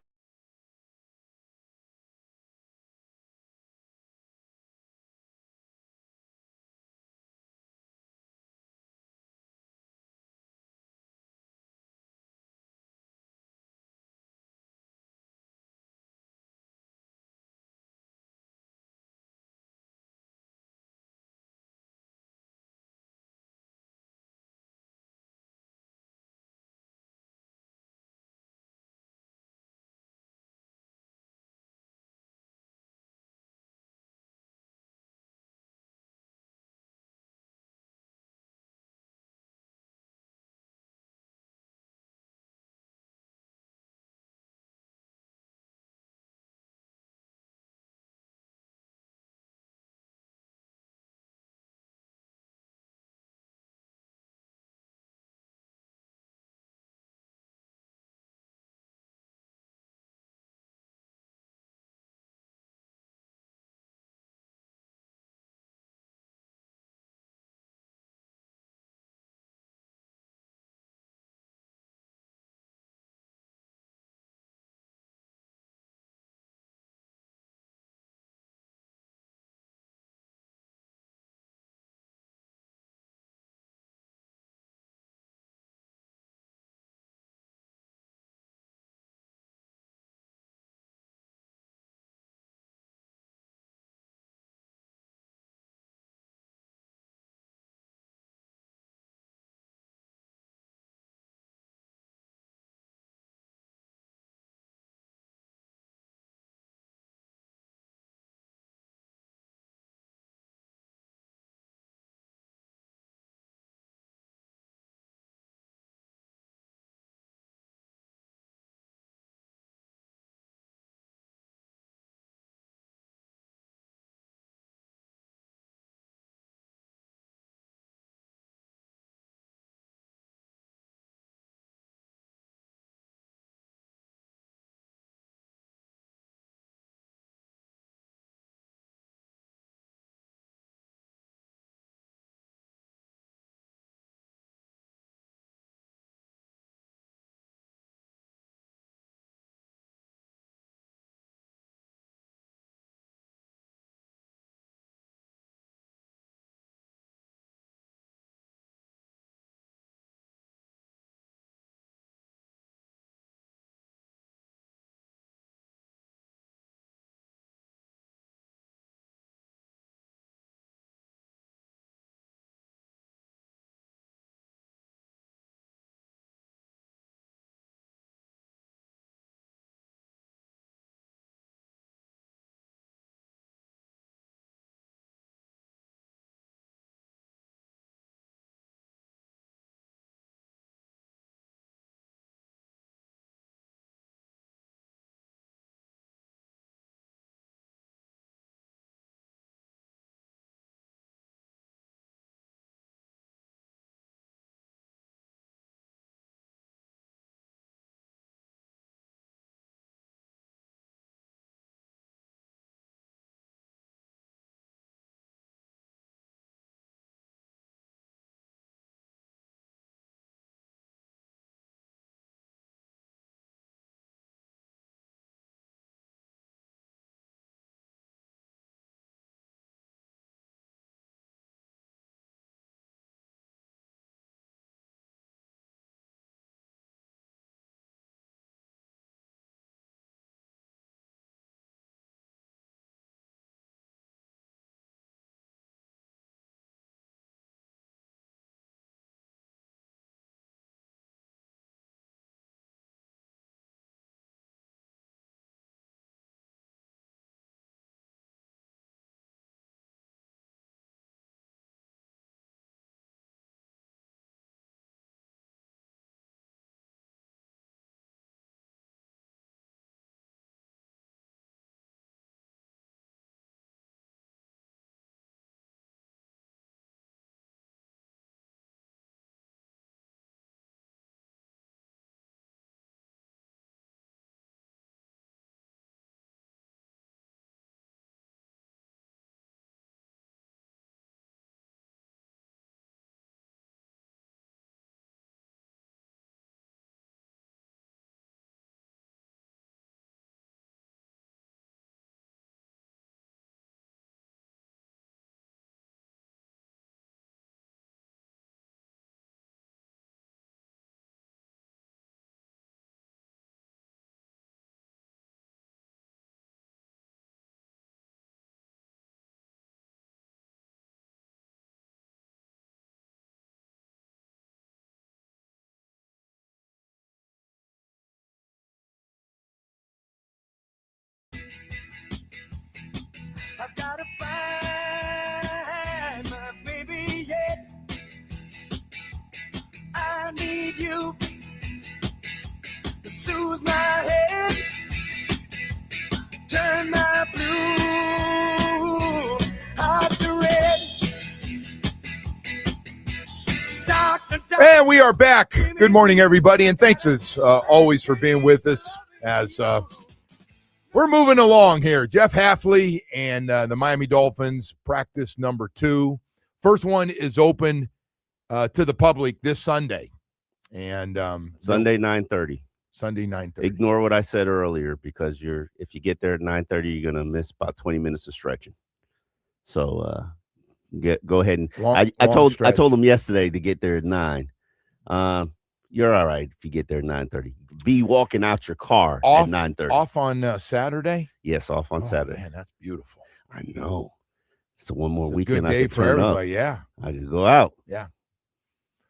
I've got to find my baby yet. I need you to soothe my head, turn my blue heart to red. And we are back. Good morning, everybody, and thanks as always for being with us as we're moving along here. Jeff Hafley and the Miami Dolphins practice number 2. First one is open to the public this Sunday. And Sunday 9:30. Sunday 9:30. Ignore what I said earlier because if you get there at 9:30, you're gonna miss about 20 minutes of stretching. So go ahead and I told them yesterday to get there at 9. You're all right if you get there at 9:30. Be walking out your car at 9:30. Off on Saturday? Yes, off on Saturday. Man, that's beautiful. I know. So one more It's a weekend good day I can for turn everybody. up. Yeah, I can go out. Yeah,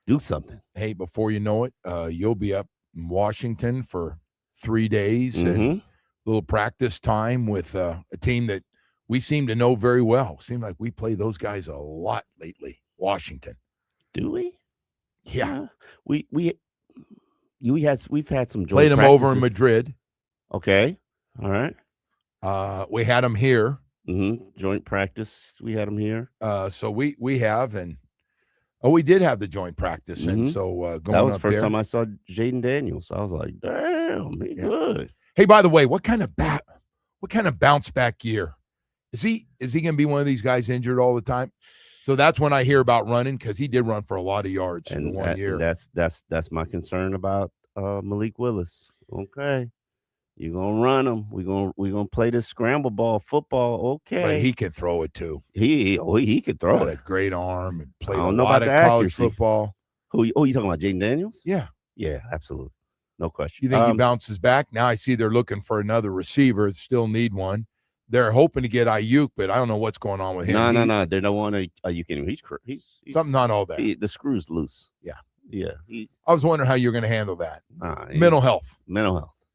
do something. Hey, before you know it, you'll be up in Washington for 3 days and a little practice time with a team that we seem to know very well. Seem like we play those guys a lot lately. Washington. Do we? Yeah. We've had some joint played them practices. over in Madrid. Okay. All right. We had them here. Joint practice. We had them here. So we have, and we did have the joint practice, and so going that was up the first there. time I saw Jaden Daniels. I was like, damn, he good. Hey, by the way, what kind of bounce back year is he? Is he going to be one of these guys injured all the time? So that's when I hear about running, because he did run for a lot of yards in 1 year. That's my concern about Malik Willis. Okay, you're gonna run him. We're gonna play this scramble ball football. Okay, but he can throw it too. He could throw Got it. a great arm and played I a don't know lot about of the college accuracy. football. You talking about Jaden Daniels? Yeah, absolutely, no question. You think he bounces back? Now I see they're looking for another receiver. Still need one. They're hoping to get Ayuk, but I don't know what's going on with him. No. They don't want to. You can. He's something not all that. The screw's loose. Yeah. I was wondering how you're going to handle that. Mental health.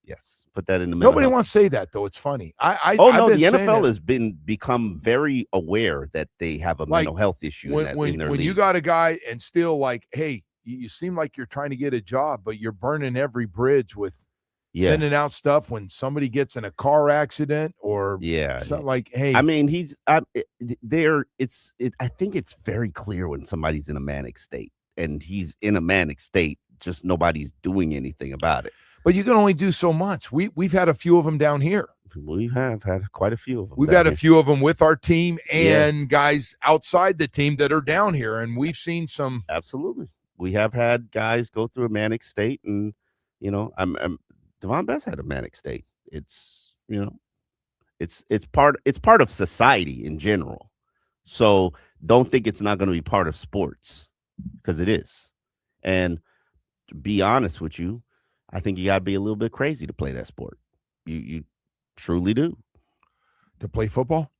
Yes. Put that in the mental Nobody health. wants to say that though. It's funny. The NFL has become very aware that they have a mental health issue in their when league. you got a guy and still like, hey, you seem like you're trying to get a job, but you're burning every bridge with sending out stuff when somebody gets in a car accident or something like, hey. I mean, I think it's very clear when somebody's in a manic state, and he's in a manic state, just nobody's doing anything about it. But you can only do so much. We've had a few of them down here. We have had quite a few of them. We've had a few of them with our team and guys outside the team that are down here, and we've seen some. Absolutely. We have had guys go through a manic state, and Devon Best had a manic state. It's part of society in general. So don't think it's not going to be part of sports, because it is. And to be honest with you, I think you got to be a little bit crazy to play that sport. You truly do. To play football?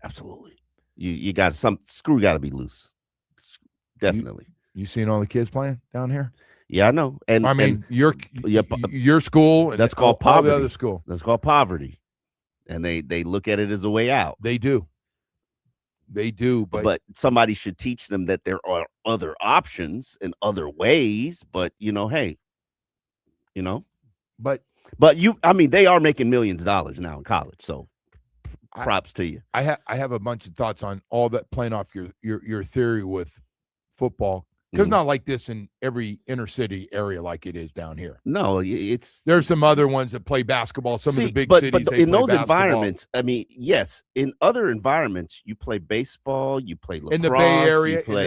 Absolutely. You got screw got to be loose. Definitely. You seen all the kids playing down here? Yeah, I know. And I mean, your school. That's called poverty. All the other school. That's called poverty. And they look at it as a way out. They do. But somebody should teach them that there are other options and other ways. But hey, But they are making millions of dollars now in college. So props to you. I have a bunch of thoughts on all that, playing off your theory with football. Because not like this in every inner city area like it is down here. No, there's some other ones that play basketball. Some of the big cities, but in those environments, I mean, yes, in other environments, you play baseball, you play lacrosse. In the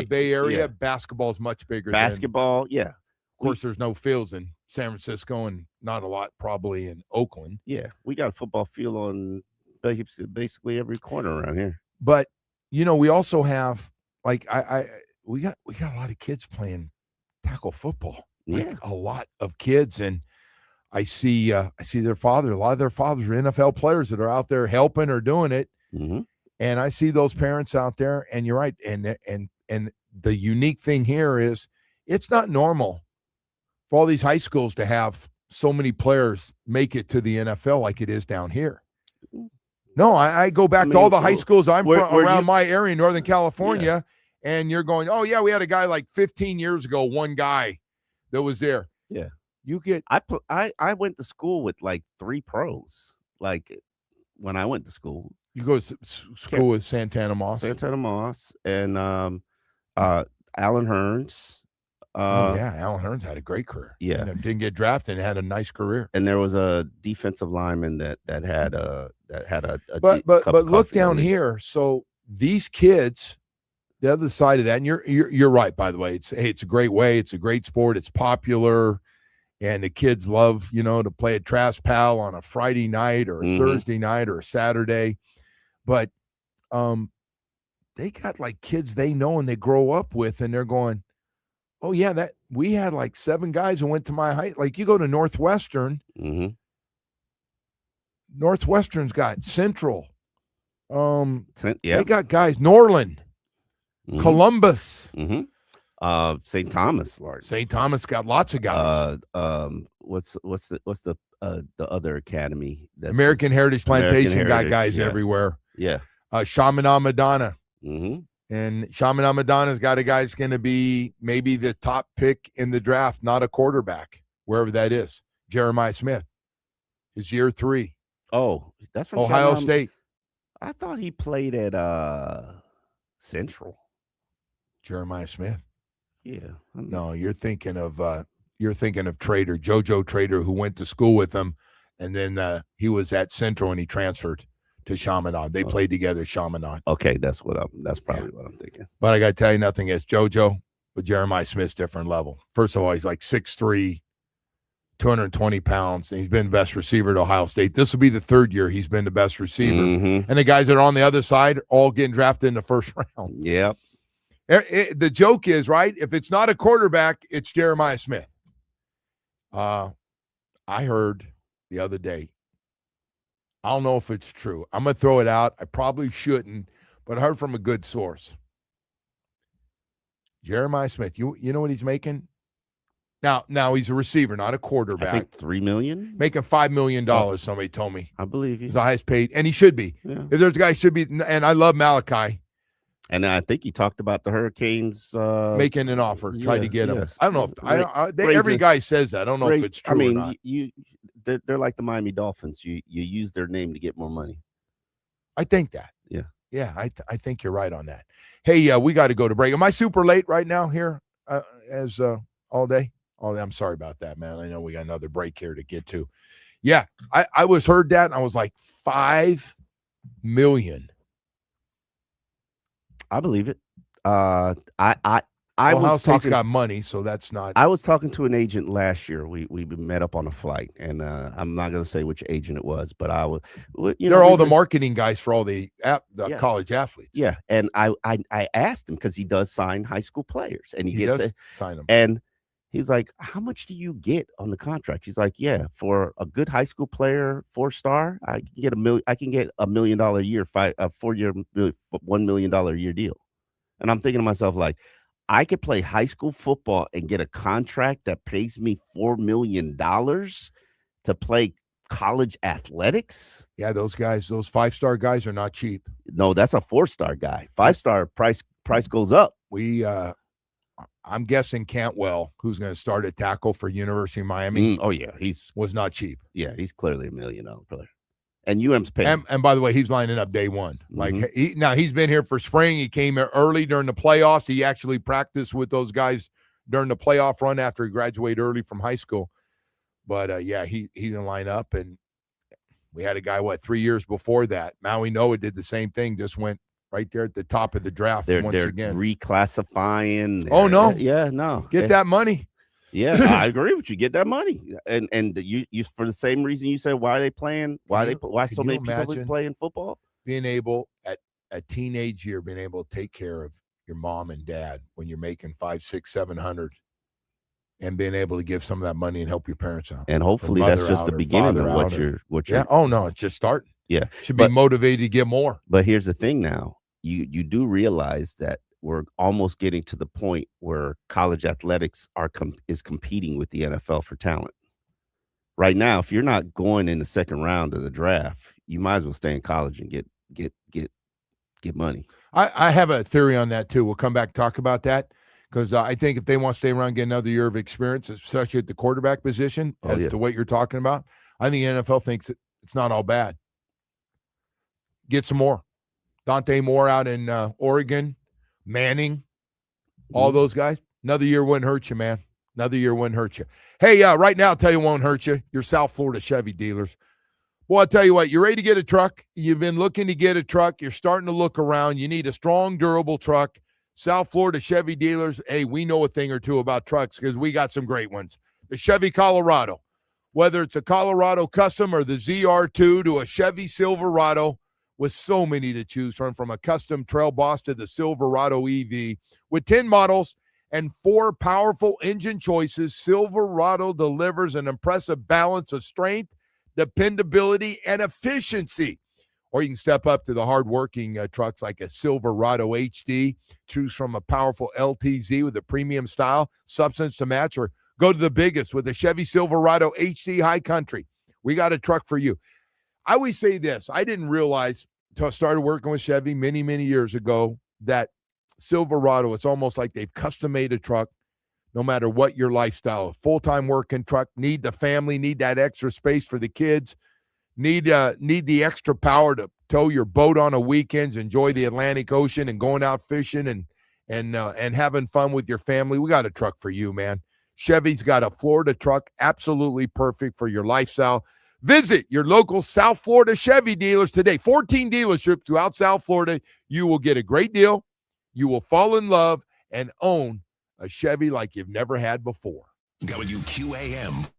Bay Area, basketball is much bigger. Basketball, Of course, there's no fields in San Francisco and not a lot probably in Oakland. Yeah, we got a football field on basically every corner around here. But we also have we got a lot of kids playing tackle football. A lot of kids, and I see their father. A lot of their fathers are NFL players that are out there helping or doing it. Mm-hmm. And I see those parents out there. And you're right. And the unique thing here is it's not normal for all these high schools to have so many players make it to the NFL like it is down here. No, I go back to all the high schools I'm from around my area, Northern California, and you're going, oh, yeah, we had a guy like 15 years ago, one guy that was there. Yeah. You get I went to school with like 3 pros. Like when I went to school. You go to school with Santana Moss. And Alan Hearns. Alan Hearns had a great career. Yeah. And didn't get drafted and had a nice career. And there was a defensive lineman that had a but look down here. So these kids, the other side of that, and you're right, by the way. It's a great way, it's a great sport, it's popular, and the kids love, to play a trash pal on a Friday night or a Thursday night or a Saturday. But they got like kids they know and they grow up with, and they're going, oh yeah, that we had like 7 guys who went to my height. Like you go to Northwestern. Northwestern's got Central. They got guys. Norland, Columbus, St. Thomas, Lord. St. Thomas got lots of guys. What's the other academy? American Heritage Plantation got guys everywhere. Yeah. Chaminade Madonna. And Chaminade Madonna's got a guy that's going to be maybe the top pick in the draft, not a quarterback, wherever that is. Jeremiah Smith. His year 3. Oh, that's from Ohio State. I thought he played at Central. Jeremiah Smith. Yeah. No, you're thinking of Trader, JoJo Trader, who went to school with him, and then he was at Central and he transferred to Chaminade. They played together, Chaminade. Okay, that's probably what I'm thinking. But I got to tell you, nothing against JoJo, but Jeremiah Smith's different level. First of all, he's like 6'3", 220 pounds, and he's been best receiver at Ohio State. This will be the 3rd year he's been the best receiver. And the guys that are on the other side are all getting drafted in the first round. Yep. The joke is, right, if it's not a quarterback, it's Jeremiah Smith. I heard the other day, I don't know if it's true. I'm going to throw it out. I probably shouldn't, but I heard from a good source. Jeremiah Smith, you know what he's making? Now he's a receiver, not a quarterback. I think $3 million? Making $5 million, somebody told me. I believe you. He's the highest paid, and he should be. Yeah. If there's a guy should be, and I love Malachi. And I think he talked about the Hurricanes making an offer, tried to get him. Yes. I don't know if every guy says that. I don't know if it's true or not. They're like the Miami Dolphins. You use their name to get more money. I think that. Yeah. Yeah, I think you're right on that. Hey, we got to go to break. Am I super late right now here as all day? I'm sorry about that, man. I know we got another break here to get to. Yeah, I was heard that, and I was like, 5 million. I believe it. House Talk's got money, so that's not. I was talking to an agent last year. We met up on a flight, and I'm not going to say which agent it was, but I was. They're all the marketing guys for all the college athletes. Yeah, and I asked him because he does sign high school players, and he does sign them. And he was like, "How much do you get on the contract?" He's like, "Yeah, for a good high school player, 4-star, I can get $1 million a year, 4-year, $1 million a year deal." And I'm thinking to myself, like, I could play high school football and get a contract that pays me $4 million to play college athletics. Yeah, those guys, those 5-star guys are not cheap. No, that's a 4-star guy. 5-star price goes up. I'm guessing Cantwell, who's going to start at tackle for University of Miami. Oh yeah, was not cheap. Yeah, he's clearly $1 million player. And UM's paying. And by the way, he's lining up day one. Like he's been here for spring. He came here early during the playoffs. He actually practiced with those guys during the playoff run after he graduated early from high school. But he didn't line up. And we had a guy 3 years before that. Maui Noah did the same thing. Just went right there at the top of the draft they're again. Reclassifying. Oh no, no. Get that money. Yeah, I agree with you. Get that money, and you for the same reason you said why are they playing? Why so many people playing football? Being able at a teenage year, being able to take care of your mom and dad when you're making 500, 600, 700, and being able to give some of that money and help your parents out. And hopefully that's just the beginning of what you're. Yeah. Oh no, it's just starting. Yeah, should be motivated to get more. But here's the thing now. You do realize that we're almost getting to the point where college athletics is competing with the NFL for talent. right now, if you're not going in the second round of the draft, you might as well stay in college and get money. I have a theory on that too. We'll come back and talk about that because I think if they want to stay around, get another year of experience, especially at the quarterback position, to what you're talking about, I think the NFL thinks it's not all bad. Get some more. Dante Moore out in Oregon, Manning, all those guys. Another year wouldn't hurt you, man. Another year wouldn't hurt you. Hey, right now, I'll tell you won't hurt you. Your South Florida Chevy dealers. Well, I'll tell you what, you're ready to get a truck. You've been looking to get a truck. You're starting to look around. You need a strong, durable truck. South Florida Chevy dealers, hey, we know a thing or two about trucks because we got some great ones. The Chevy Colorado, whether it's a Colorado Custom or the ZR2 to a Chevy Silverado, with so many to choose from a custom Trail Boss to the Silverado EV. With 10 models and 4 powerful engine choices, Silverado delivers an impressive balance of strength, dependability, and efficiency. Or you can step up to the hard-working trucks like a Silverado HD, choose from a powerful LTZ with a premium style, substance to match, or go to the biggest with a Chevy Silverado HD High Country. We got a truck for you. I always say this. I didn't realize until I started working with Chevy many, many years ago that Silverado, it's almost like they've custom-made a truck no matter what your lifestyle. A full-time working truck, need the family, need that extra space for the kids, need the extra power to tow your boat on a weekends, enjoy the Atlantic Ocean and going out fishing and having fun with your family. We got a truck for you, man. Chevy's got a Florida truck absolutely perfect for your lifestyle. Visit your local South Florida Chevy dealers today. 14 dealerships throughout South Florida. You will get a great deal. You will fall in love and own a Chevy like you've never had before. WQAM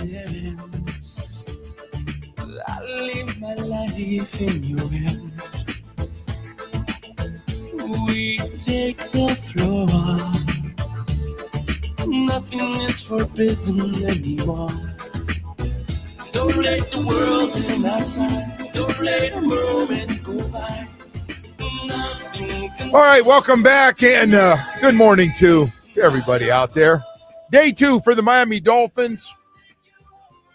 there ends. I'll leave my life in your hands. We take the floor. Nothing is forbidden anymore. Don't let the world in outside. Don't let a moment go by. Nothing can. All right, welcome back, and good morning to everybody out there. Day 2 for the Miami Dolphins,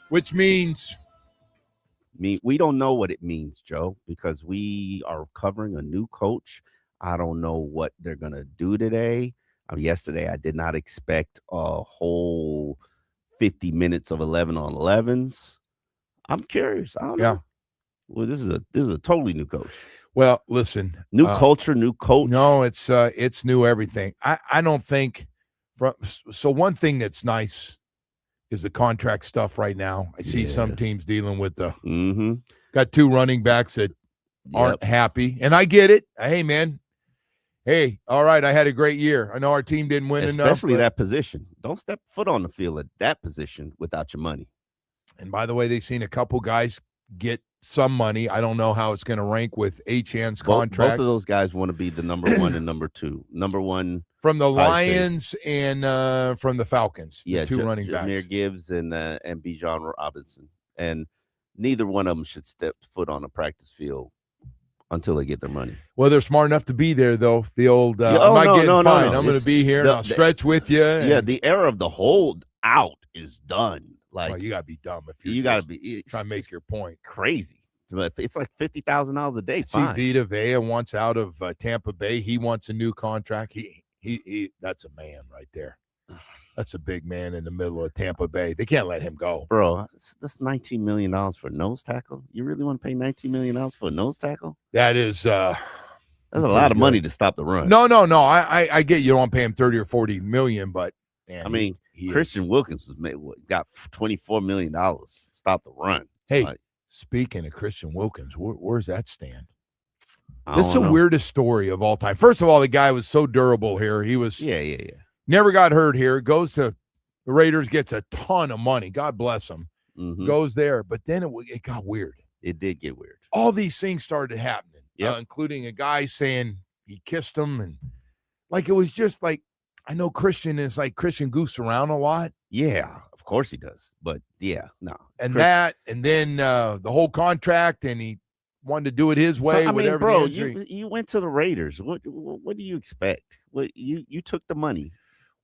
which means we don't know what it means, Joe, because we are covering a new coach. I don't know what they're going to do today. Yesterday, I did not expect a whole 50 minutes of 11 on 11s. I'm curious. I don't know. Well, this is a totally new coach. Well, listen, new culture, new coach. No, it's new everything. I don't think. So one thing that's nice is the contract stuff right now. I see some teams dealing with the got 2 running backs that aren't happy, and I get it. Hey, man. Hey, all right, I had a great year. I know our team didn't win enough. Especially that position. Don't step foot on the field at that position without your money. And by the way, they've seen a couple guys get some money. I don't know how it's going to rank with Achan's contract. Both of those guys want to be the number 1 and number 2. Number 1 from the Lions and from the Falcons. Yeah, 2 running backs. Jahmyr Gibbs and Bijan Robinson. And neither one of them should step foot on a practice field until they get their money. Well, they're smart enough to be there, though. The old, I'm not getting fined. I'm going to be here, and I'll stretch with you. The era of the hold out is done. Like, you got to be dumb if you got to be trying to make your point. Crazy. But it's like $50,000 a day. See, Vita Vea wants out of Tampa Bay. He wants a new contract. He that's a man right there. That's a big man in the middle of Tampa Bay. They can't let him go. Bro, that's $19 million for a nose tackle. You really want to pay $19 million for a nose tackle? That is that's a lot of money to stop the run. No. I get you don't want to pay him 30 or 40 million, but man, I mean, Christian Wilkins got $24 million to stop the run. Hey, speaking of Christian Wilkins, where's that stand? This is the weirdest story of all time. First of all, the guy was so durable here. He was never got hurt here. Goes to the Raiders, gets a ton of money. God bless him. Goes there, but then it got weird. It did get weird. All these things started happening, including a guy saying he kissed him, and like it was just like, I know Christian is like Christian goofs around a lot. Yeah, of course he does. But no. And then the whole contract, and he wanted to do it his way. So, I mean, bro, you went to the Raiders. What do you expect? You took the money.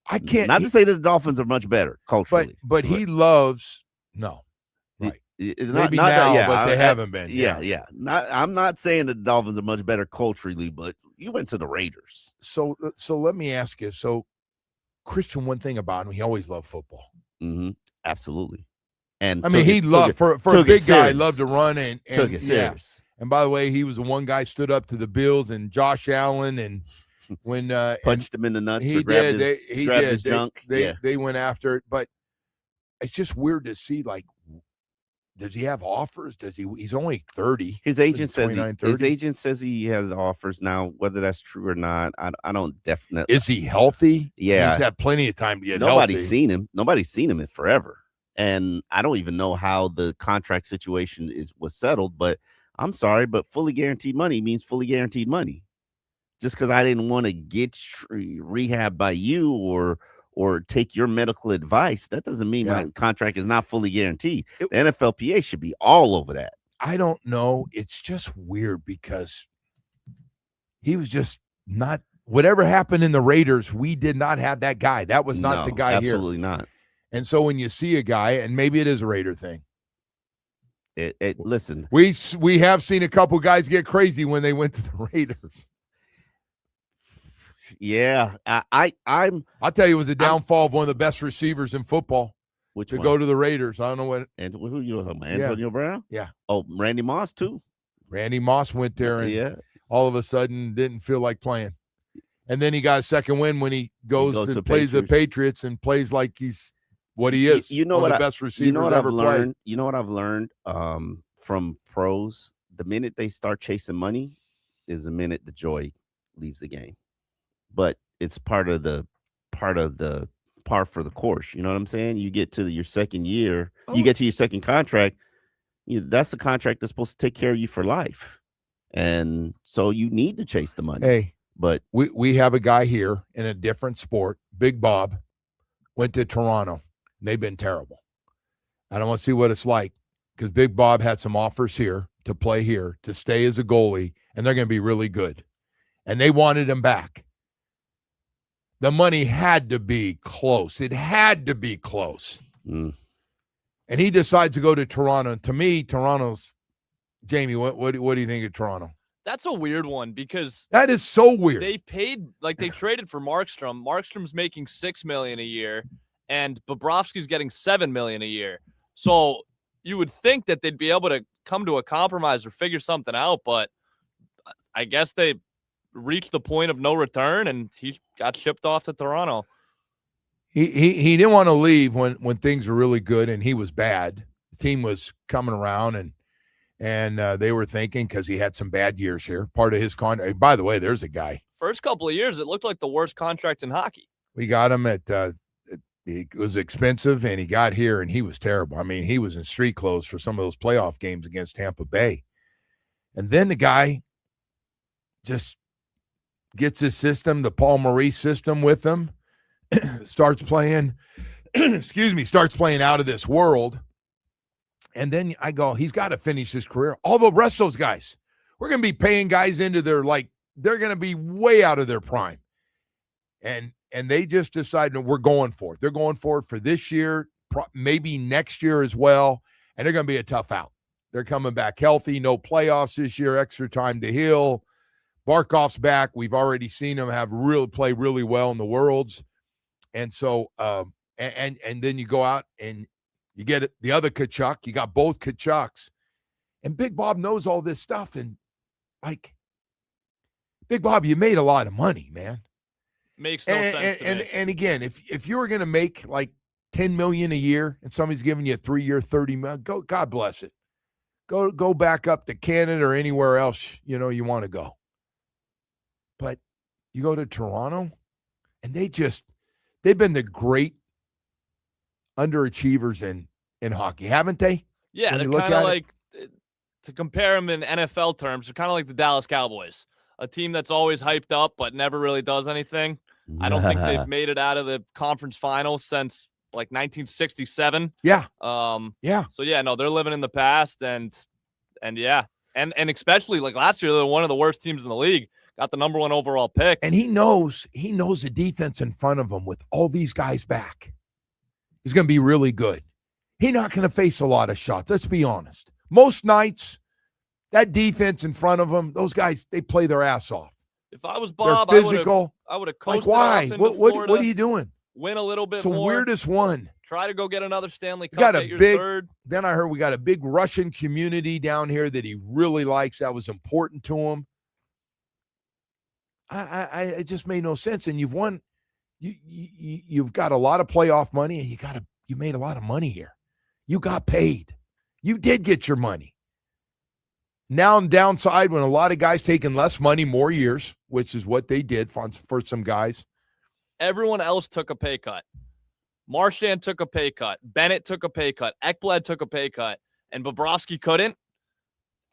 I can't. Not to say that the Dolphins are much better culturally, but he loves right. Maybe now, but they haven't been. Yeah. I'm not saying that the Dolphins are much better culturally, but you went to the Raiders. So let me ask you. So Christian, one thing about him, he always loved football. Absolutely. And I mean, he loved for a big guy, loved to run and took it serious. And by the way, he was the one guy stood up to the Bills and Josh Allen, and when punched him in the nuts, he grabbed his junk. They went after it, but it's just weird to see. Like, does he have offers? He's only 30. His agent says he has offers now. Whether that's true or not, I don't definitely. Is he healthy? Yeah, he's had plenty of time to get healthy. Nobody's seen him in forever, and I don't even know how the contract situation was settled. But I'm sorry, but fully guaranteed money means fully guaranteed money. Just because I didn't want to get rehab by you or take your medical advice, that doesn't mean my contract is not fully guaranteed. The NFLPA should be all over that. I don't know. It's just weird because he was just not – whatever happened in the Raiders, we did not have that guy. That was not the guy here. Absolutely not. And so when you see a guy, and maybe it is a Raider thing. Listen. We have seen a couple guys get crazy when they went to the Raiders. Yeah, I'll tell you, it was a downfall of one of the best receivers in football. Which go to the Raiders. I don't know what. And who you talking about? Antonio Brown? Yeah. Oh, Randy Moss too. Randy Moss went there and all of a sudden didn't feel like playing. And then he got a second win when he goes to plays the Patriots and plays like he's what he is. You know one what of the best receivers you know what ever I've learned. played. You know what I've learned from pros. The minute they start chasing money is the minute the joy leaves the game. But it's part for the course. You know what I'm saying? You get to your second year You get to your second contract, that's the contract that's supposed to take care of you for life. And so you need to chase the money. Hey, but we have a guy here in a different sport. Big Bob went to Toronto. They've been terrible. I don't want to see what it's like because Big Bob had some offers here to play here, to stay as a goalie, and they're going to be really good. And they wanted him back. The money had to be close. It had to be close. Mm. And he decides to go to Toronto. To me, Toronto's – Jamie, what do you think of Toronto? That's a weird one because that is so weird. They paid they traded for Markstrom. Markstrom's making $6 million a year, and Bobrovsky's getting $7 million a year. So you would think that they'd be able to come to a compromise or figure something out, but I guess they reached the point of no return, and he got shipped off to Toronto. He didn't want to leave when things were really good and he was bad. The team was coming around and they were thinking because he had some bad years here. Part of his contract. By the way, there's a guy. First couple of years, it looked like the worst contract in hockey. We got him at it was expensive, and he got here, and he was terrible. I mean, he was in street clothes for some of those playoff games against Tampa Bay. And then the guy just gets his system, the Paul Maurice system with him, starts playing, starts playing out of this world. And then I go, he's got to finish his career. All the rest of those guys, we're going to be paying guys into their, they're going to be way out of their prime. And they just decided we're going for it. They're going for it for this year, maybe next year as well. And they're going to be a tough out. They're coming back healthy, no playoffs this year, extra time to heal. Barkov's back. We've already seen him play really well in the Worlds. And so, and then you go out and you get it, the other Kachuk. You got both Kachucks. And Big Bob knows all this stuff. And, Big Bob, you made a lot of money, man. Makes no sense to me. And again, if you were going to make $10 million a year and somebody's giving you a 3-year, $30 million, God bless it. Go back up to Canada or anywhere else, you want to go. But you go to Toronto, and they've been the great underachievers in hockey, haven't they? Yeah, they're kind of to compare them in NFL terms, they're kind of like the Dallas Cowboys, a team that's always hyped up but never really does anything. I don't think they've made it out of the conference finals since 1967. Yeah. Yeah. So yeah, no, they're living in the past, and yeah, and especially last year, they're one of the worst teams in the league. Got the number 1 overall pick, and he knows the defense in front of him with all these guys back. He's going to be really good. He's not going to face a lot of shots. Let's be honest. Most nights, that defense in front of him, those guys, they play their ass off. If I was Bob, they're physical. I would have coasted why? off into Florida, what are you doing? Win a little bit it's the more. Weirdest one. Try to go get another Stanley Cup. Get your third. Then I heard we got a big Russian community down here that he really likes. That was important to him. It just made no sense. And you've won. You've got a lot of playoff money, and you made a lot of money here. You got paid. You did get your money. Now on downside, when a lot of guys taking less money, more years, which is what they did for some guys. Everyone else took a pay cut. Marchand took a pay cut. Bennett took a pay cut. Ekblad took a pay cut. And Bobrovsky couldn't.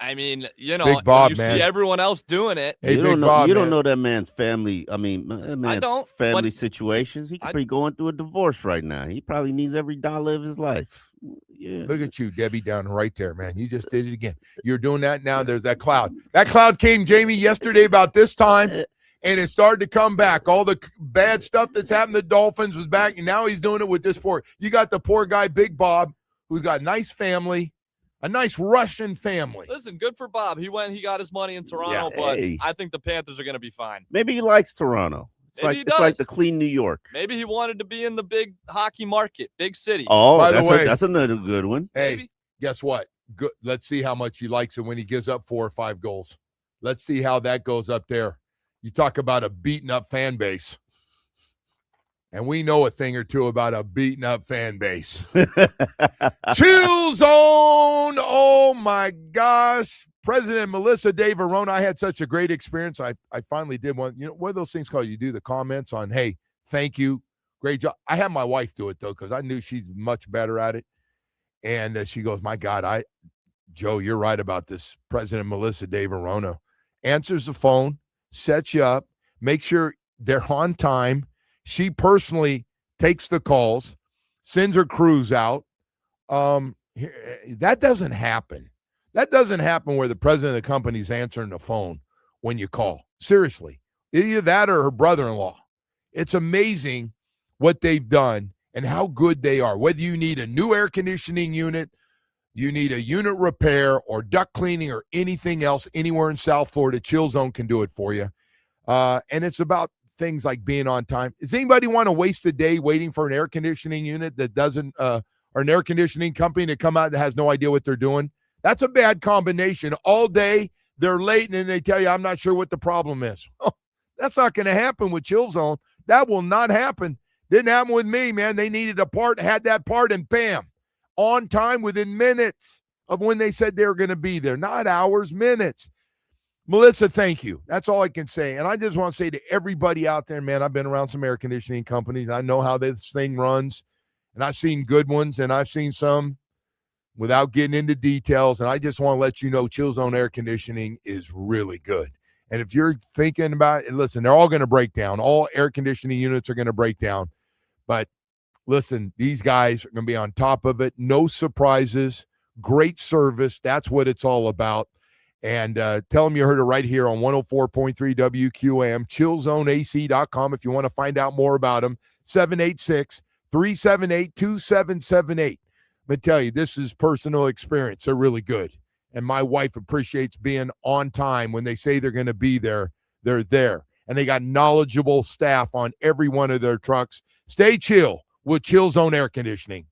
I mean, Big Bob, see everyone else doing it. Hey, you don't know that man's family. I mean, I don't, family situations. He could be going through a divorce right now. He probably needs every dollar of his life. Yeah. Look at you, Debbie, down right there, man. You just did it again. You're doing that now. There's that cloud. That cloud came, Jamie, yesterday about this time, and it started to come back. All the bad stuff that's happened to the Dolphins was back, and now he's doing it with this poor. You got the poor guy, Big Bob, who's got a nice family. A nice Russian family. Listen, good for Bob. He got his money in Toronto, but I think the Panthers are going to be fine. Maybe he likes Toronto. It's like the clean New York. Maybe he wanted to be in the big hockey market, big city. Oh, by the way, that's another good one. Hey, maybe. Guess what? Good. Let's see how much he likes it when he gives up 4 or 5 goals. Let's see how that goes up there. You talk about a beaten up fan base. And we know a thing or two about a beaten up fan base. Chill Zone. Oh, my gosh. President Melissa De Verona, I had such a great experience. I finally did one. What are those things called? You do the comments on, hey, thank you. Great job. I had my wife do it, though, because I knew she's much better at it. And she goes, my God, Joe, you're right about this. President Melissa De Verona answers the phone, sets you up, make sure they're on time. She personally takes the calls, sends her crews out. That doesn't happen. That doesn't happen where the president of the company's answering the phone when you call. Seriously. Either that or her brother-in-law. It's amazing what they've done and how good they are. Whether you need a new air conditioning unit, you need a unit repair or duct cleaning or anything else anywhere in South Florida, Chill Zone can do it for you. And it's about things like being on time. Does anybody want to waste a day waiting for an air conditioning unit that doesn't, or an air conditioning company to come out that has no idea what they're doing? That's a bad combination. All day, they're late, and then they tell you, I'm not sure what the problem is. Oh, that's not going to happen with Chill Zone. That will not happen. Didn't happen with me, man. They needed a part, had that part, and bam, on time within minutes of when they said they were going to be there. Not hours, minutes. Melissa, thank you. That's all I can say. And I just want to say to everybody out there, man, I've been around some air conditioning companies. I know how this thing runs, and I've seen good ones, and I've seen some without getting into details. And I just want to let you know Chill Zone Air Conditioning is really good. And if you're thinking about it, listen, they're all going to break down. All air conditioning units are going to break down. But listen, these guys are going to be on top of it. No surprises. Great service. That's what it's all about. And tell them you heard it right here on 104.3 WQAM, chillzoneac.com if you want to find out more about them. 786-378-2778. Let me tell you, this is personal experience. They're really good. And my wife appreciates being on time. When they say they're going to be there, they're there. And they got knowledgeable staff on every one of their trucks. Stay chill with Chill Zone Air Conditioning.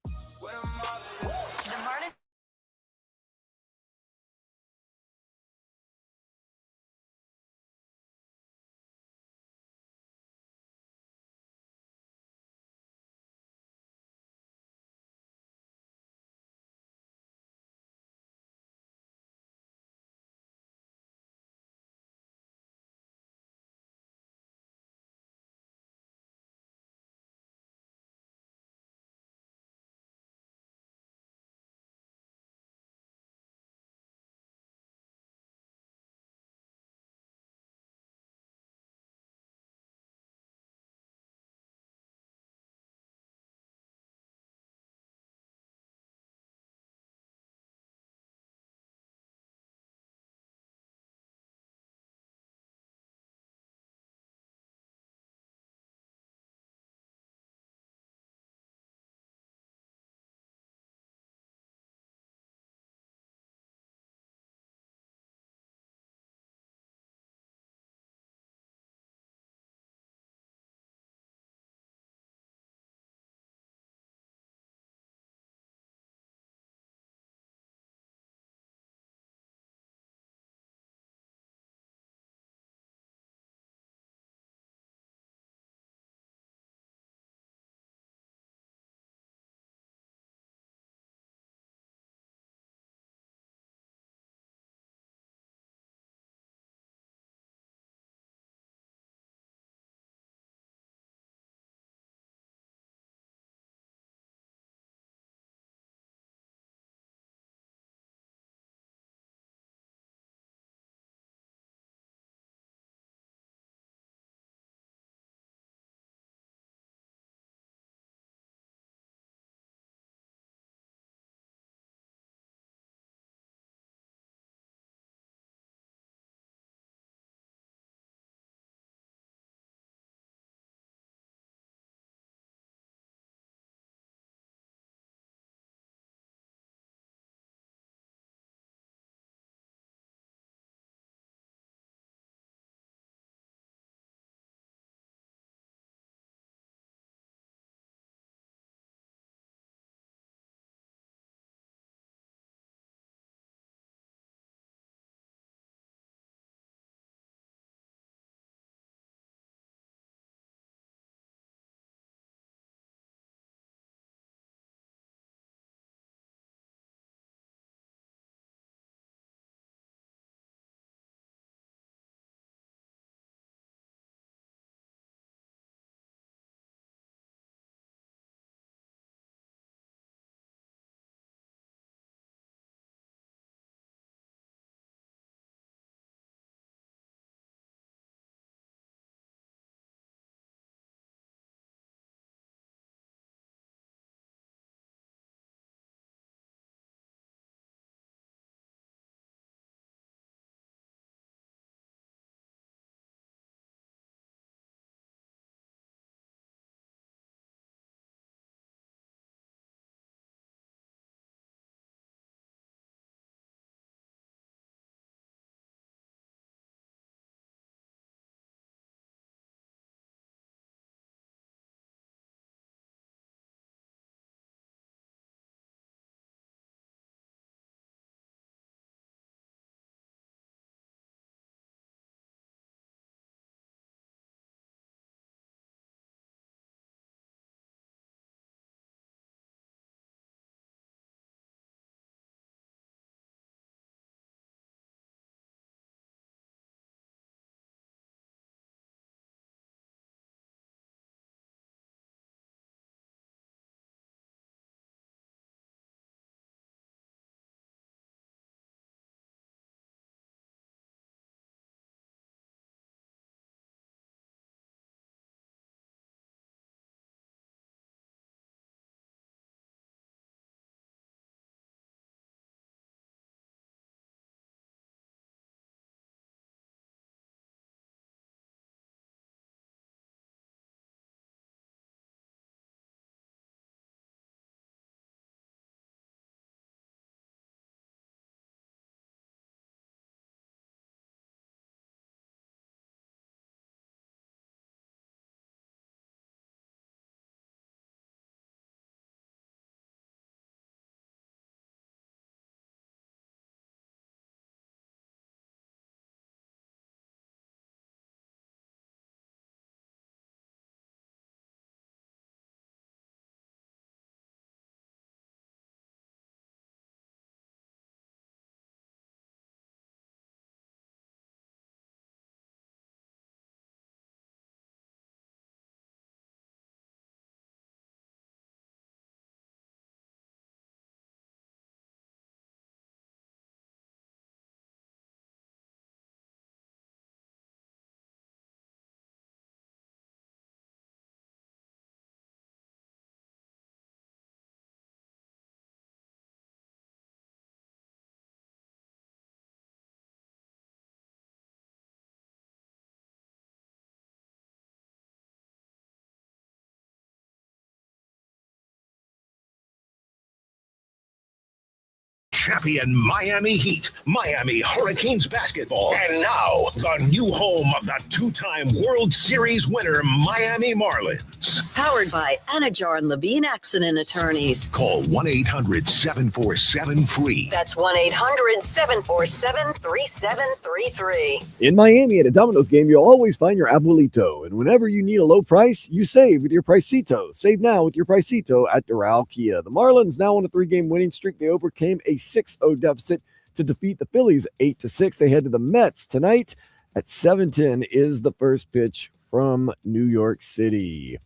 champion Miami Heat, Miami Hurricanes basketball. And now, the new home of the two-time World Series winner, Miami Marlins. Powered by Anajar and Levine Accident Attorneys. Call 1-800-747-FREE. That's 1-800-747-3733. In Miami at a Domino's game, you'll always find your abuelito. And whenever you need a low price, you save with your Pricito. Save now with your Pricito at Doral Kia. The Marlins now on a 3-game winning streak. They overcame a 6-0 deficit to defeat the Phillies 8-6. They head to the Mets tonight at 7:10 is the first pitch from New York City.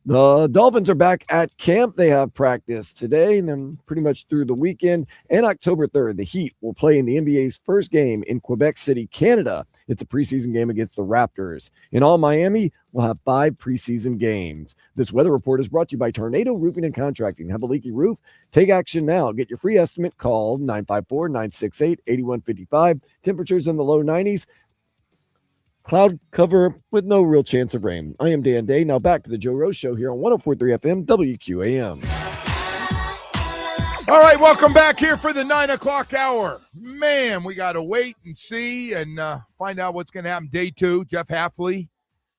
The Dolphins are back at camp. They have practice today and then pretty much through the weekend. And October 3rd, the Heat will play in the NBA's first game in Quebec City, Canada. It's a preseason game against the Raptors. In all, Miami will have 5 preseason games. This weather report is brought to you by Tornado Roofing and Contracting. Have a leaky roof? Take action now. Get your free estimate. Call 954-968-8155. Temperatures in the low 90s. Cloud cover with no real chance of rain. I am Dan Day. Now back to the Joe Rose Show here on 104.3 FM WQAM. All right, welcome back here for the 9 o'clock hour. Man, we got to wait and see and find out what's going to happen. Day 2, Jeff Hafley,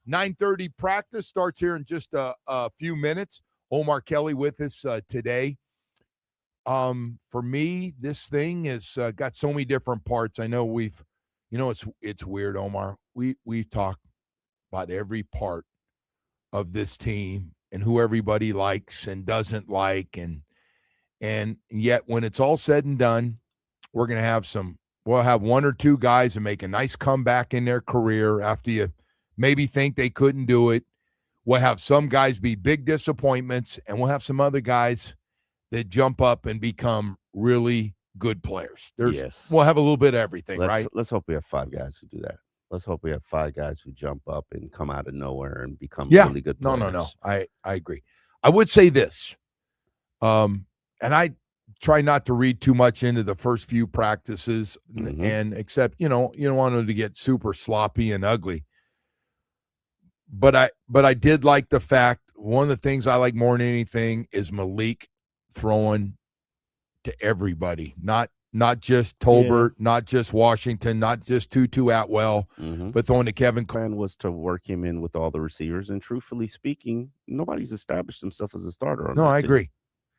9:30 practice starts here in just a few minutes. Omar Kelly with us today. For me, this thing has got so many different parts. I know it's weird, Omar. We've talked about every part of this team and who everybody likes and doesn't like, and yet when it's all said and done, we'll have 1 or 2 guys that make a nice comeback in their career after you maybe think they couldn't do it. We'll have some guys be big disappointments, and we'll have some other guys that jump up and become really good players. We'll have a little bit of everything, right? Let's hope we have 5 guys who do that. Let's hope we have 5 guys who jump up and come out of nowhere and become really good players. No. I agree. I would say this, and I try not to read too much into the first few practices, and except, you don't want them to get super sloppy and ugly. But I did like the fact, one of the things I like more than anything is Malik throwing to everybody, not just Tolbert, not just Washington, not just Tutu Atwell, but throwing to Kevin. Plan was to work him in with all the receivers, and truthfully speaking, nobody's established himself as a starter. No, I agree.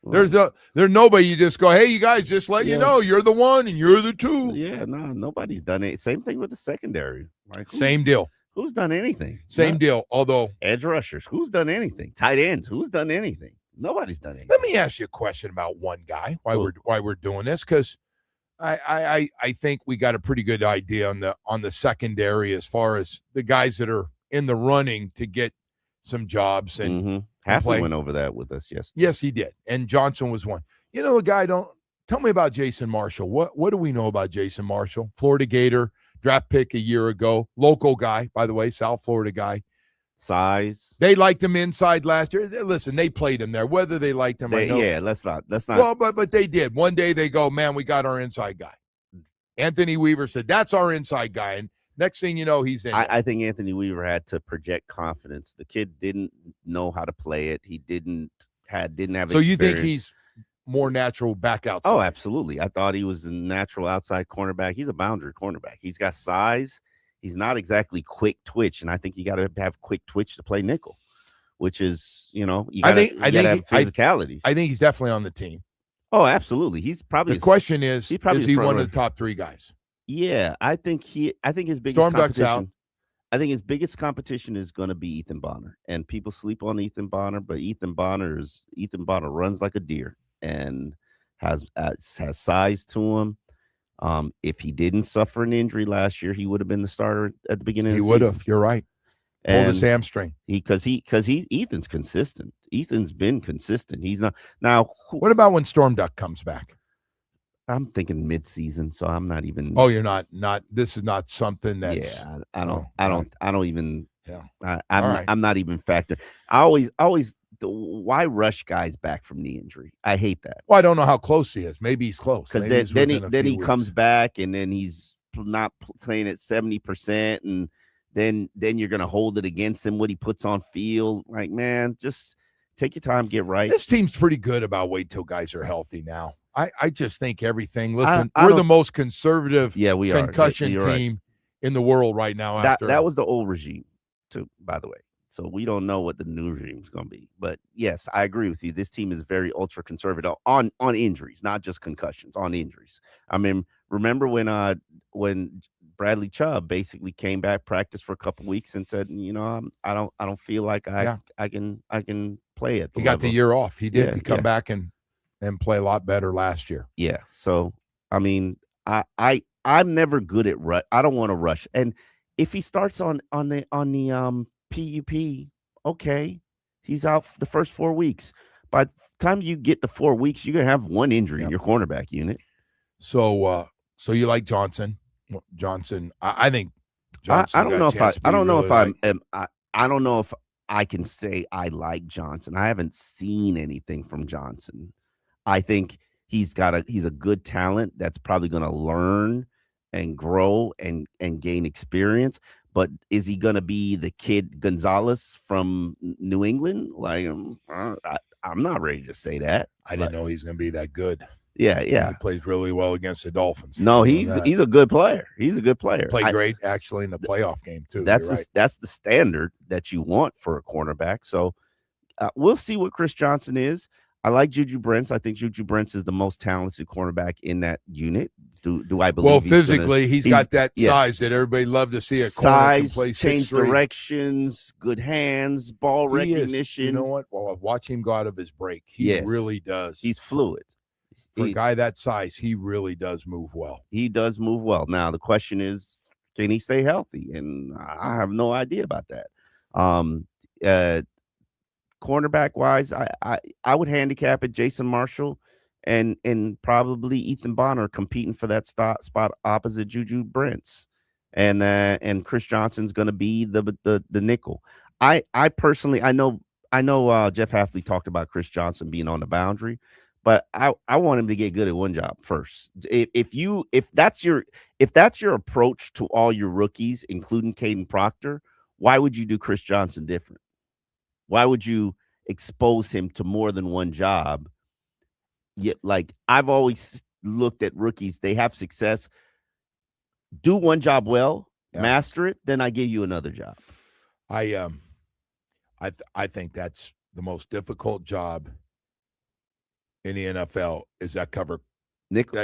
There's nobody you just go, hey, you guys, just let you know you're the one and you're the 2. Yeah, no, nobody's done it. Same thing with the secondary. Same deal. Who's done anything? Same deal. Although edge rushers, who's done anything? Tight ends, who's done anything? Nobody's done anything. Let me ask you a question about one guy. Why we're doing this? Because I think we got a pretty good idea on the secondary as far as the guys that are in the running to get some jobs and Halfway went over that with us yesterday. Yes, he did. And Johnson was one. The guy tell me about Jason Marshall. What do we know about Jason Marshall? Florida Gator, draft pick a year ago, local guy, by the way, South Florida guy. Size. They liked him inside last year. Listen, they played him there. Whether they liked him, I know. Yeah, let's not. Well, but they did. One day they go, man, we got our inside guy. Anthony Weaver said, that's our inside guy. And next thing you know, he's in. I think Anthony Weaver had to project confidence. The kid didn't know how to play it. He didn't have So experience. You think he's more natural back outside? Oh, absolutely. I thought he was a natural outside cornerback. He's a boundary cornerback. He's got size. He's not exactly quick twitch, and I think you got to have quick twitch to play nickel, which is, you got to have physicality. I think he's definitely on the team. Oh, absolutely. He's probably the question is he one of the top 3 guys? Yeah, I think his biggest Storm Duck's competition. out. I think his biggest competition is going to be Ethan Bonner, and people sleep on Ethan Bonner, but Ethan Bonner runs like a deer and has size to him. If he didn't suffer an injury last year, he would have been the starter at the beginning of the season. He would have. You're right. Hold his hamstring. Ethan's consistent. Ethan's been consistent. He's not now. What about when Storm Duck comes back? I'm thinking mid-season, so I'm not even. Oh, you're not. This is not something that's. Yeah, I don't even. Yeah. I'm not even factoring. I always. Why rush guys back from knee injury? I hate that. Well, I don't know how close he is. Maybe he's close. Because then he comes back and then he's not playing at 70%, and then you're gonna hold it against him what he puts on field. Like, man, just take your time, get right. This team's pretty good about wait till guys are healthy now. I just think everything. Listen, I we're don't- the most conservative we are. concussion You're right. team in the world right now. That was the old regime, too, by the way. So we don't know what the new regime is going to be. But yes, I agree with you. This team is very ultra conservative on injuries, not just concussions, on injuries. I mean, remember when Bradley Chubb basically came back, practiced for a couple weeks, and said, I don't feel like I can play at the He got level. the year off. He did. Yeah, He come back and play a lot better last year. Yeah. So I mean, I'm never good at rush. I don't want to rush. And if he starts on the PUP, okay, he's out for the first 4 weeks. By the time you get to 4 weeks, you're gonna have one injury in your cornerback unit. So you like Johnson? Johnson, I think. Johnson I don't know if I don't know really I don't know if I can say I like Johnson. I haven't seen anything from Johnson. I think he's a good talent that's probably going to learn and grow and gain experience. But is he going to be the kid Gonzalez from New England? Like, I'm not ready to say that. I didn't know he's going to be that good. Yeah. He plays really well against the Dolphins. No, he's a good player. He's a good player. Played great actually in the playoff game too. That's the standard that you want for a cornerback. So we'll see what Chris Johnson is. I like Juju Brents. I think Juju Brents is the most talented cornerback in that unit. Do I believe? Well, physically, he's got that size that everybody love to see. A size, corner can play change 6'3". directions, good hands, ball recognition. You know what? Well, watch him go out of his break. He really does. He's fluid. For a guy that size, he really does move well. He does move well. Now the question is, can he stay healthy? And I have no idea about that. Cornerback wise, I would handicap it Jason Marshall and probably Ethan Bonner competing for that spot opposite Juju Brents, and Chris Johnson's going to be the nickel. I personally I know Jeff Hafley talked about Chris Johnson being on the boundary, but I want him to get good at one job first. If that's your approach to all your rookies, including Caden Proctor, why would you do Chris Johnson different? Why would you expose him to more than one job? Yet, like I've always looked at rookies, they have success. Do one job well, master it, then I give you another job. I think that's the most difficult job in the NFL is that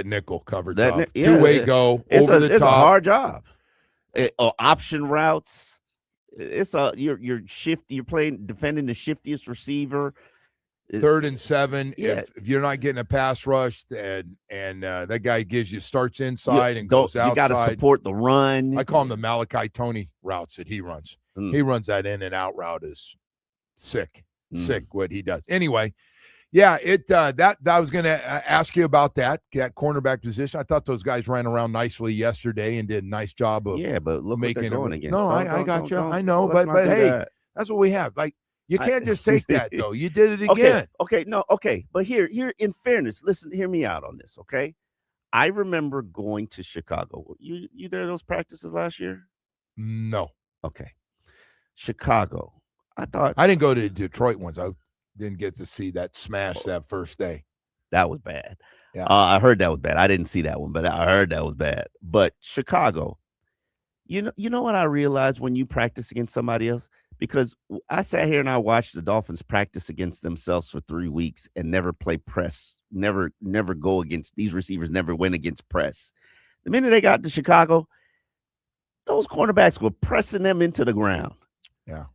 nickel cover job. Two-way go over the top. It's a hard job. Option routes. It's you're shifty. You're defending the shiftiest receiver. 3rd and 7. If you're not getting a pass rush, and that guy starts inside and goes outside. You got to support the run. I call him the Malachi Tony routes that he runs. He runs that in and out route is sick what he does. Anyway, that I was going to ask you about that cornerback position. I thought those guys ran around nicely yesterday and did a nice job of but look making what they're going against. No, I got you. I know, but hey, that's what we have. Like you can't just take that though. You did it again. Okay. But here, in fairness, listen, hear me out on this, okay? I remember going to Chicago. You there at those practices last year? No. Okay. Chicago. I didn't go to the Detroit ones. I didn't get to see that smash that first day. That was bad. Yeah. I heard that was bad. I didn't see that one, but I heard that was bad. But Chicago, you know what I realized when you practice against somebody else? Because I sat here and I watched the Dolphins practice against themselves for 3 weeks and never play press, never go against these receivers, never went against press. The minute they got to Chicago, those cornerbacks were pressing them into the ground. Yeah.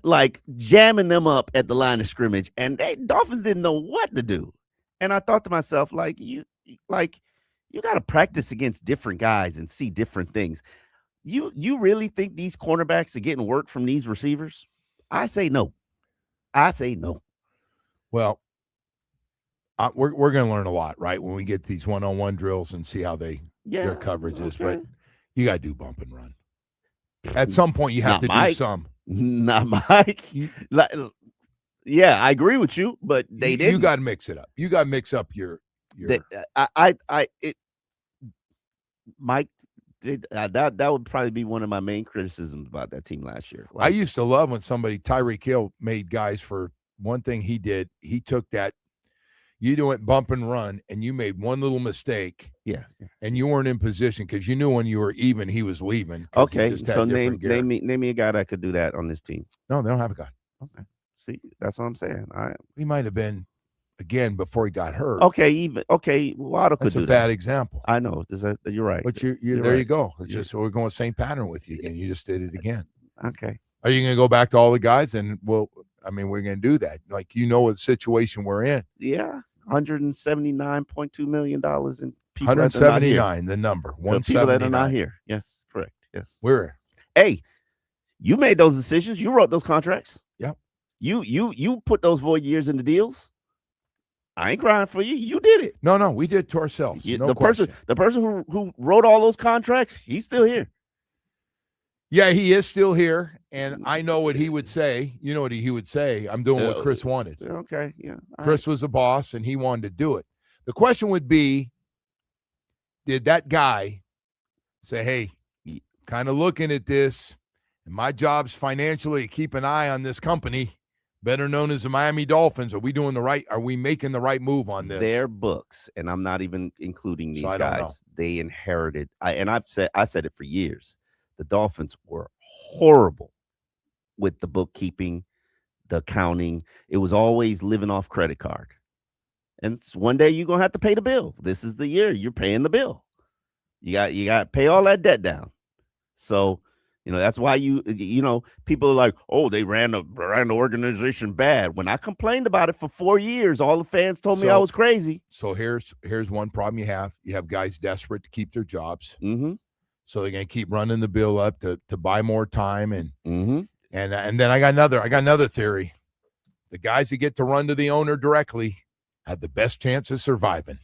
Like jamming them up at the line of scrimmage, and Dolphins didn't know what to do. And I thought to myself, you got to practice against different guys and see different things. You really think these cornerbacks are getting work from these receivers? I say no. Well, we're going to learn a lot, right, when we get these one-on-one drills and see how their coverage is. But you got to do bump and run. At some point, you have to do some. Not Mike. I agree with you, but they didn't. You got to mix it up. You got to mix up your. Mike. That would probably be one of my main criticisms about that team last year. I used to love when Tyreek Hill made guys for one thing he did. He took that, You went bump and run, and you made one little mistake. Yeah. And you weren't in position because you knew when you were even, he was leaving. Okay, so name me a guy that could do that on this team. No, they don't have a guy. Okay, see, that's what I'm saying. He might have been again before he got hurt. Okay, Waddle could do that. That's a bad example. I know. You're right. But you're there. Right. You go. It's just we're going same pattern with you again. You just did it again. Okay. Are you going to go back to all the guys? And we're going to do that. Like what situation we're in. Yeah, $179.2 million in people 179, the number. 179. People that are not here. Yes, correct. Yes. Hey, you made those decisions. You wrote those contracts. Yep. You put those void years in the deals. I ain't crying for you. You did it. No, we did it to ourselves. The person who wrote all those contracts, he's still here. Yeah, he is still here, and I know what he would say. You know what he would say? I'm doing what Chris wanted. Okay, yeah. Chris was the boss, and he wanted to do it. The question would be, did that guy say, hey, kind of looking at this, and my job's financially to keep an eye on this company, better known as the Miami Dolphins. Are we doing the right? Are we making the right move on this? Their books, and I'm not even including these guys. They inherited. I said it for years. The Dolphins were horrible with the bookkeeping, the accounting. It was always living off credit card. And one day you're gonna have to pay the bill. This is the year you're paying the bill. You got to pay all that debt down. So that's why people are like, oh, they ran the organization bad. When I complained about it for 4 years, all the fans told me I was crazy. So here's one problem you have. You have guys desperate to keep their jobs. Mm-hmm. So they're gonna keep running the bill up to buy more time, and mm-hmm. and then I got another theory. The guys that get to run to the owner directly have the best chance of surviving.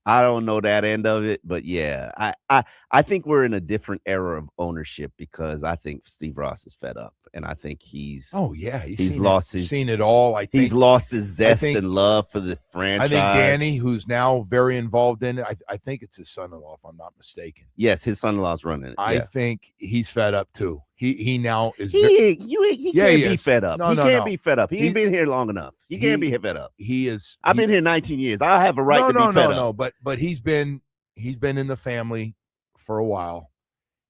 I don't know that end of it, but yeah, I think we're in a different era of ownership because I think Steve Ross is fed up, and I think he's seen it all. I think he's lost his zest and love for the franchise. I think Danny, who's now very involved in it, I think it's his son-in-law, if I'm not mistaken. Yes, his son-in-law's running it. I think he's fed up too. He now is. He can't be fed up. He can't be fed up. He ain't been here long enough. He can't be fed up. He is. I've been here 19 years. I have a right to be fed up. No, but he's been in the family for a while,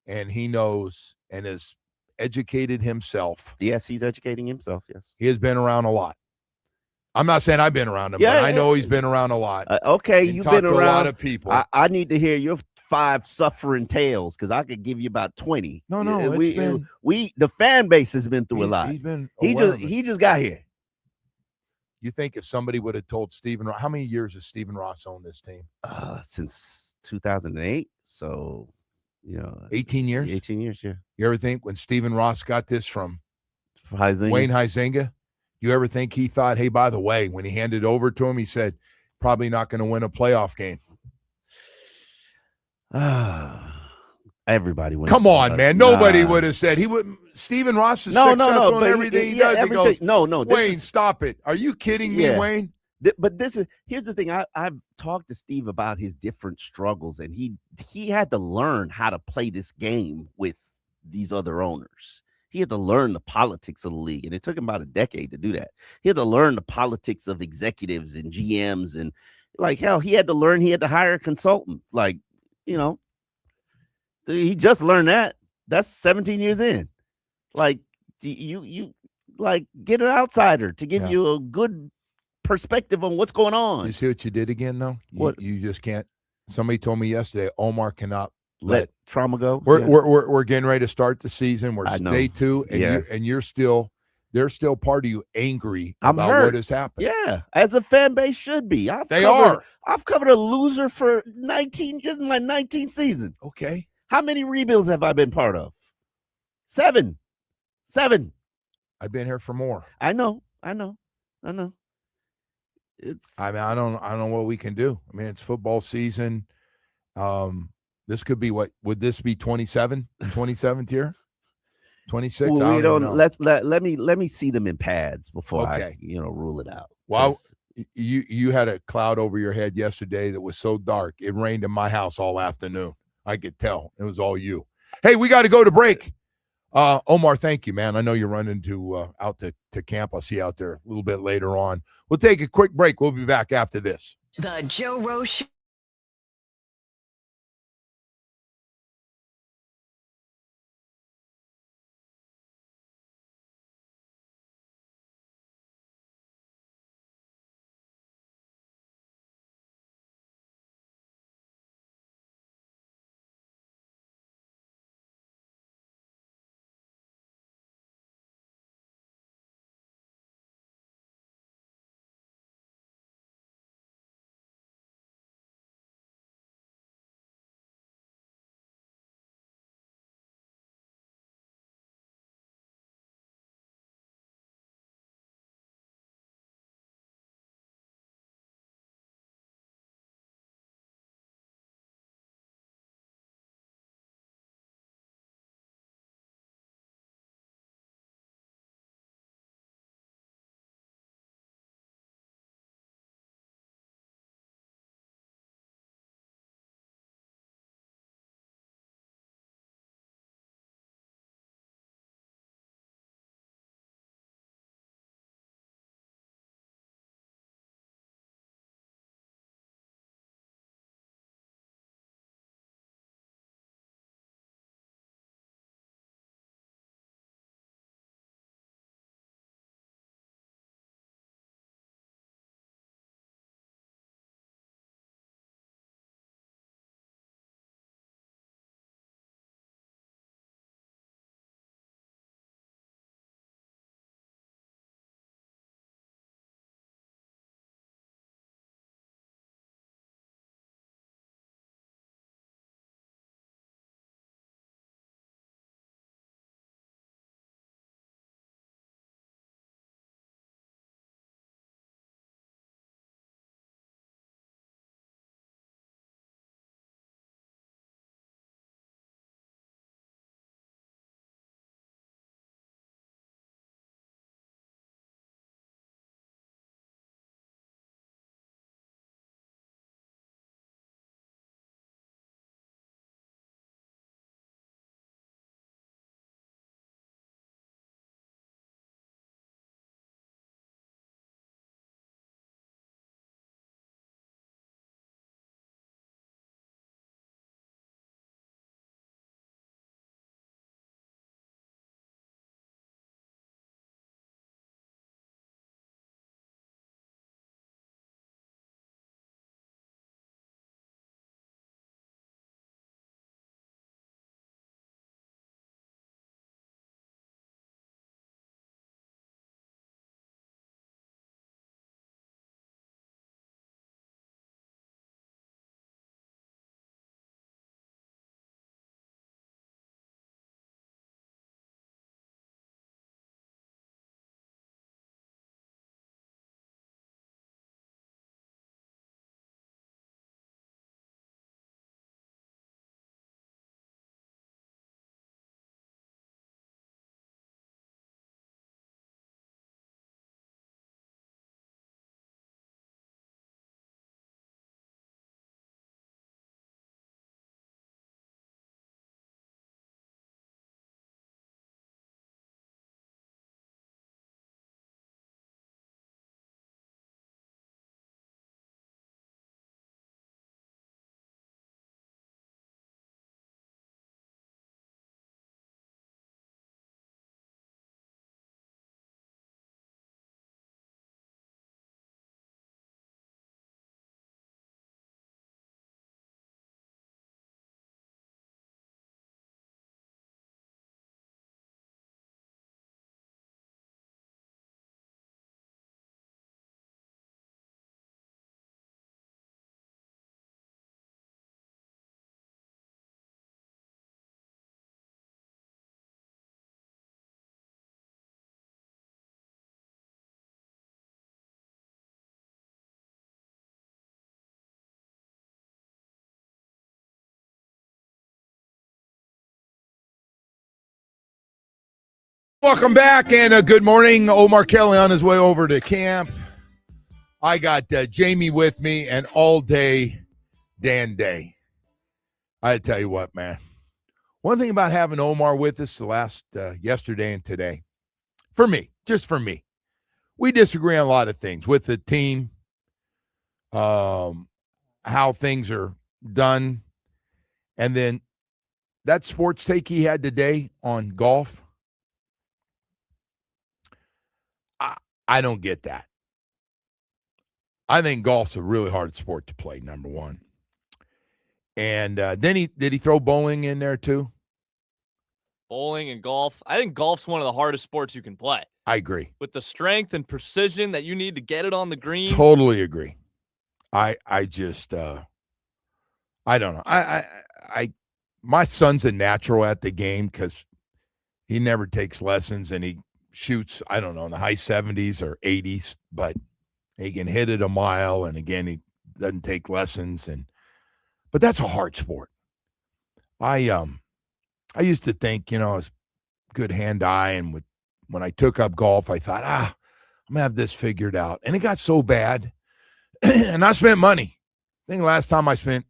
and he knows and has educated himself. Yes, he's educating himself. Yes, he has been around a lot. I'm not saying I've been around him, but I know he's been around a lot. Okay, you've been around a lot of people. I need to hear your 5 suffering tales because I could give you about 20. No, the fan base has been through a lot. He just got here. You think if somebody would have told Stephen Ross, how many years has Stephen Ross owned this team? Since 2008. So, 18 years. 18 years, yeah. You ever think when Stephen Ross got this from Huizenga? Wayne Huizenga, you ever think he thought, hey, by the way, when he handed it over to him, he said, probably not going to win a playoff game? Everybody went. Come on, man. Nobody would have said he would. Stephen Ross is successful in everything he does. He goes, no. Wayne, stop it. Are you kidding me, Wayne? But here's the thing. I've talked to Steve about his different struggles, and he had to learn how to play this game with these other owners. He had to learn the politics of the league, and it took him about a decade to do that. He had to learn the politics of executives and GMs, and he had to learn. He had to hire a consultant. He just learned that. That's 17 years in. You get an outsider to give you a good perspective on what's going on. You see what you did again, though? What? You just can't. Somebody told me yesterday, Omar cannot let trauma go. We're getting ready to start the season. We're day 2, and they're still part of you angry about what has happened. Yeah, as a fan base should be. I've covered a loser for 19. This is my 19th season. Okay. How many rebuilds have I been part of? 7. I've been here for more. I know. It's. I mean, I don't know what we can do. I mean, it's football season. This could be what? Would this be 27th year? 26. Well, we don't. Let me see them in pads before I rule it out. Well, you had a cloud over your head yesterday that was so dark it rained in my house all afternoon. I could tell it was all you. Hey, we got to go to break. Omar, thank you, man. I know you're running out to camp. I'll see you out there a little bit later on. We'll take a quick break. We'll be back after this. The Joe Rose Show. Welcome back, and good morning. Omar Kelly on his way over to camp. I got Jamie with me, and all day Dan Day. I tell you what, man. One thing about having Omar with us the last yesterday and today, for me, just for me, we disagree on a lot of things with the team, how things are done, and then that sports take he had today on golf, I don't get that. I think golf's a really hard sport to play, number one. And then did he throw bowling in there too? Bowling and golf. I think golf's one of the hardest sports you can play. I agree. With the strength and precision that you need to get it on the green. Totally agree. I just I don't know. I my son's a natural at the game because he never takes lessons and he shoots, I don't know, in the high 70s or 80s, but he can hit it a mile, and again, he doesn't take lessons, but that's a hard sport. I used to think, I was good hand-eye, and when I took up golf, I thought, I'm going to have this figured out. And it got so bad, and I spent money. I think last time I spent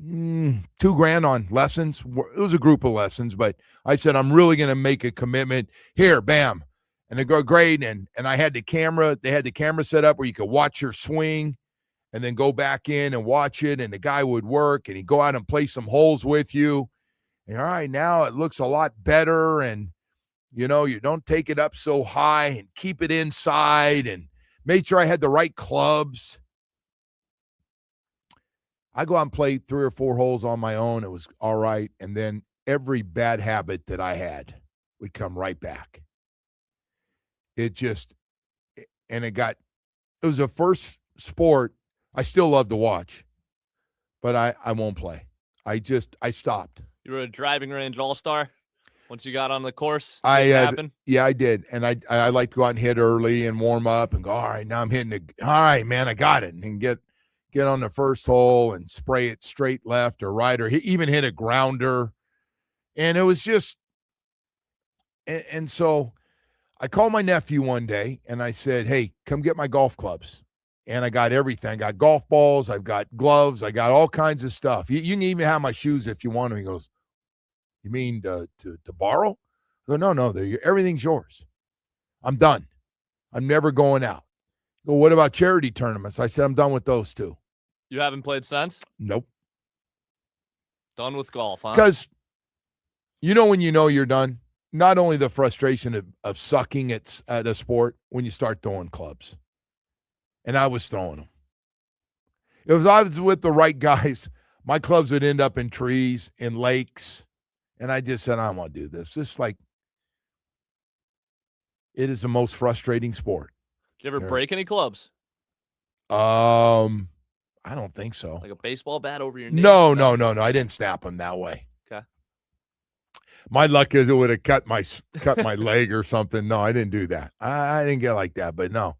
$2,000 on lessons. It was a group of lessons, but I said, I'm really going to make a commitment. Here, bam. And they go, great. And I had the camera. They had the camera set up where you could watch your swing and then go back in and watch it. And the guy would work, and he'd go out and play some holes with you. And all right, now it looks a lot better. And, you don't take it up so high and keep it inside, and made sure I had the right clubs. I go out and play 3 or 4 holes on my own. It was all right. And then every bad habit that I had would come right back. It was the first sport I still love to watch, but I won't play. I stopped. You were a driving range all-star once you got on the course? Yeah, I did. And I like to go out and hit early and warm up and go, all right, now I'm hitting it. All right, man, I got it. And get on the first hole and spray it straight left or right, or even hit a grounder. And it was just, and so I called my nephew one day and I said, hey, come get my golf clubs. And I got everything. I got golf balls. I've got gloves. I got all kinds of stuff. You can even have my shoes if you want them. He goes, you mean to borrow? I go, no, everything's yours. I'm done. I'm never going out. I go, what about charity tournaments? I said, I'm done with those too. You haven't played since? Nope. Done with golf, huh? Because when you're done, not only the frustration of sucking at a sport when you start throwing clubs. And I was throwing them. If I was with the right guys, my clubs would end up in trees, in lakes. And I just said, I don't want to do this. Just like, it is the most frustrating sport. Did you ever break any clubs? I don't think so. Like a baseball bat over your knee? No. I didn't snap them that way. Okay. My luck is it would have cut my leg or something. No, I didn't do that. I didn't get like that, but no.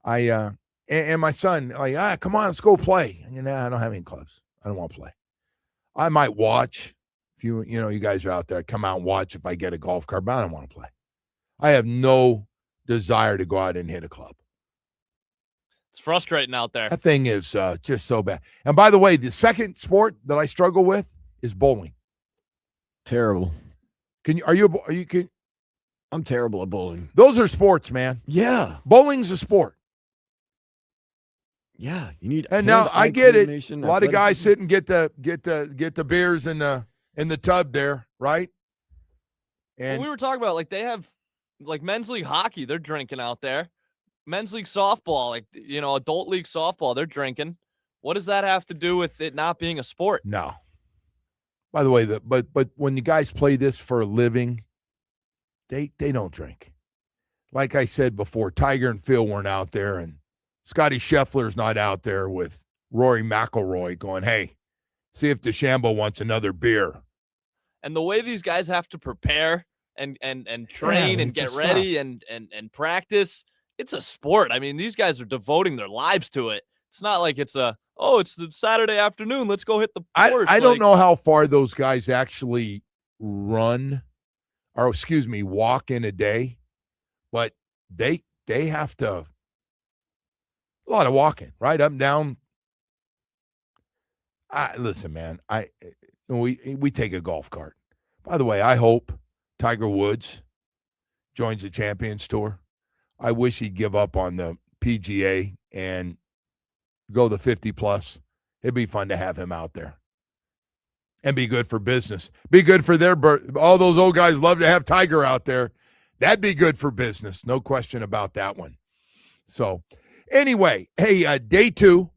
And my son, like, come on, let's go play. And I don't have any clubs. I don't want to play. I might watch. If you guys are out there, come out and watch if I get a golf cart, but I don't want to play. I have no desire to go out and hit a club. It's frustrating out there. That thing is just so bad. And by the way, the second sport that I struggle with is bowling. Terrible. I'm terrible at bowling. Those are sports, man. Yeah. Bowling's a sport. Yeah, you need. And now I get it. A lot of guys sit and get the beers in the tub there, right? And we were talking about, like, they have, like, men's league hockey. They're drinking out there. Men's league softball, like, adult league softball, they're drinking. What does that have to do with it not being a sport? No. By the way, but when you guys play this for a living, they don't drink. Like I said before, Tiger and Phil weren't out there, and Scotty Scheffler's not out there with Rory McIlroy going, hey, see if DeChambeau wants another beer. And the way these guys have to prepare and train and get ready and practice, it's a sport. I mean, these guys are devoting their lives to it. It's not like it's the Saturday afternoon, let's go hit the course. I don't know how far those guys actually walk in a day, but they have to, a lot of walking, right? Up and down. Listen, man, we take a golf cart. By the way, I hope Tiger Woods joins the Champions Tour. I wish he'd give up on the PGA and go the 50-plus. It'd be fun to have him out there. And be good for business. Be good for all those old guys love to have Tiger out there. That'd be good for business. No question about that one. So, anyway, hey, day 2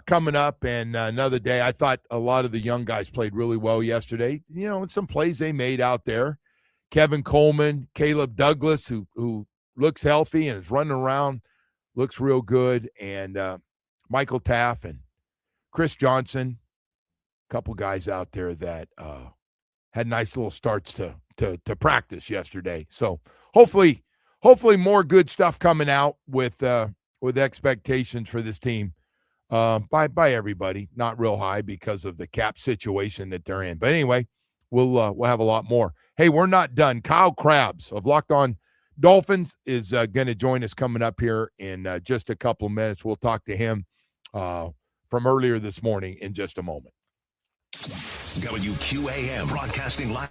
coming up and another day. I thought a lot of the young guys played really well yesterday. You know, some plays they made out there. Kevin Coleman, Caleb Douglas, who looks healthy and is running around, looks real good. And Michael Taff and Chris Johnson, a couple guys out there that had nice little starts to practice yesterday. So hopefully more good stuff coming out with expectations for this team by everybody. Not real high because of the cap situation that they're in. But anyway, we'll have a lot more. Hey, we're not done. Kyle Krabs of Locked On Dolphins is going to join us coming up here in just a couple of minutes. We'll talk to him from earlier this morning in just a moment. WQAM broadcasting live